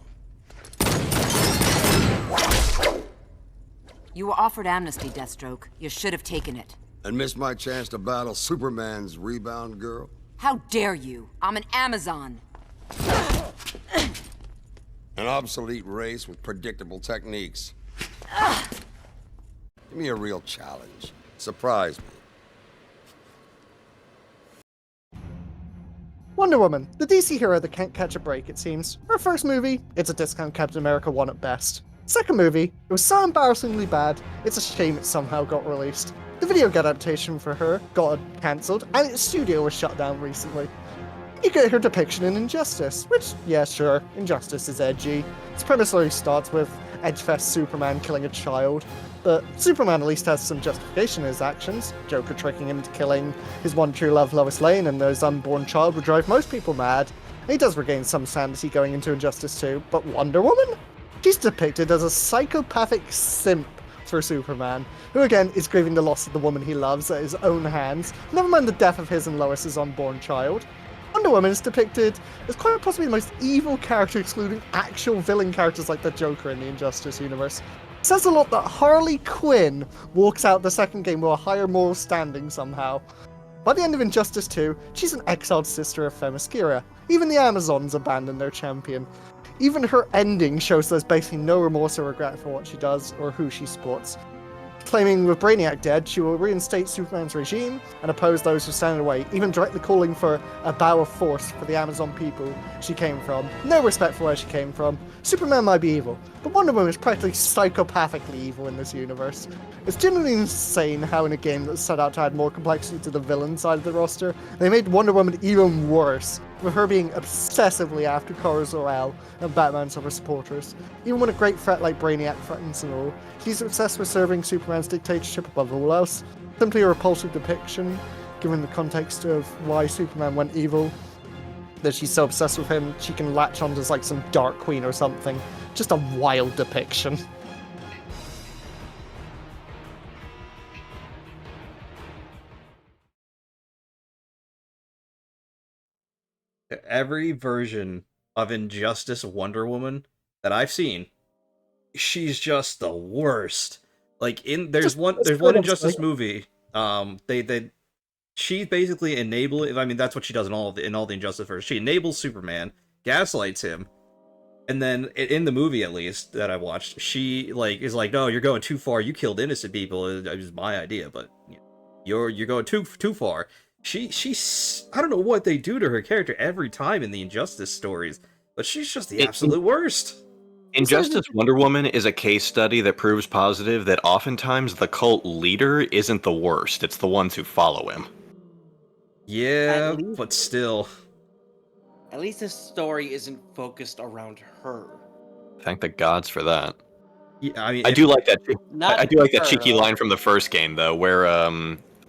You were offered amnesty, Deathstroke. You should have taken it. And missed my chance to battle Superman's rebound girl? How dare you? I'm an Amazon. An obsolete race with predictable techniques. Give me a real challenge. Surprise me. Wonder Woman, the DC hero that can't catch a break, it seems. Her first movie, it's a discount Captain America 1 at best. Second movie, it was so embarrassingly bad, it's a shame it somehow got released. The video adaptation for her got cancelled, and its studio was shut down recently. You get her depiction in Injustice, which, yeah, sure, Injustice is edgy. Its premise really starts with Edgefest Superman killing a child, but Superman at least has some justification in his actions. Joker tricking him into killing his one true love, Lois Lane, and his unborn child would drive most people mad. And he does regain some sanity going into Injustice 2, but Wonder Woman? She's depicted as a psychopathic simp for Superman, who again is grieving the loss of the woman he loves at his own hands, never mind the death of his and Lois's unborn child. Wonder Woman is depicted as quite possibly the most evil character, excluding actual villain characters like the Joker in the Injustice universe. It says a lot that Harley Quinn walks out the second game with a higher moral standing somehow. By the end of Injustice 2, she's an exiled sister of Themyscira. Even the Amazons abandon their champion. Even her ending shows there's basically no remorse or regret for what she does or who she supports. Claiming with Brainiac dead, she will reinstate Superman's regime and oppose those who stand in the way, even directly calling for a bow of force for the Amazon people she came from. No respect for where she came from. Superman might be evil, but Wonder Woman is practically psychopathically evil in this universe. It's genuinely insane how in a game that set out to add more complexity to the villain side of the roster, they made Wonder Woman even worse, with her being obsessively after Kara Zor-El and Batman's other supporters. Even when a great threat like Brainiac threatens them all, she's obsessed with serving Superman's dictatorship above all else. Simply a repulsive depiction, given the context of why Superman went evil, that she's so obsessed with him, she can latch onto like some Dark Queen or something. Just a wild depiction. Every version of Injustice Wonder Woman that I've seen, she's just the worst. Like there's one Injustice movie. She basically enables. I mean, that's what she does in all the Injustice versions. She enables Superman, gaslights him, and then in the movie, at least that I watched, she is like, "No, you're going too far. You killed innocent people. It was my idea, but you're going too far." She's I don't know what they do to her character every time in the Injustice stories, but she's just the absolute worst. Injustice Wonder Woman is a case study that proves positive that oftentimes the cult leader isn't the worst, it's the ones who follow him. Yeah, but still. At least this story isn't focused around her. Thank the gods for that. Yeah, I mean, I do like that. Not I do like that her, cheeky line from the first game, though, where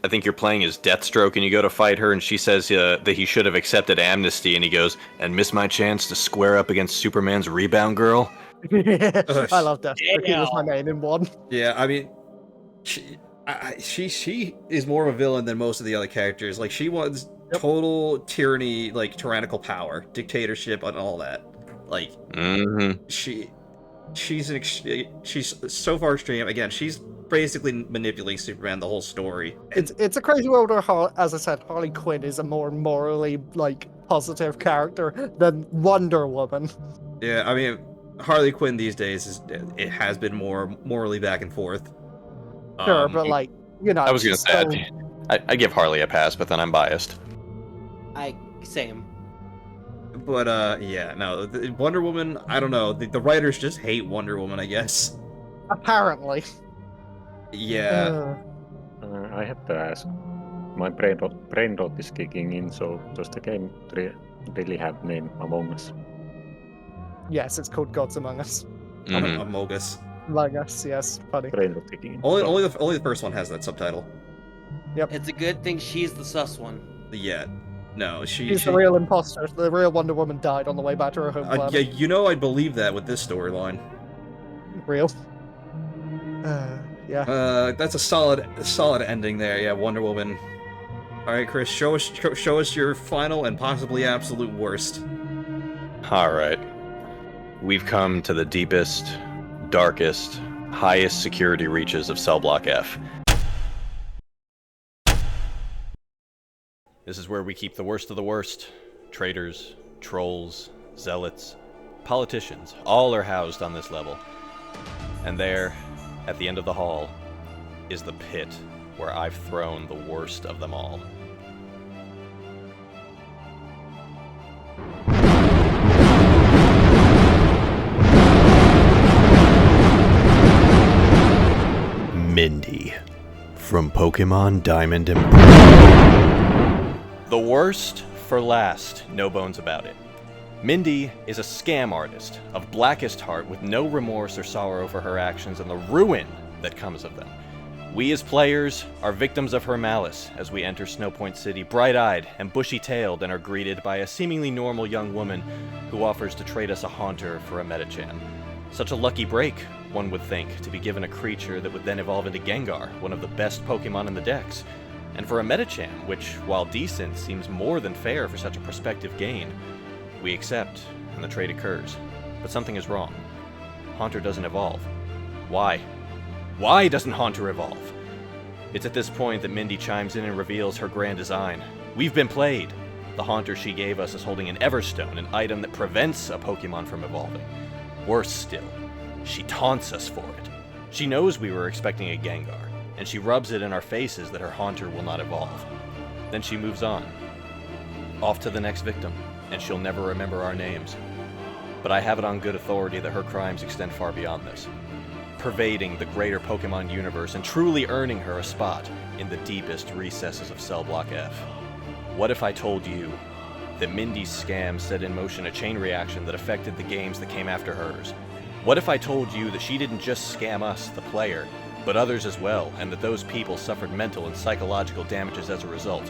I think you're playing as Deathstroke, and you go to fight her, and she says that he should have accepted amnesty, and he goes, "And missed my chance to square up against Superman's rebound girl." I love Deathstroke. He was my main in one. Yeah, I mean, she is more of a villain than most of the other characters. Like, she wants total tyranny, like tyrannical power, dictatorship, and all that. Like, she's so far extreme. Again, she's basically manipulating Superman the whole story. It's a crazy world where, as I said, Harley Quinn is a more morally like positive character than Wonder Woman. Yeah, I mean, Harley Quinn these days it has been more morally back and forth. Sure, but like, you know, I was gonna say, I give Harley a pass, but then I'm biased. Same. But yeah, no, Wonder Woman. I don't know. The writers just hate Wonder Woman, I guess. Apparently. Yeah. I have to ask. My brain rot is kicking in. So does the game really have name Among Us? Yes, it's called Gods Among Us. Among Us. Among Us, yes, funny. Brain rot kicking in. Only the first one has that subtitle. Yep. It's a good thing she's the sus one. Yeah. No, she's the real imposter. The real Wonder Woman died on the way back to her home planet. Yeah, you know I believe that with this storyline. Real. Yeah. That's a solid ending there. Yeah, Wonder Woman. All right, Chris, show us your final and possibly absolute worst. All right. We've come to the deepest, darkest, highest security reaches of Cell Block F. This is where we keep the worst of the worst. Traitors, trolls, zealots, politicians, all are housed on this level. And there, at the end of the hall, is the pit where I've thrown the worst of them all. Mindy, from Pokemon Diamond and Pearl. The worst for last, no bones about it. Mindy is a scam artist of blackest heart with no remorse or sorrow for her actions and the ruin that comes of them. We as players are victims of her malice as we enter Snowpoint City bright-eyed and bushy-tailed and are greeted by a seemingly normal young woman who offers to trade us a Haunter for a Medicham. Such a lucky break, one would think, to be given a creature that would then evolve into Gengar, one of the best Pokemon in the Dex. And for a Medicham, which, while decent, seems more than fair for such a prospective gain. We accept, and the trade occurs. But something is wrong. Haunter doesn't evolve. Why? Why doesn't Haunter evolve? It's at this point that Mindy chimes in and reveals her grand design. We've been played. The Haunter she gave us is holding an Everstone, an item that prevents a Pokemon from evolving. Worse still, she taunts us for it. She knows we were expecting a Gengar, and she rubs it in our faces that her Haunter will not evolve. Then she moves on. Off to the next victim, and she'll never remember our names. But I have it on good authority that her crimes extend far beyond this, pervading the greater Pokemon universe and truly earning her a spot in the deepest recesses of Cell Block F. What if I told you that Mindy's scam set in motion a chain reaction that affected the games that came after hers? What if I told you that she didn't just scam us, the player, but others as well, and that those people suffered mental and psychological damages as a result?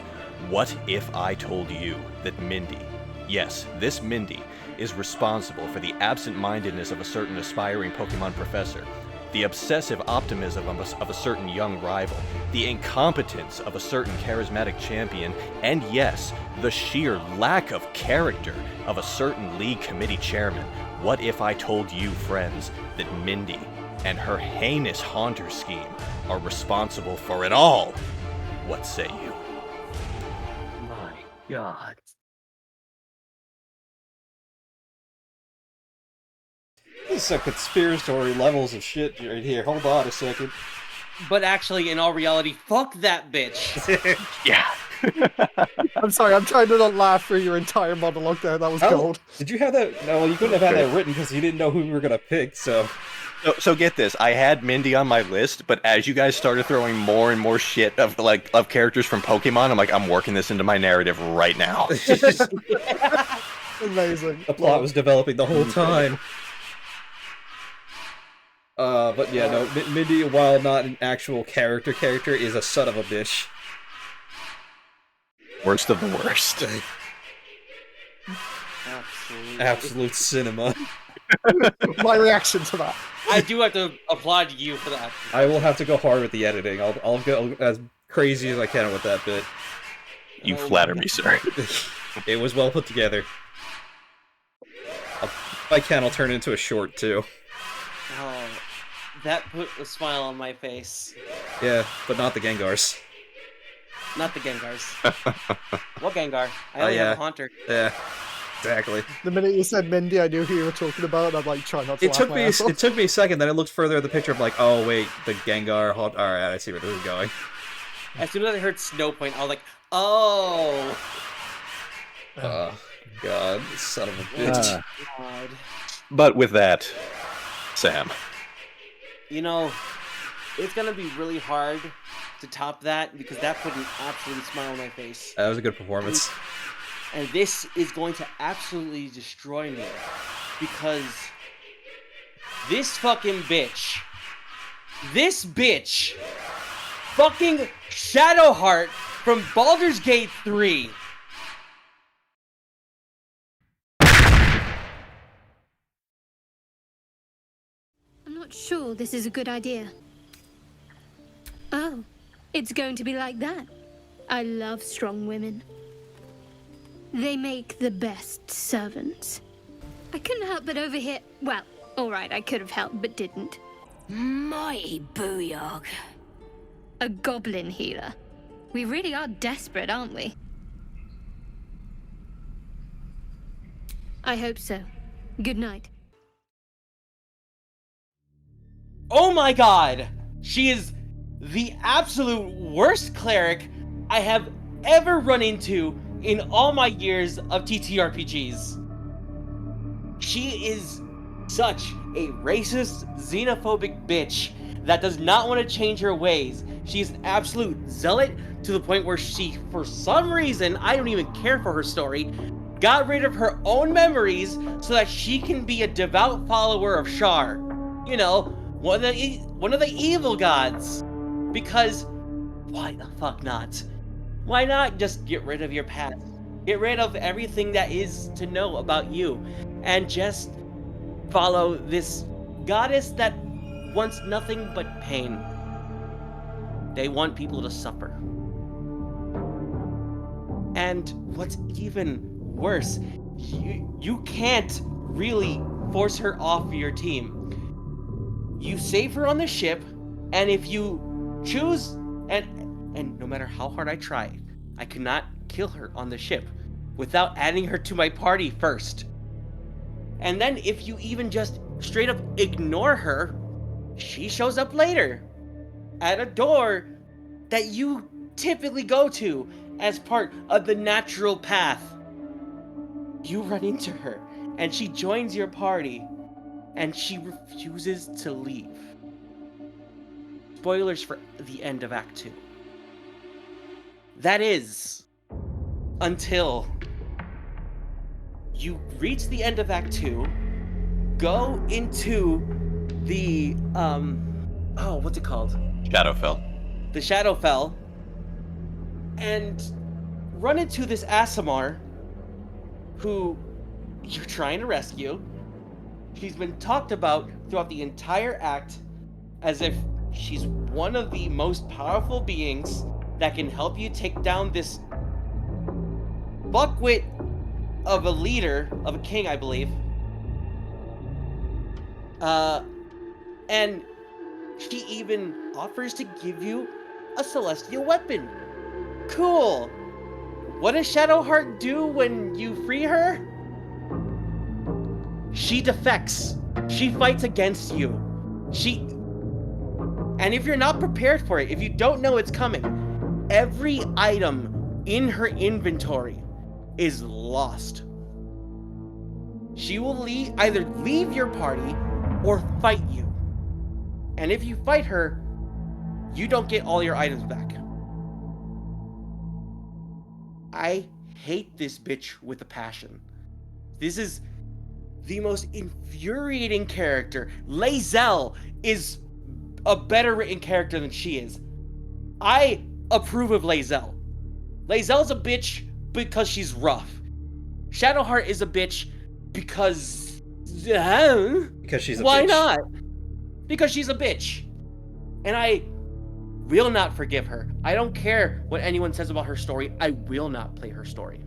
What if I told you that Mindy, yes, this Mindy, is responsible for the absent-mindedness of a certain aspiring Pokemon professor, the obsessive optimism of a certain young rival, the incompetence of a certain charismatic champion, and yes, the sheer lack of character of a certain league committee chairman? What if I told you, friends, that Mindy and her heinous Haunter scheme are responsible for it all? What say you? My God. This is a conspiracy levels of shit right here. Hold on a second. But actually, in all reality, fuck that bitch. Yeah. I'm sorry, I'm trying to not laugh through your entire monologue there. That was gold. Did you have that? No, well, you couldn't have had that written because you didn't know who we were gonna pick. So get this. I had Mindy on my list, but as you guys started throwing more and more shit of characters from Pokemon, I'm like, I'm working this into my narrative right now. Amazing. The plot was developing the whole time. But yeah, no, Mindy, while not an actual character, is a son of a bitch. Worst of the worst. Absolute cinema. My reaction to that. I do have to applaud you for that. I will have to go hard with the editing. I'll go as crazy as I can with that bit. You flatter me, sir. It was well put together. If I can, I'll turn it into a short too. That put a smile on my face. Yeah, but not the Gengars. Not the Gengars. What Gengar? I only yeah. have a Haunter. Yeah, exactly. The minute you said Mindy, I knew who you were talking about, and I'm like, try not to laugh my ass off. It took me a second, then I looked further at the picture, I'm like, oh wait, the Gengar, alright, I see where this is going. As soon as I heard Snowpoint, I was like, oh! Oh, God, son of a bitch. God. But with that, Sam. You know, it's gonna be really hard to top that because that put an absolute smile on my face. That was a good performance. And this is going to absolutely destroy me because this fucking bitch, fucking Shadowheart from Baldur's Gate 3. I'm not sure this is a good idea. Oh, it's going to be like that. I love strong women. They make the best servants. I couldn't help but overhear... Well, alright, I could have helped, but didn't. Mighty booyog. A goblin healer. We really are desperate, aren't we? I hope so. Good night. Oh my god! She is the absolute worst cleric I have ever run into in all my years of TTRPGs. She is such a racist, xenophobic bitch that does not want to change her ways. She is an absolute zealot to the point where she, for some reason, I don't even care for her story, got rid of her own memories so that she can be a devout follower of Shar. You know, one of the evil gods. Because why the fuck not? Why not just get rid of your past? Get rid of everything that is to know about you and just follow this goddess that wants nothing but pain. They want people to suffer. And what's even worse, you can't really force her off your team. You save her on the ship, and if you choose, and no matter how hard I try, I cannot kill her on the ship without adding her to my party first. And then if you even just straight up ignore her, she shows up later at a door that you typically go to as part of the natural path. You run into her and she joins your party and she refuses to leave. Spoilers for the end of Act 2. That is until you reach the end of Act 2, go into the, what's it called? Shadowfell. The Shadowfell, and run into this Aasimar, who you're trying to rescue. She's been talked about throughout the entire act as if she's one of the most powerful beings that can help you take down this buckwit of a leader, of a king, I believe. And she even offers to give you a celestial weapon. Cool. What does Shadowheart do when you free her? She defects. She fights against you. And if you're not prepared for it, if you don't know it's coming, every item in her inventory is lost. She will either leave your party or fight you. And if you fight her, you don't get all your items back. I hate this bitch with a passion. This is the most infuriating character. Lae'zel is a better written character than she is. I approve of Lae'zel. Lae'zel's a bitch because she's rough. Shadowheart is a bitch because she's a why bitch. not? Because she's a bitch. And I will not forgive her. I don't care what anyone says about her story. I will not play her story.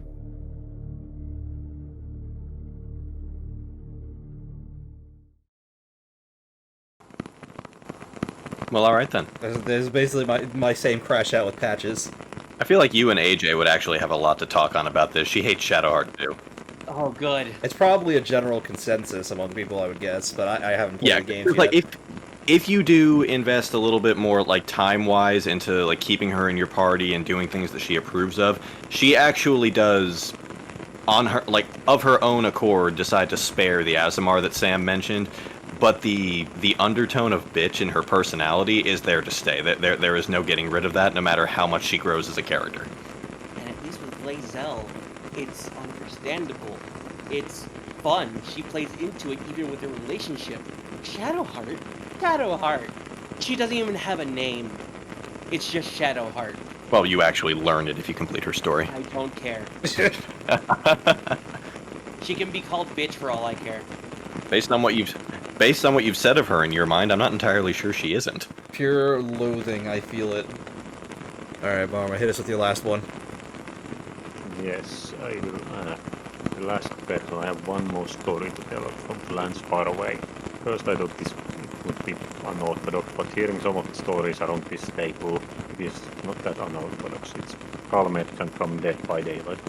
Well, all right then. This is basically my same crash out with Patches. I feel like you and AJ would actually have a lot to talk on about this. She hates Shadowheart too. Oh, good. It's probably a general consensus among people, I would guess, but I haven't played the game yet. Like if you do invest a little bit more like time-wise into like keeping her in your party and doing things that she approves of, she actually does on her of her own accord decide to spare the Aasimar that Sam mentioned, but the undertone of bitch in her personality is there to stay. There is no getting rid of that, no matter how much she grows as a character. And at least with Lae'zel, it's understandable. It's fun. She plays into it even with her relationship. Shadowheart? She doesn't even have a name. It's just Shadowheart. Well, you actually learn it if you complete her story. I don't care. She can be called bitch for all I care. Based on what you've said of her in your mind, I'm not entirely sure she isn't. Pure loathing, I feel it. Alright, Barma, hit us with your last one. Yes, I will. The last battle, I have one more story to tell from lands far away. First, I thought this would be unorthodox, but hearing some of the stories around this staple, it is not that unorthodox. It's Carl Merchant from Dead by Daylight.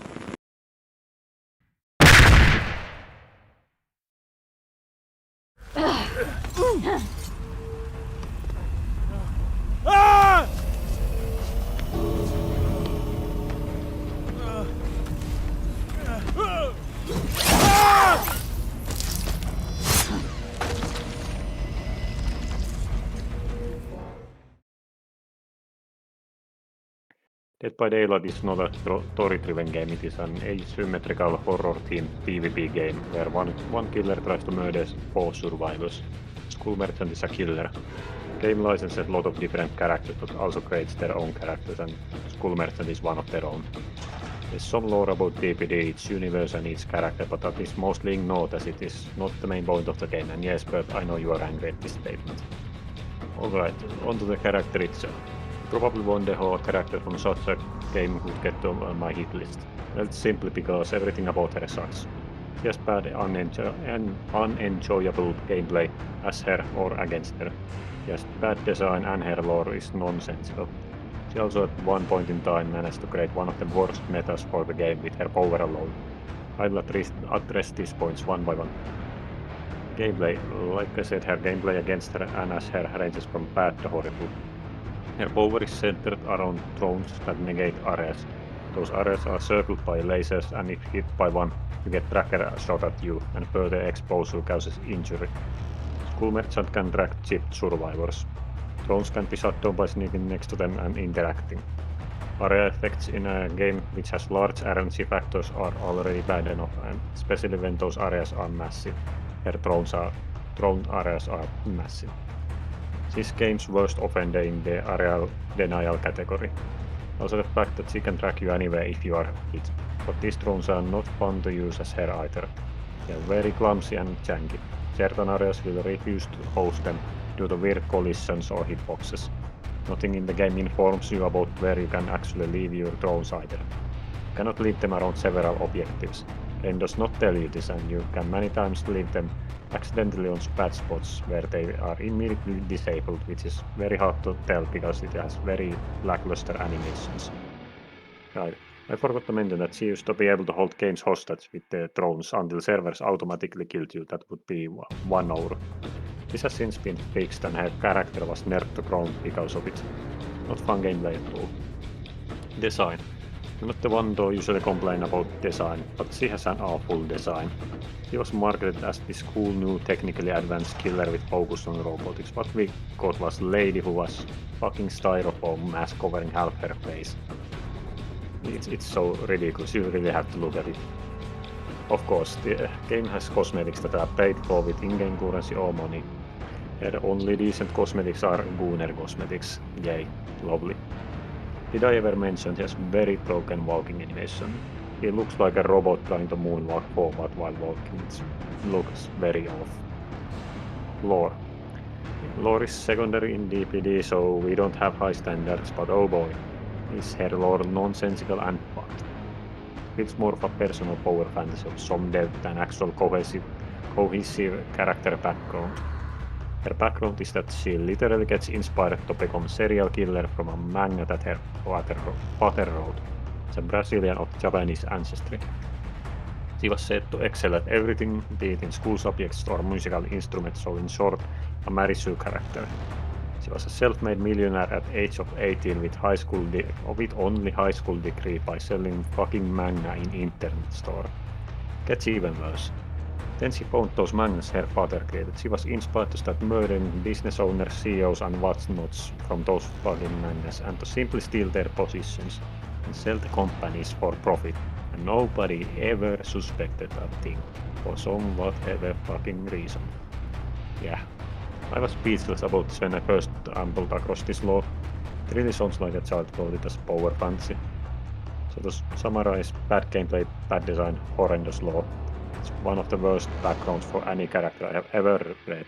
Dead by Daylight is not a story-driven game, it is an asymmetrical horror-themed PvP game where one killer tries to murder 4 survivors. Skull Merchant is a killer. Game licenses a lot of different characters but also creates their own characters, and Skull Merchant is one of their own. There's some lore about DPD, its universe and its character, but that is mostly ignored as it is not the main point of the game, and yes, but I know you are angry at this statement. Alright, on to the character itself. Probably wonder how a character from such a game would get on my hit list. Well, simply because everything about her sucks. She has bad unenjoyable gameplay as her or against her. She has bad design and her lore is nonsensical. She also at one point in time managed to create one of the worst metas for the game with her power alone. I will address these points one by one. Gameplay. Like I said, her gameplay against her and as her ranges from bad to horrible. Her power is centered around drones that negate areas. Those areas are circled by lasers, and if hit by one, you get tracker shot at you, and further exposure causes injury. Skull Merchant can track chipped survivors. Drones can be shot down by sneaking next to them and interacting. Area effects in a game which has large RNG factors are already bad enough, and especially when those areas are massive. Her drone areas are massive. This game's worst offender in the area denial category. Also the fact that she can track you anywhere if you are hit. But these drones are not fun to use as her either. They are very clumsy and janky. Certain areas will refuse to host them due to weird collisions or hitboxes. Nothing in the game informs you about where you can actually leave your drones either. You cannot leave them around several objectives. Game does not tell you this, and you can many times leave them accidentally on bad spots where they are immediately disabled, which is very hard to tell because it has very lackluster animations. Right. I forgot to mention that she used to be able to hold games hostage with the drones until servers automatically killed you. That would be 1 hour. This has since been fixed and her character was nerfed to ground because of it. Not fun gameplay at all. Design. I'm not the one to usually complain about design, but she has an awful design. She was marketed as this cool new technically advanced killer with focus on robotics. What we got was a lady who was fucking styrofoam mask covering half her face. It's so ridiculous, you really have to look at it. Of course, the game has cosmetics that are paid for with in-game currency or money. Her only decent cosmetics are Gooner cosmetics. Yay, lovely. Did I ever mention he has very broken walking animation? He looks like a robot trying to moonwalk forward while walking. It looks very off. Lore. Lore is secondary in DPD, so we don't have high standards, but oh boy, is her lore nonsensical and fucked. It's more of a personal power fantasy of some depth than actual cohesive character background. Her background is that she literally gets inspired to become a serial killer from a manga that her father wrote. She's a Brazilian of Japanese ancestry. She was said to excel at everything, be it in school subjects or musical instruments, so in short, a Mary Sue character. She was a self-made millionaire at age of 18 with only high school degree by selling fucking manga in internet store. Gets even worse. Then she found those mangas her father created. She was inspired to start murdering business owners, CEOs and whatnots from those fucking mangas and to simply steal their positions and sell the companies for profit. And nobody ever suspected a thing for some whatever fucking reason. Yeah. I was speechless about this when I first stumbled across this law. It really sounds like a child wrote it as power fantasy. So to summarize, bad gameplay, bad design, horrendous law. It's one of the worst backgrounds for any character I have ever read.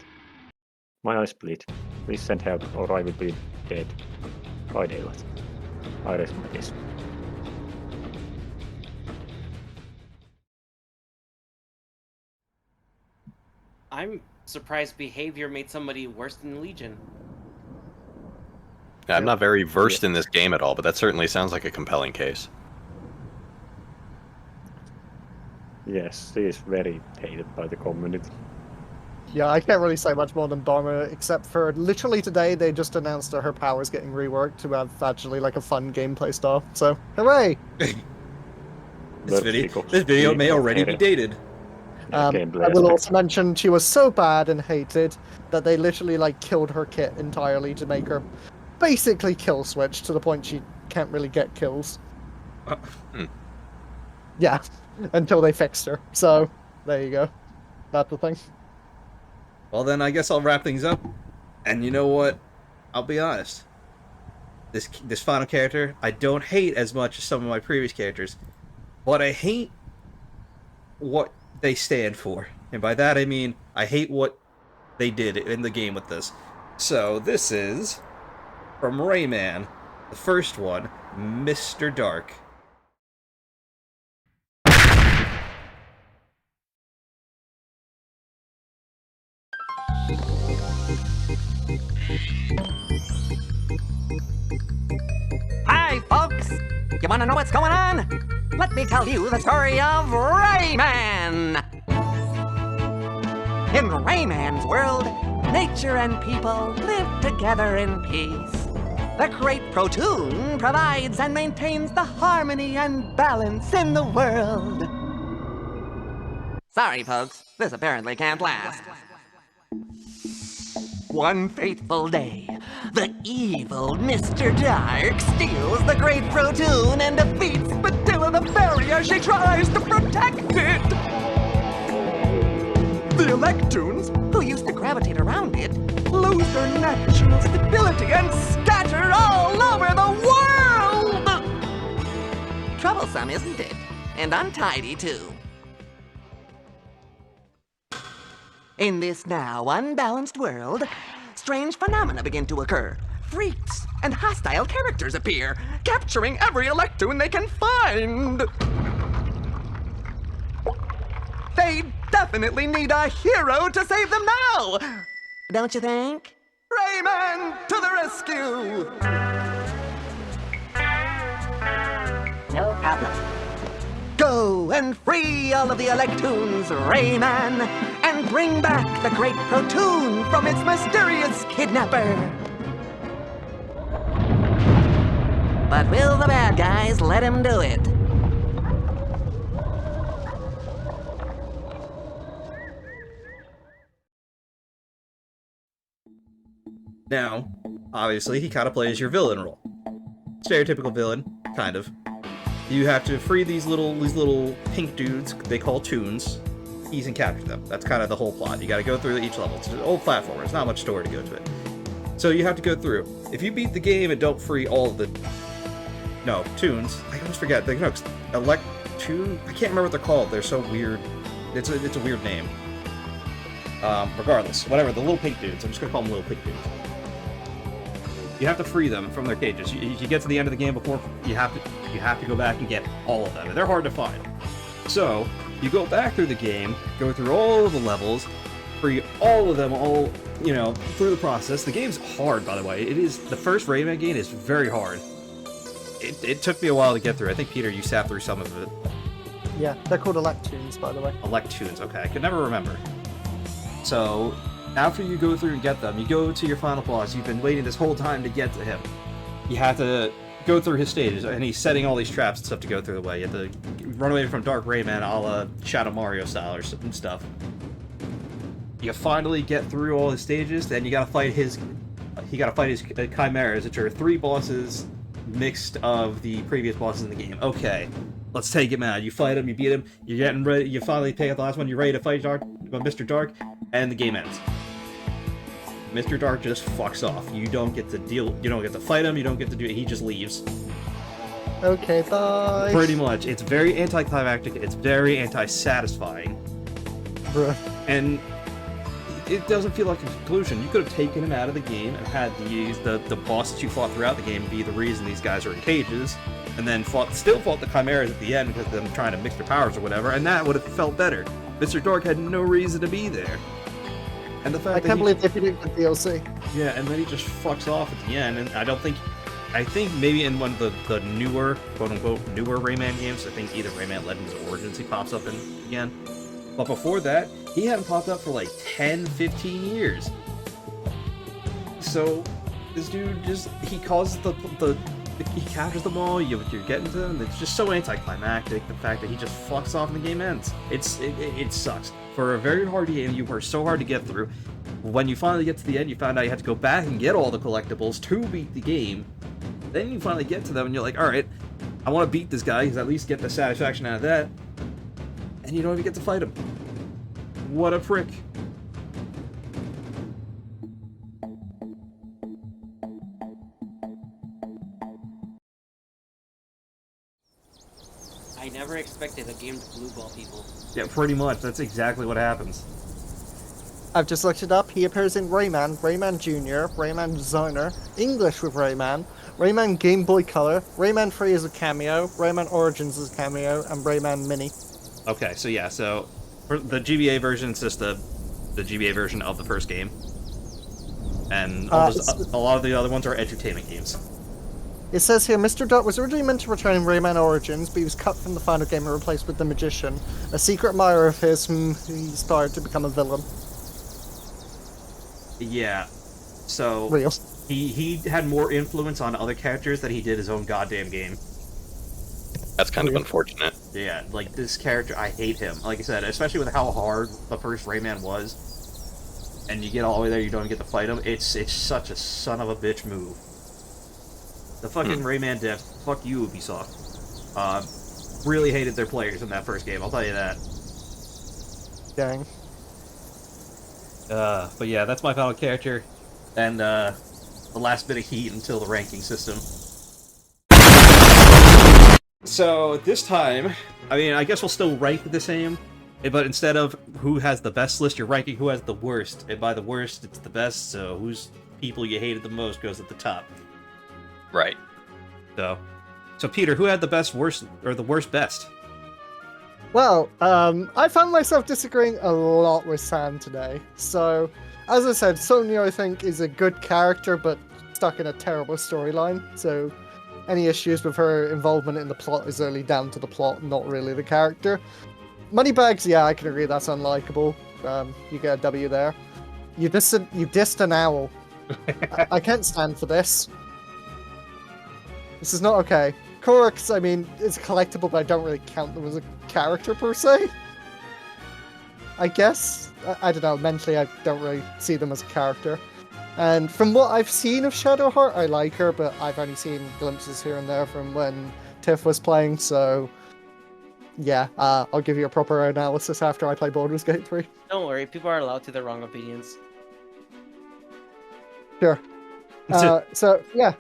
My eyes bleed. Please send help or I will be dead. By daylight. I rest my case. I'm surprised behavior made somebody worse than Legion. I'm not very versed in this game at all, but that certainly sounds like a compelling case. Yes, she is very hated by the community. Yeah, I can't really say much more than Dharma, except for literally today they just announced that her powers getting reworked to have actually like a fun gameplay style. So, hooray! This video may already be dated. I will also mention she was so bad and hated that they literally like killed her kit entirely to make her basically kill switch to the point she can't really get kills. Yeah, until they fixed her. So there you go. That's the thing. Well then, I guess I'll wrap things up. And you know what? I'll be honest. This final character I don't hate as much as some of my previous characters, but I hate what they stand for. And by that I mean I hate what they did in the game with this. So this is from Rayman, the first one, Mr. Dark. Hi, folks! You wanna know what's going on? Let me tell you the story of Rayman! In Rayman's world, nature and people live together in peace. The Great Protoon provides and maintains the harmony and balance in the world. Sorry, folks, this apparently can't last. One fateful day, the evil Mr. Dark steals the Great Protoon and defeats Spatilla the Fairy as she tries to protect it! The Electoons, who used to gravitate around it, lose their natural stability and scatter all over the world! Troublesome, isn't it? And untidy, too. In this now unbalanced world, strange phenomena begin to occur. Freaks and hostile characters appear, capturing every Electoon they can find. They definitely need a hero to save them now! Don't you think? Rayman to the rescue! No problem. Go and free all of the Electoons, Rayman, and bring back the Great Protoon from its mysterious kidnapper. But will the bad guys let him do it? Now, obviously, he kind of plays your villain role. Stereotypical villain, kind of. You have to free these little pink dudes they call Toons, ease and capture them. That's kind of the whole plot. You got to go through each level. It's an old platformer. There's not much story to go to it. So you have to go through. If you beat the game and don't free all of the Toons, I always forget. I can't remember what they're called. They're so weird. It's a weird name. Regardless, whatever. The little pink dudes. I'm just gonna call them little pink dudes. You have to free them from their cages. You get to the end of the game before you have to go back and get all of them. And they're hard to find. So you go back through the game, go through all of the levels, free all of them all you know, through the process. The game's hard, by the way. It is, the first Rayman game is very hard. It took me a while to get through. I think, Peter, you sat through some of it. Yeah, they're called Electoons, by the way. Electoons, okay. I could never remember. So, after you go through and get them, you go to your final boss. You've been waiting this whole time to get to him. You have to go through his stages, and he's setting all these traps and stuff to go through the way. You have to run away from Dark Rayman a la Shadow Mario style or stuff. You finally get through all his stages, then you gotta fight his... chimeras, which are 3 bosses mixed of the previous bosses in the game. Okay, let's take him out. You fight him, you beat him, you're getting ready, you finally take out the last one, you're ready to fight Mr. Dark, and the game ends. Mr. Dark just fucks off. You don't get to fight him, you don't get to do it, he just leaves. Okay, bye. Pretty much. It's very anticlimactic, it's very anti-satisfying. Bruh. And it doesn't feel like a conclusion. You could have taken him out of the game and had the bosses you fought throughout the game be the reason these guys are in cages, and then still fought the chimeras at the end because of them trying to mix their powers or whatever, and that would have felt better. Mr. Dark had no reason to be there. And the fact I can't believe they didn't get DLC. Yeah, and then he just fucks off at the end, and I think maybe in one of the newer, quote-unquote, newer Rayman games, I think either Rayman Legends or Origins he pops up in again. But before that, he hadn't popped up for like 10, 15 years. So, this dude just, he causes he captures them all, you're getting to them, it's just so anticlimactic, the fact that he just fucks off and the game ends. It sucks. For a very hard game, you were so hard to get through. When you finally get to the end, you found out you had to go back and get all the collectibles to beat the game. Then you finally get to them and you're like, alright, I want to beat this guy, because at least get the satisfaction out of that. And you don't even get to fight him. What a prick. I never expected a game to blue ball people. Yeah, pretty much. That's exactly what happens. I've just looked it up. He appears in Rayman, Rayman Jr., Rayman Designer, English with Rayman, Rayman Game Boy Color, Rayman 3 is a cameo, Rayman Origins is a cameo, and Rayman Mini. Okay, so yeah, so for the GBA version, it's just the GBA version of the first game. And a lot of the other ones are edutainment games. It says here, Mr. Dark was originally meant to return in Rayman Origins, but he was cut from the final game and replaced with the Magician, a secret admirer of his whom he inspired to become a villain. Yeah, so Real. He had more influence on other characters than he did his own goddamn game. That's kind of unfortunate. Yeah, like, this character, I hate him. Like I said, especially with how hard the first Rayman was, and you get all the way there, you don't get to fight him, it's such a son of a bitch move. The fucking Rayman devs, fuck you, Ubisoft. Really hated their players in that first game, I'll tell you that. Dang. But yeah, that's my final character, and the last bit of heat until the ranking system. So, this time, I mean, I guess we'll still rank the same, but instead of who has the best list, you're ranking who has the worst, and by the worst, it's the best, so whose people you hated the most goes at the top. Right. So Peter, who had the best worst, or the worst best? Well, I found myself disagreeing a lot with Sam today. So, as I said, Sonia, I think, is a good character, but stuck in a terrible storyline. So, any issues with her involvement in the plot is only down to the plot, not really the character. Moneybags, yeah, I can agree that's unlikable. You get a W there. You dissed an owl. I can't stand for this. This is not okay. Korux, I mean, it's collectible, but I don't really count them as a character per se. I guess. I don't know, mentally I don't really see them as a character. And from what I've seen of Shadowheart, I like her, but I've only seen glimpses here and there from when Tiff was playing, so... Yeah, I'll give you a proper analysis after I play Baldur's Gate 3. Don't worry, people are allowed to their wrong opinions. Sure. So, yeah.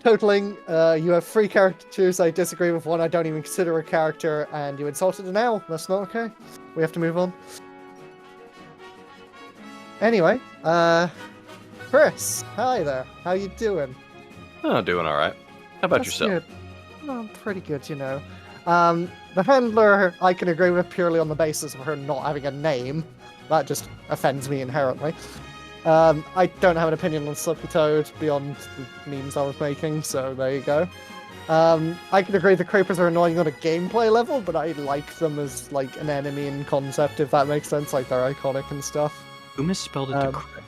Totaling, you have 3 characters I disagree with, 1 I don't even consider a character, and you insulted an owl. That's not okay. We have to move on. Anyway, Chris, hi there. How you doing? Oh, doing alright. How about That's yourself? Good. Oh, I'm pretty good, you know. The handler I can agree with purely on the basis of her not having a name. That just offends me inherently. I don't have an opinion on Slippy Toad beyond the memes I was making, so there you go. I can agree the creepers are annoying on a gameplay level, but I like them as like an enemy in concept, if that makes sense. Like they're iconic and stuff. Who misspelled it to creeper?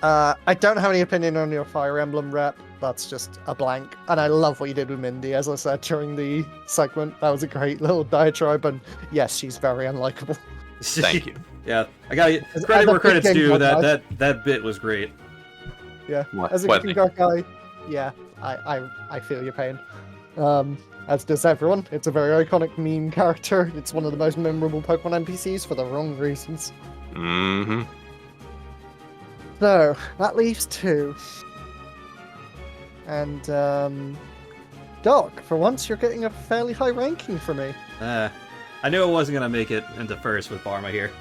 I don't have any opinion on your Fire Emblem rep. That's just a blank. And I love what you did with Mindy, as I said during the segment. That was a great little diatribe, and yes, she's very unlikable. Thank you. Yeah, I got credit where credit's due. That bit was great. Yeah, as a What? King Dark guy, yeah, I feel your pain. As does everyone. It's a very iconic meme character. It's one of the most memorable Pokemon NPCs for the wrong reasons. Mm-hmm. So, that leaves 2. And, Doc, for once you're getting a fairly high ranking for me. I knew I wasn't gonna make it into first with Barma here.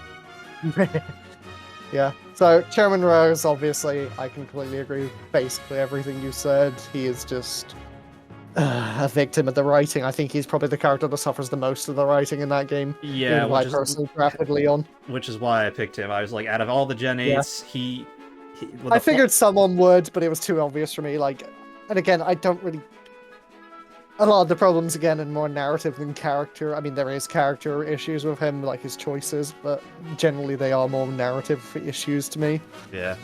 Yeah, so Chairman Rose, obviously, I can completely agree with basically everything you said. He is just a victim of the writing. I think he's probably the character that suffers the most of the writing in that game. Yeah, I personally drafted Leon. Which is why I picked him. I was like, out of all the Gen 8s, I figured someone would, but it was too obvious for me. Like, and again, I don't really. A lot of the problems, again, are more narrative than character. I mean, there is character issues with him, like his choices, but generally they are more narrative issues to me. Yeah.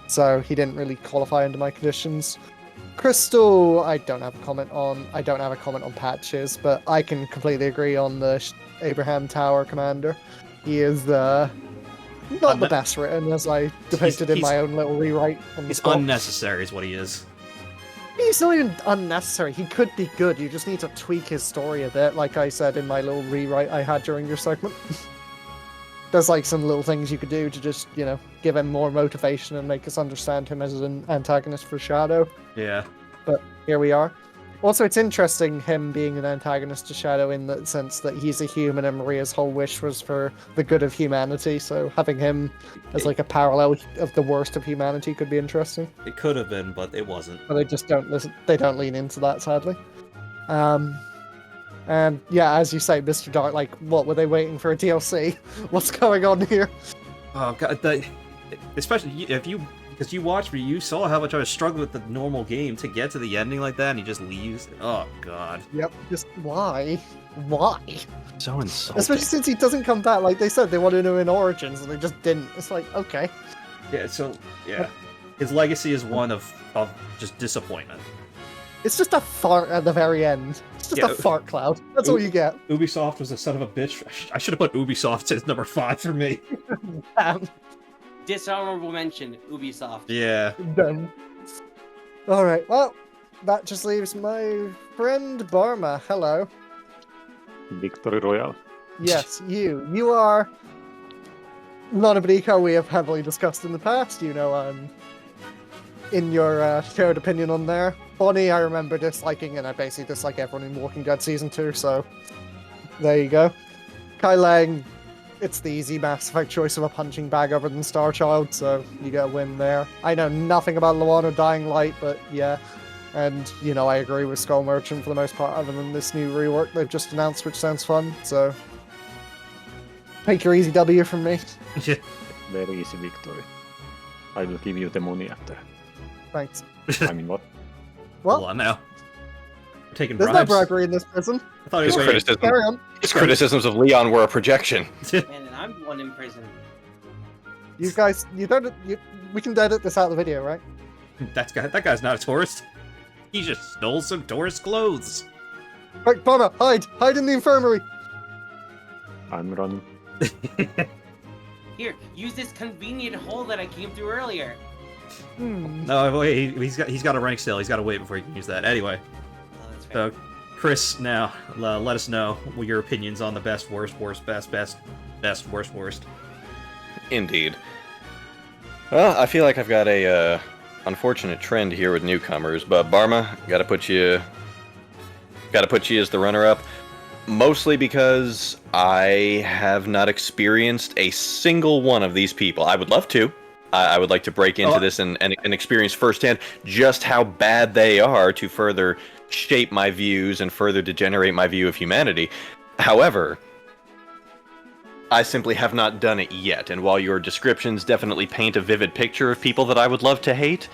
So he didn't really qualify under my conditions. Crystal, I don't have a comment on. I don't have a comment on Patches, but I can completely agree on the Abraham Tower commander. He is not the best written, as I depicted in my own little rewrite. On the He's spot. unnecessary, is what he is. He's not even unnecessary. He could be good. You just need to tweak his story a bit, like I said in my little rewrite I had during your segment. There's like some little things you could do to just, give him more motivation and make us understand him as an antagonist for Shadow. Yeah. But here we are. Also, it's interesting him being an antagonist to Shadow in the sense that he's a human and Maria's whole wish was for the good of humanity. So having him as like a parallel of the worst of humanity could be interesting. It could have been, but it wasn't. But they just don't listen. They don't lean into that, sadly. And yeah, as you say, Mr. Dark, like, what were they waiting for a DLC? What's going on here? Oh god, especially because you watched me, you saw how much I was struggling with the normal game to get to the ending like that, and he just leaves. Oh god. Yep. Just why? Why? So insulting. Especially since he doesn't come back. Like they said, they wanted him in Origins, and they just didn't. It's like, okay. Yeah. So yeah, his legacy is one of just disappointment. It's just a fart at the very end. It's just a fart cloud. That's all you get. Ubisoft was a son of a bitch. I should have put Ubisoft as number 5 for me. Dishonorable mention, Ubisoft. Yeah. Done. Alright, well, that just leaves my friend Barma. Hello. Victory Royale. Yes, you. You are Lonabrico we have heavily discussed in the past. I'm in your shared opinion on there. Bonnie, I remember disliking, and I basically dislike everyone in Walking Dead Season 2, so there you go. Kai Lang, it's the easy Mass Effect choice of a punching bag other than Star Child, so you get a win there. I know nothing about Luan or Dying Light, but yeah. And, I agree with Skull Merchant for the most part, other than this new rework they've just announced, which sounds fun, so take your easy W from me. Very easy victory. I will give you the money after. Thanks. I mean, what? What? Hold on now. We're taking There's bribes. no bribery in this prison. I thought he was Carry on. His criticisms of Leon were a projection. And I'm the one in prison. You guys, we can edit this out of the video, right? That guy's not a tourist. He just stole some tourist clothes. Right, Bomber, hide in the infirmary. I'm running. Here, use this convenient hole that I came through earlier. No, wait, he's got a rank still. He's got to wait before he can use that. Anyway, so Chris, now let us know what your opinions on the best, worst, best, worst. Indeed. Well, I feel like I've got a unfortunate trend here with newcomers, but Barma, gotta put you as the runner-up. Mostly because I have not experienced a single one of these people. I would love to. I would like to break into this and experience firsthand just how bad they are to further shape my views and further degenerate my view of humanity. However, I simply have not done it yet, and while your descriptions definitely paint a vivid picture of people that I would love to hate,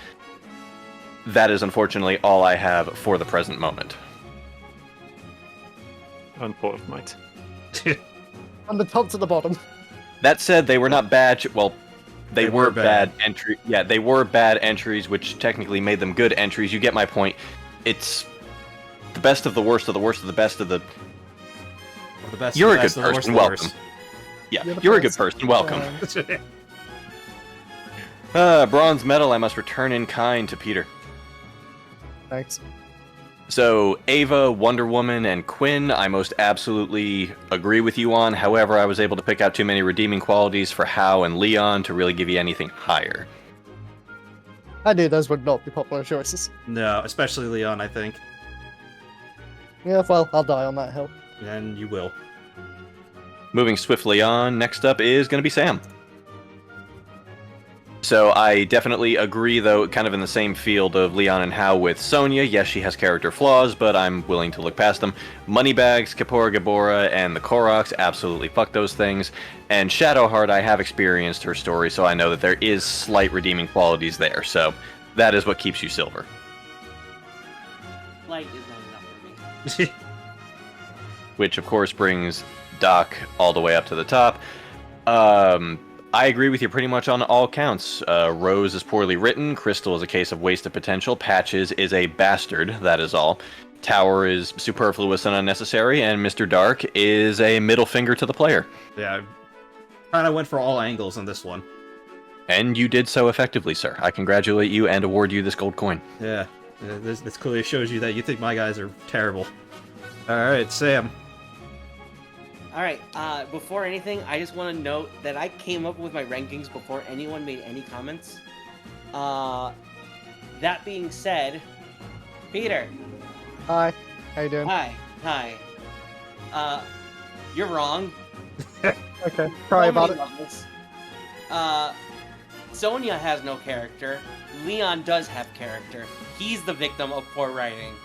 that is unfortunately all I have for the present moment. Unfortunate. From the top to the bottom. That said, they were not bad. Well, they were bad. bad entry. Yeah, they were bad entries, which technically made them good entries. You get my point. It's the best of the worst of the worst of the best of the. The best. You're the a best good of the worst person. of the Welcome. worst. Yeah, you're a good person. Welcome. Bronze medal. I must return in kind to Peter. Thanks. So, Ava, Wonder Woman, and Quinn, I most absolutely agree with you on. However, I was able to pick out too many redeeming qualities for Hao and Leon to really give you anything higher. I knew those would not be popular choices. No, especially Leon, I think. Yeah, well, I'll die on that hill. And you will. Moving swiftly on, next up is going to be Sam. So I definitely agree, though, kind of in the same field of Leon and Hao with Sonya. Yes, she has character flaws, but I'm willing to look past them. Moneybags, Kaepora Gaebora, and the Koroks, absolutely fuck those things. And Shadowheart, I have experienced her story, so I know that there is slight redeeming qualities there. So that is what keeps you silver. Light is not enough for me. Which, of course, brings Doc all the way up to the top. I agree with you pretty much on all counts. Rose is poorly written, Crystal is a case of wasted potential, Patches is a bastard, that is all. Tower is superfluous and unnecessary, and Mr. Dark is a middle finger to the player. Yeah, I kind of went for all angles on this one. And you did so effectively, sir. I congratulate you and award you this gold coin. Yeah, this clearly shows you that you think my guys are terrible. Alright, Sam. Alright, before anything, I just want to note that I came up with my rankings before anyone made any comments. That being said, Peter. Hi. How you doing? Hi. You're wrong. Okay, sorry about it. Sonya has no character. Leon does have character. He's the victim of poor writing.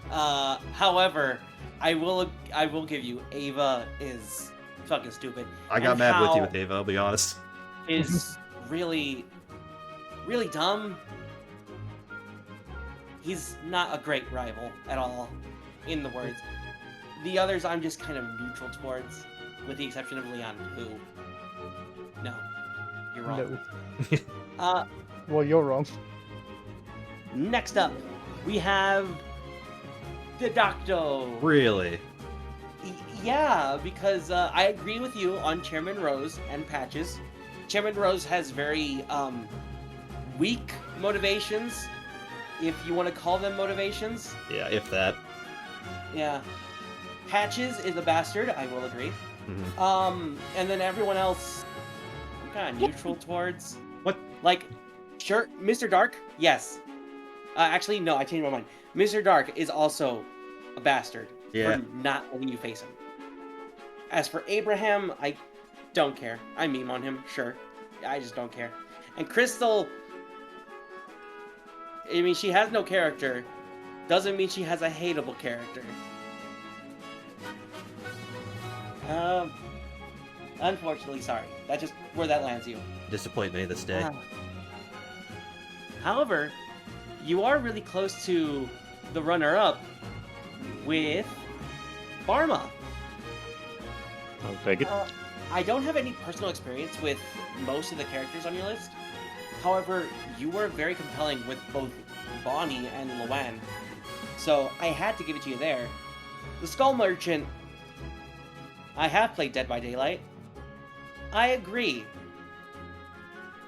However, I will give you, Ava is fucking stupid. I got mad with you with Ava, I'll be honest. Is really, really dumb. He's not a great rival at all, in the words. The others I'm just kind of neutral towards, with the exception of Leon, who... No. You're wrong. No. Well, you're wrong. Next up, we have... the Doctor. Really? Yeah, because I agree with you on Chairman Rose and Patches. Chairman Rose has very weak motivations, if you want to call them motivations. Yeah, if that. Yeah. Patches is a bastard, I will agree. Mm-hmm. And then everyone else, I'm kind of neutral towards. What? Like, sure, Mr. Dark, yes. Actually, no, I changed my mind. Mr. Dark is also a bastard for not letting you face him. As for Abraham, I don't care. I meme on him, sure. I just don't care. And Crystal, I mean, she has no character. Doesn't mean she has a hateable character. Unfortunately, sorry. That's just where that lands you. Disappoint me this day. However, you are really close to the runner-up with Barma. I'll take it. I don't have any personal experience with most of the characters on your list. However, you were very compelling with both Bonnie and Luan. So I had to give it to you there. The Skull Merchant, I have played Dead by Daylight. I agree.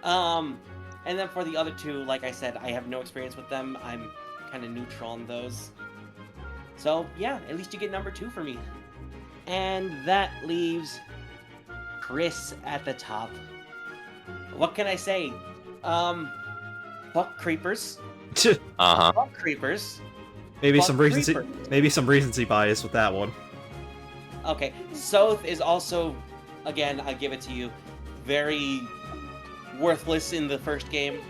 And then for the other two, like I said, I have no experience with them. I'm kind of neutral on those. So yeah, at least you get number 2 for me. And that leaves Chris at the top. What can I say? Fuck creepers. Fuck creepers. Maybe Fuck some recency. creepers. Maybe some recency bias with that one. Okay, Soth is also, again, I give it to you, very worthless in the first game.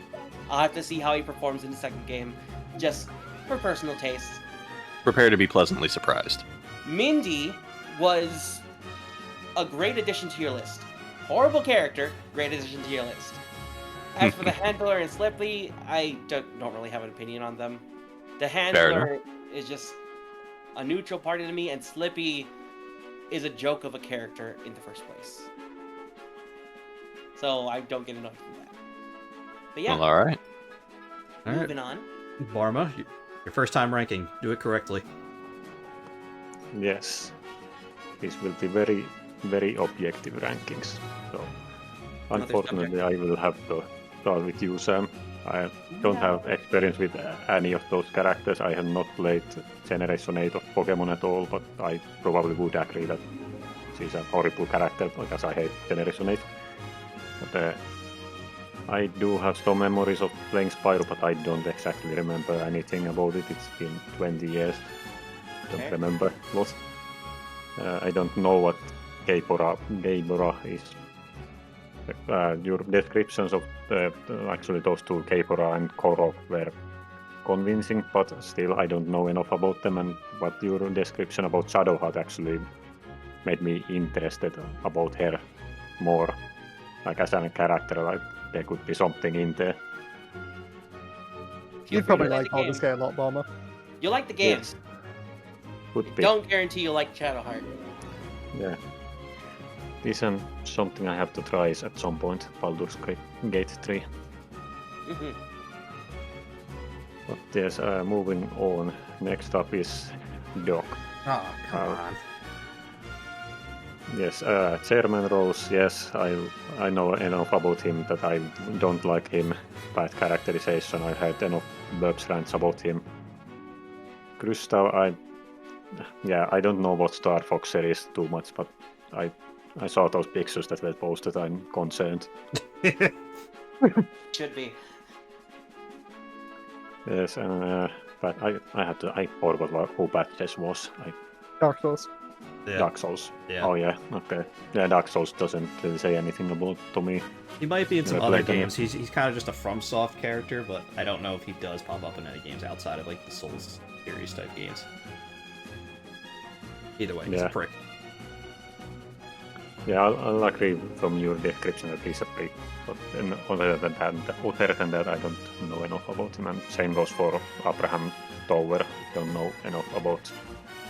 I'll have to see how he performs in the second game, just for personal taste. Prepare to be pleasantly surprised. Mindy was a great addition to your list. Horrible character, great addition to your list. As for the Handler and Slippy, I don't really have an opinion on them. The Handler is just a neutral party to me, and Slippy is a joke of a character in the first place. So I don't get annoyed from that. But yeah. Well, all right. Moving on. Barma, your first time ranking. Do it correctly. Yes. This will be very, very objective rankings. So, unfortunately, I will have to start with you, Sam. I don't have experience with any of those characters. I have not played Generation 8 of Pokemon at all, but I probably would agree that she's a horrible character because I hate Generation 8. But I do have some memories of playing Spyro, but I don't exactly remember anything about it. It's been 20 years. I don't remember a lot. I don't know what Gaibora is. Your descriptions of actually those two, Gaibora and Korok, were convincing, but still I don't know enough about them, and what your description about Shadowheart actually made me interested about her more. Like as a character, like there could be something in there. You'd probably like Baldur's Gate a lot, Barma. You like the game. Yes. Could be. Don't guarantee you like Shadowheart. Yeah. This is something I have to try at some point, Baldur's Gate 3. Mm-hmm. But yes, moving on. Next up is Doc. Oh, come on. Yes, Chairman Rose, yes, I know enough about him that I don't like him. Bad characterization, I had enough burps rants about him. Gustav, I don't know what Star Fox is too much, but I saw those pictures that were posted, I'm concerned. Should be. Yes, but I forgot who Patches was. Dark Souls. Yeah. Dark Souls. Yeah. Oh yeah, okay. Yeah, Dark Souls doesn't really say anything about to me. He might be in some I other played them. games. He's kind of just a FromSoft character, but I don't know if he does pop up in any games outside of like the Souls series type games. Either way, he's a prick. Yeah, I'll agree from your description that he's a prick. But other than that, I don't know enough about him. And same goes for Abraham Tower. Don't know enough about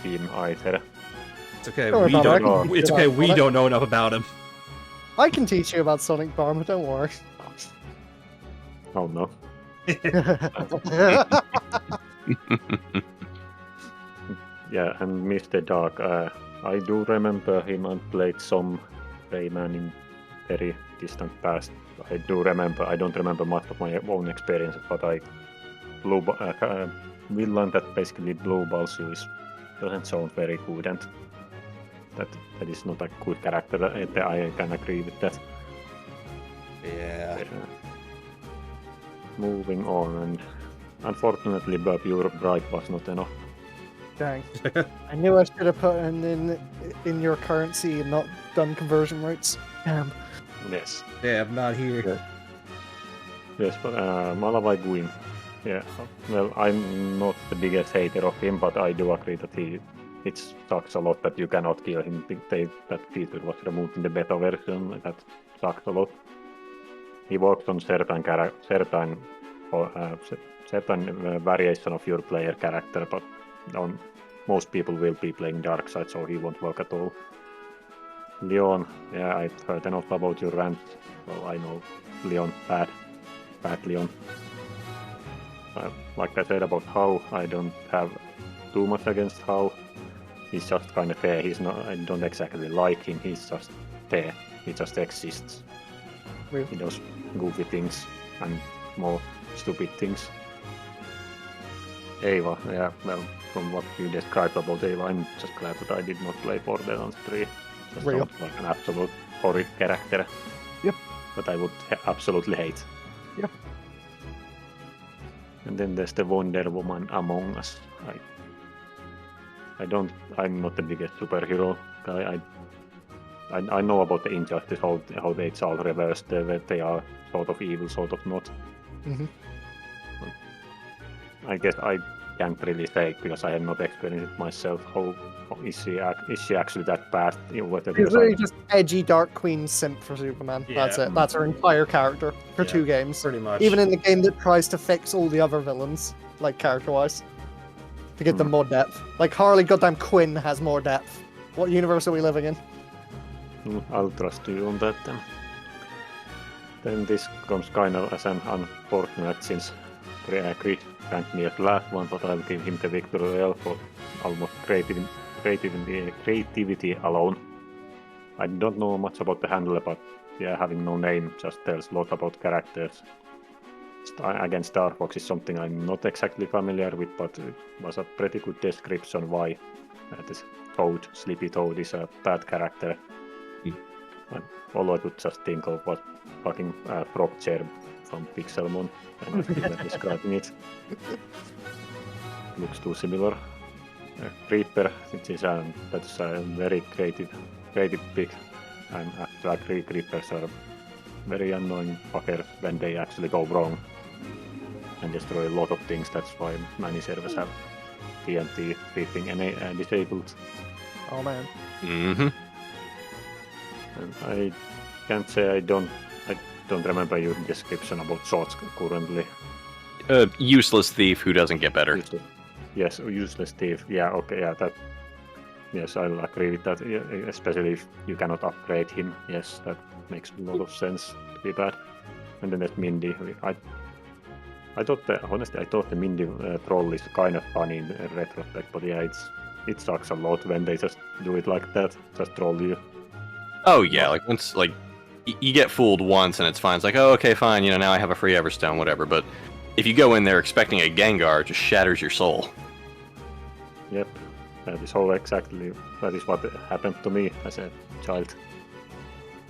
him either. It's okay. We don't know enough about him. I can teach you about Sonic Barma, don't worry. Oh no. Yeah, and Mr. Dark, I do remember him and played some Rayman in very distant past. I don't remember much of my own experiences, but villain that basically blue balls you doesn't sound very good, and that is not a good character. I can agree with that. Yeah. Moving on, and unfortunately, Bob, your bribe was not enough. Dang. I knew I should have put in your currency and not done conversion rates. Damn. Yes. Yeah, I'm not here. Yeah. Yes, but Malavai Guin. Yeah, well, I'm not the biggest hater of him, but I do agree that it sucks a lot that you cannot kill him. That feature was removed in the beta version. That sucks a lot. He works on certain variation of your player character, but most people will be playing Darkseid, so he won't work at all. Leon, yeah, I've heard enough about your rant, so I know Leon bad Leon. Like I said about How, I don't have too much against How. He's just kind of fair. I don't exactly like him. He's just there. He just exists. Really? He does goofy things and more stupid things. Ava, yeah, well, from what you described about Ava, I'm just glad that I did not play Borderlands 3. Just sounds like an absolute horrid character. Yep. That I would absolutely hate. Yep. And then there's the Wonder Woman Among Us. I'm not the biggest superhero guy. I know about the Injustice, how it's all reversed, that they are sort of evil, sort of not. Mm-hmm. I guess I can't really say because I have not experienced it myself. How is she actually that bad? She's really just edgy Dark Queen simp for Superman. That's it. That's her entire character for 2 games. Pretty much. Even in the game that tries to fix all the other villains, like character-wise, to give them more depth. Like Harley Goddamn Quinn has more depth. What universe are we living in? I'll trust you on that then. Then this comes kind of as an unfortunate since Chris ranked me as last one, but I'll give him the victory royale for almost creativity alone. I don't know much about the handler, but yeah, having no name just tells a lot about characters. Again, Star Fox is something I'm not exactly familiar with, but it was a pretty good description why this Toad, Sleepy Toad, is a bad character. All I could just think of was fucking Frog Chair from Pixelmon, and I'm describing it. Looks too similar. Reaper, that's a very creative pick, and I agree, Creepers are very annoying fuckers when they actually go wrong and destroy a lot of things. That's why many servers have TNT creeping and disabled. Oh man. Mm-hmm. And I can't say I don't remember your description about swords currently. Useless thief who doesn't get better. Yes, useless thief. Yeah, okay, yeah, that. Yes, I'll agree with that. Yeah, especially if you cannot upgrade him. Yes, that makes a lot of sense to be bad. And then there's Mindy. I thought the Mindy troll is kind of funny in retrospect, but yeah, it sucks a lot when they just do it like that, just troll you. Oh yeah, like once you get fooled once and it's fine. It's like, oh okay, fine, now I have a free Everstone, whatever. But if you go in there expecting a Gengar, it just shatters your soul. Yep, that is what happened to me as a child.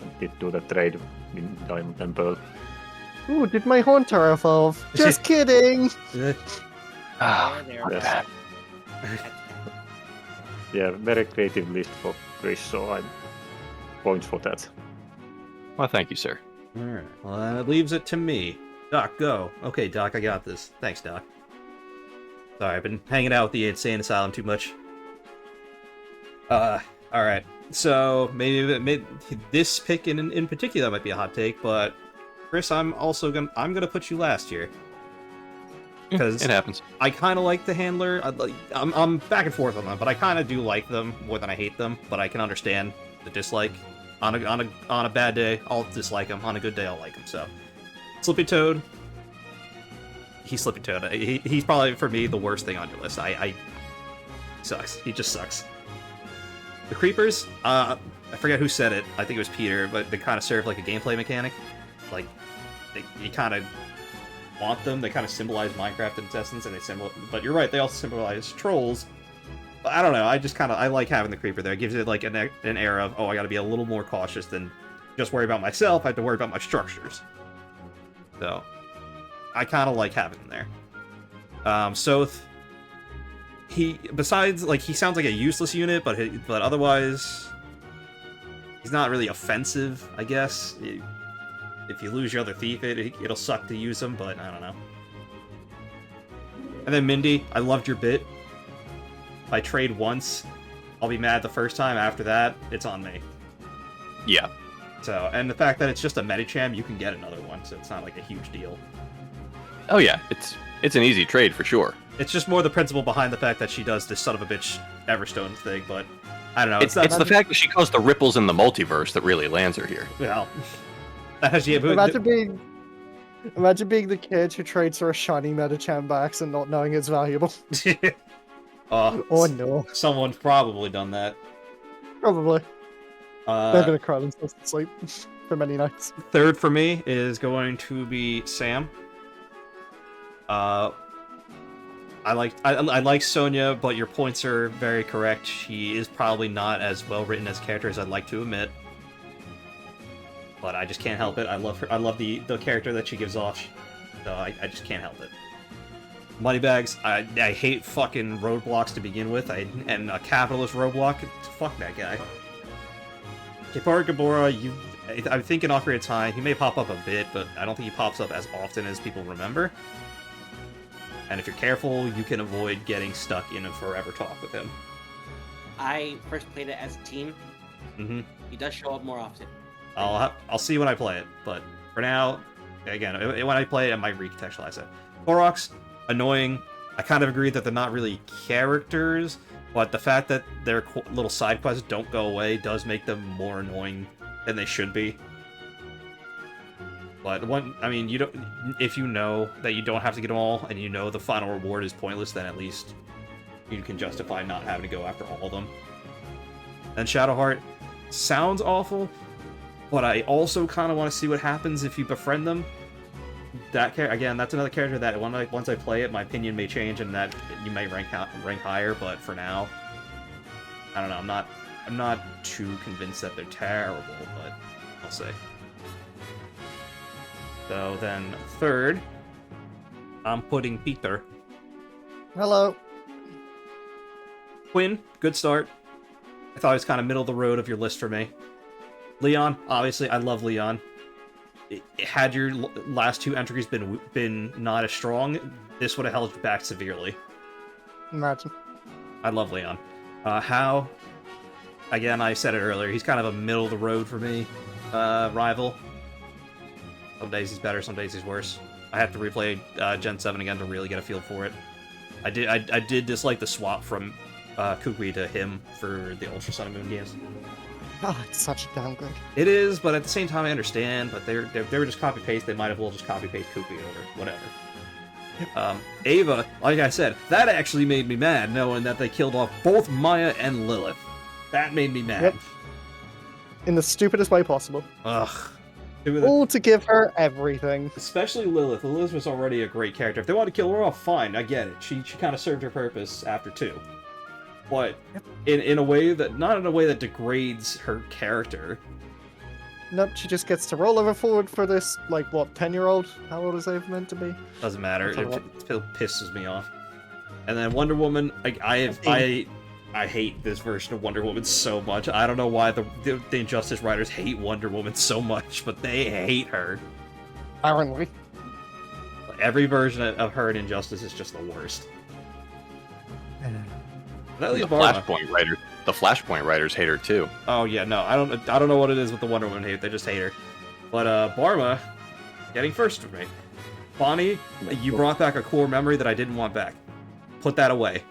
I did do the trade in Diamond and Pearl. Ooh, did my Haunter evolve? Just kidding! Yes. Yeah, very creative list for Chris, so I'm points for that. Well, thank you, sir. Alright, well that leaves it to me. Doc, go. Okay, Doc, I got this. Thanks, Doc. Sorry, I've been hanging out with the insane asylum too much. Alright. So, maybe this pick in particular might be a hot take, but Chris, I'm gonna put you last here. Because it happens. I kind of like the handler. I'm back and forth on them, but I kind of do like them more than I hate them. But I can understand the dislike. On a bad day, I'll dislike him. On a good day, I'll like him. So, Slippy Toad. He's Slippy Toad. He's probably for me the worst thing on your list. He sucks. He just sucks. The creepers. I forget who said it. I think it was Peter. But they kind of serve like a gameplay mechanic. Like, you kind of want them. They kind of symbolize Minecraft in its essence, and but you're right, they also symbolize trolls. But I don't know, I like having the creeper there. It gives it like an air of, oh, I gotta be a little more cautious than just worry about myself. I have to worry about my structures. So, I kind of like having him there. Soth, he sounds like a useless unit, but otherwise, he's not really offensive, I guess. If you lose your other thief, it'll suck to use them, but I don't know. And then Mindy, I loved your bit. If I trade once, I'll be mad the first time. After that, it's on me. Yeah. So, and the fact that it's just a Medicham, you can get another one, so it's not like a huge deal. Oh yeah, it's an easy trade for sure. It's just more the principle behind the fact that she does this son of a bitch Everstone thing, but I don't know. It's the fact that she caused the ripples in the multiverse that really lands her here. Well, imagine being the kid who trades for a shiny Medicham backs and not knowing it's valuable. Oh no. Someone's probably done that. Probably. They're gonna cry themselves to sleep for many nights. Third for me is going to be Sam. I like Sonya, but your points are very correct. She is probably not as well written as a character as I'd like to admit. But I just can't help it. I love her. I love the character that she gives off. So I just can't help it. Moneybags, I hate fucking roadblocks to begin with. And a capitalist roadblock, fuck that guy. Kippara Gabora, I'm thinking Ocarina of Time. He may pop up a bit, but I don't think he pops up as often as people remember. And if you're careful, you can avoid getting stuck in a forever talk with him. I first played it as a team. Mm-hmm. He does show up more often. I'll see when I play it, but for now, again, when I play it, I might recontextualize it. Koroks, annoying. I kind of agree that they're not really characters, but the fact that their little side quests don't go away does make them more annoying than they should be. But you don't. If you know that you don't have to get them all, and you know the final reward is pointless, then at least you can justify not having to go after all of them. And Shadowheart sounds awful, but I also kind of want to see what happens if you befriend them. Again, that's another character that once I play it, my opinion may change, and that you may rank higher. But for now, I don't know. I'm not too convinced that they're terrible, but I'll see. So then, third, I'm putting Peter. Hello. Quinn, good start. I thought he was kind of middle of the road of your list for me. Leon, obviously, I love Leon. Had your last two entries been not as strong, this would have held you back severely. Imagine. I love Leon. Hao, again, I said it earlier, he's kind of a middle of the road for me rival. Some days he's better, some days he's worse. I have to replay Gen 7 again to really get a feel for it. I did dislike the swap from Kukui to him for the Ultra Sun and Moon games. Oh, it's such a downgrade. It is, but at the same time I understand, but they were just copy-paste, they might as well just copy-paste Kukui over, whatever. Yep. Ava, like I said, that actually made me mad, knowing that they killed off both Maya and Lilith. That made me mad. Yep. In the stupidest way possible. Ugh. All to give her everything. Especially Lilith. Lilith was already a great character. If they wanted to kill her off, fine, I get it. She kind of served her purpose after 2. But in a way that, not in a way that degrades her character. Nope, she just gets to roll over forward for this, like, what, 10-year-old? How old is Ava meant to be? Doesn't matter. It pisses me off. And then Wonder Woman, I hate this version of Wonder Woman so much. I don't know why the Injustice writers hate Wonder Woman so much, but they hate her. Apparently. Every version of her in Injustice is just the worst. The Flashpoint writers hate her too. Oh yeah, no, I don't know what it is with the Wonder Woman hate. They just hate her. But Barma, getting first for me. Bonnie, you brought back a core memory that I didn't want back. Put that away.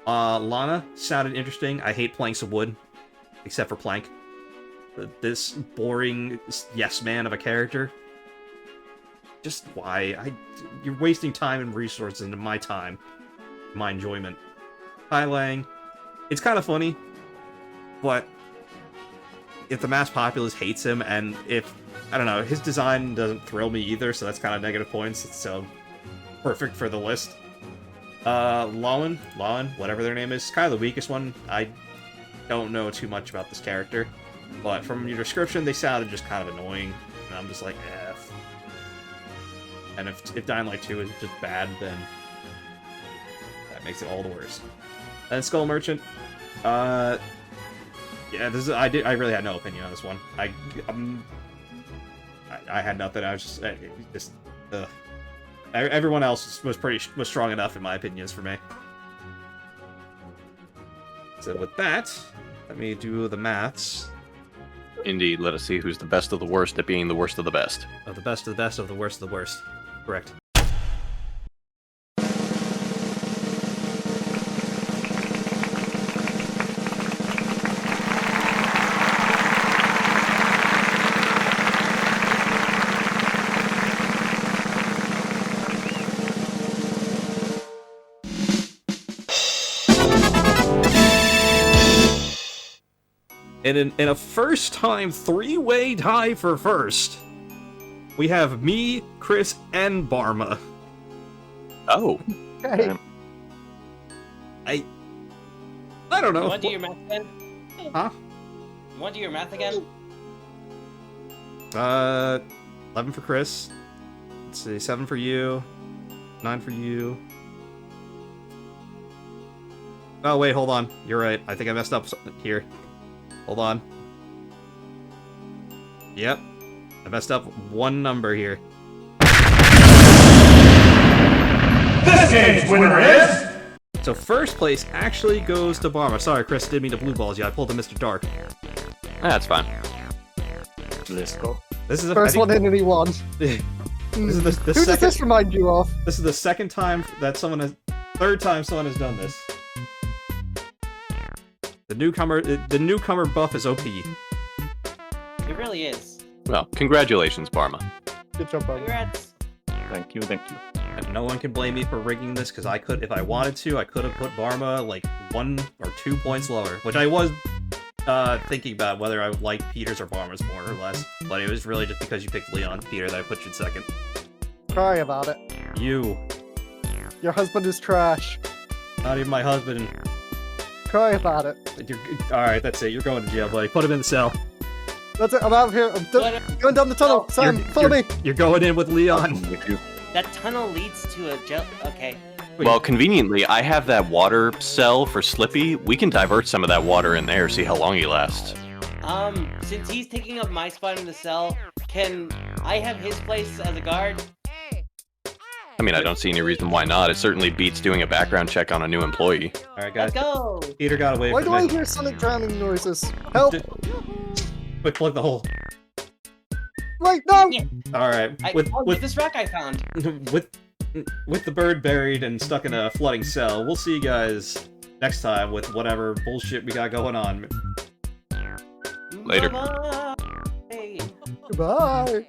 Lana sounded interesting. I hate playing some wood, except for Plank. This boring yes man of a character. Just why? You're wasting time and resources into my time, my enjoyment. Hai Lang, it's kind of funny, but if the mass populace hates him, and if, I don't know, his design doesn't thrill me either, so that's kind of negative points, so perfect for the list. Lawan, whatever their name is, kind of the weakest one. I don't know too much about this character, but from your description, they sounded just kind of annoying, and I'm just like, F. And if Dying Light 2 is just bad, then that makes it all the worse. And Skull Merchant, yeah, I really had no opinion on this one. I had nothing. I was just everyone else was strong enough in my opinions for me. So with that, let me do the maths. Indeed, let us see who's the best of the worst at being the worst of the best. Of the best of the best of the worst of the worst. Correct. In a first-time three-way tie for first, we have me, Chris, and Barma. Oh. Okay. I don't know. You want to do your math again? Huh? You want to do your math again? 11 for Chris. Let's see, 7 for you. 9 for you. Oh, wait, hold on. You're right. I think I messed up here. Hold on. Yep. I messed up one number here. This game's winner is... So first place actually goes to Barma. Sorry, Chris, didn't mean to blue balls you. I pulled a Mr. Dark. That's fine. Let's go. This is First one in and he won. This is the Who does this remind you of? This is the second time that third time someone has done this. The newcomer buff is OP. It really is. Well, congratulations, Barma. Good job, Barma. Congrats. Thank you, thank you. And no one can blame me for rigging this, because I could, if I wanted to, I could have put Barma like 1 or 2 points lower, which I was thinking about whether I would like Peter's or Barma's more or less. But it was really just because you picked Leon, Peter, that I put you in second. Cry about it. You. Your husband is trash. Not even my husband. Cry about it. Alright, that's it. You're going to jail, buddy. Put him in the cell. That's it. I'm out of here. I'm going down the tunnel. Sam, follow me. You're going in with Leon. That tunnel leads to a jail. Okay. Well, conveniently, I have that water cell for Slippy. We can divert some of that water in there, see how long he lasts. Since he's taking up my spot in the cell, can I have his place as a guard? I mean, I don't see any reason why not. It certainly beats doing a background check on a new employee. Alright, guys. Let's go! Peter got away Why from do I it. hear Sonic drowning noises? Help! Quick, plug the hole. Wait, no! Alright, With this rock I found. with the bird buried and stuck in a flooding cell, we'll see you guys next time with whatever bullshit we got going on. Later. Bye-bye. Goodbye!